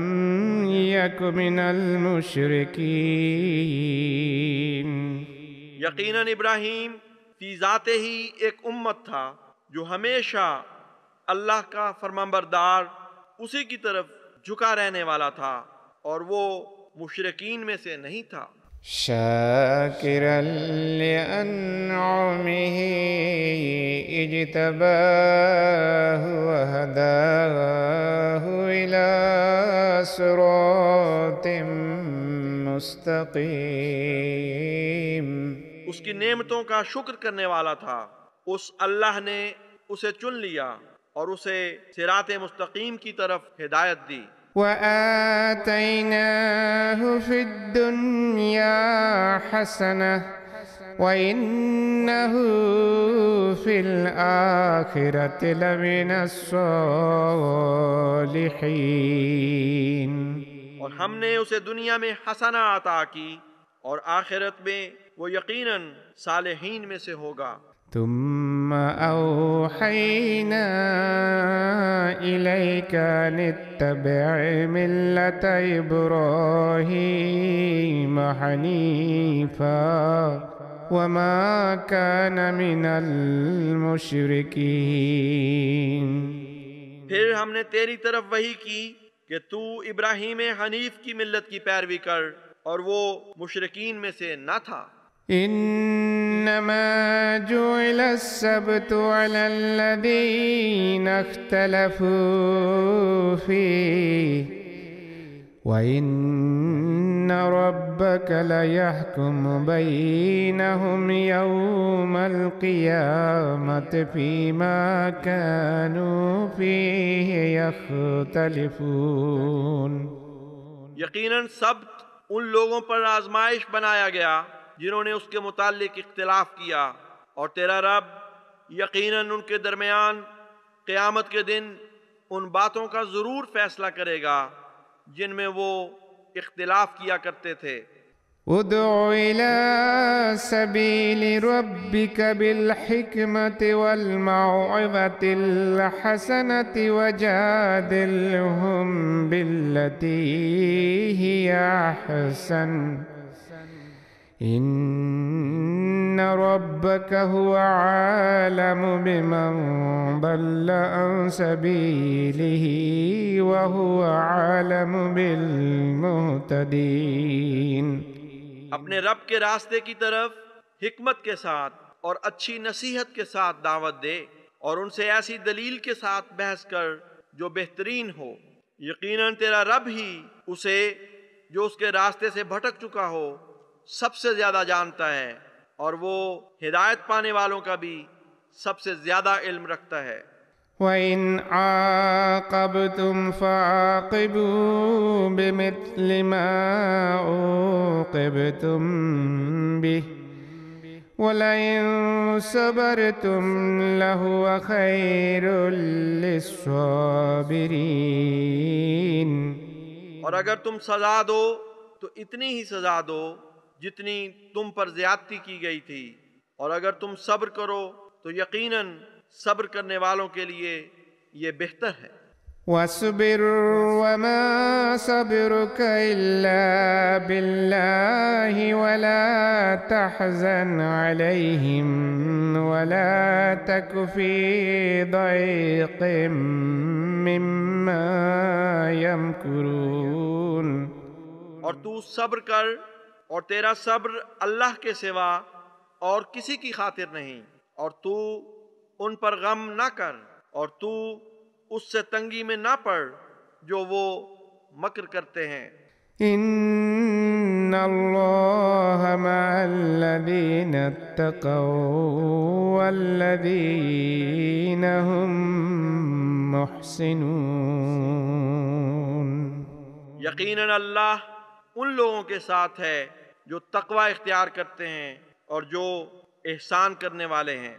[SPEAKER 1] يك من المشركين۔
[SPEAKER 2] یقیناً ابراہیم فی ذات ہی ایک امت تھا جو ہمیشہ اللہ کا فرمانبردار اسی کی طرف جھکا رہنے والا تھا اور وہ مشرکین میں سے نہیں تھا۔
[SPEAKER 1] شاكرا لأنعمه اجتباه وهداه إلى صراط مستقيم۔
[SPEAKER 2] اس کی نعمتوں کا شکر کرنے والا تھا، اس اللہ نے اسے چن لیا اور اسے صراط مستقیم کی طرف ہدایت دی۔
[SPEAKER 1] وآتيناه في الدنيا حسنة وإنه في الآخرة لمن الصالحين۔
[SPEAKER 2] اور ہم نے اسے دنیا میں حسنہ عطا کی اور آخرت میں وہ یقیناً صالحین میں سے ہوگا۔
[SPEAKER 1] ثم أوحينا إليك أن اتبع ملة إبراهيم حنيفا وما كان من المشركين۔
[SPEAKER 2] پھر ہم نے تیری طرف وحی کی کہ تو ابراہیم حنیف کی ملت کی پیروی کر اور وہ مشرکین میں سے نہ تھا۔
[SPEAKER 1] إنما جعل السبت على الذين اختلفوا فيه وإن ربك ليحكم بينهم يوم القيامة فيما كانوا فيه يختلفون۔
[SPEAKER 2] یقیناً سبت ان لوگوں پر آزمائش بنایا گیا جنہوں نے اس کے متعلق اختلاف کیا، اور تیرا رب یقیناً ان کے درمیان قیامت کے دن ان باتوں کا ضرور فیصلہ کرے گا جن میں وہ اختلاف کیا کرتے تھے۔
[SPEAKER 1] ادع إلى سبيل ربك بالحكمة والموعظة الحسنة وجادلهم بالتي هي أحسن إن ربك هو عالم بمن ضل عن سبيله وهو عالم بالمهتدين۔
[SPEAKER 2] اپنے رب کے راستے کی طرف حکمت کے ساتھ اور اچھی نصیحت کے ساتھ دعوت دے، اور ان سے ایسی دلیل کے ساتھ بحث کر جو بہترین ہو۔ یقیناً تیرا رب ہی اسے جو اس کے راستے سے بھٹک چکا ہو سب سے زیادہ جانتا ہے، اور وہ ہدایت پانے والوں کا بھی سب سے زیادہ علم رکھتا ہے۔
[SPEAKER 1] وَإِنْ عَاقَبْتُمْ فَعَاقِبُوا بِمِثْلِ مَا عُوقِبْتُمْ بِهِ وَلَئِنْ صَبَرْتُمْ لَهُوَ خَيْرٌ لِلصَّابِرِينَ۔
[SPEAKER 2] اور اگر تم سزا دو تو اتنی ہی سزا دو جتنی تم پر زیادتی کی گئی تھی، اور اگر تم صبر کرو تو یقیناً صبر کرنے والوں کے لیے یہ بہتر ہے۔
[SPEAKER 1] وَاصْبِرْ وَمَا صَبْرُكَ إِلَّا بِاللَّهِ وَلَا تَحْزَنْ عَلَيْهِمْ وَلَا تَكُ فِي ضَيْقٍ مِّمَّا يَمْكُرُونَ۔
[SPEAKER 2] اور تو صبر کر، اور تیرا صبر اللہ کے سوا اور کسی کی خاطر نہیں، اور تو ان پر غم نہ کر، اور تو اس سے تنگی میں نہ پڑ جو وہ مکر کرتے ہیں۔
[SPEAKER 1] إِنَّ اللَّهَ مَعَ الَّذِينَ اتَّقَوْا وَالَّذِينَ هُمْ مُحْسِنُونَ۔
[SPEAKER 2] یقیناً اللہ ان لوگوں کے ساتھ ہے جو تقوی اختیار کرتے ہیں اور جو احسان کرنے والے ہیں۔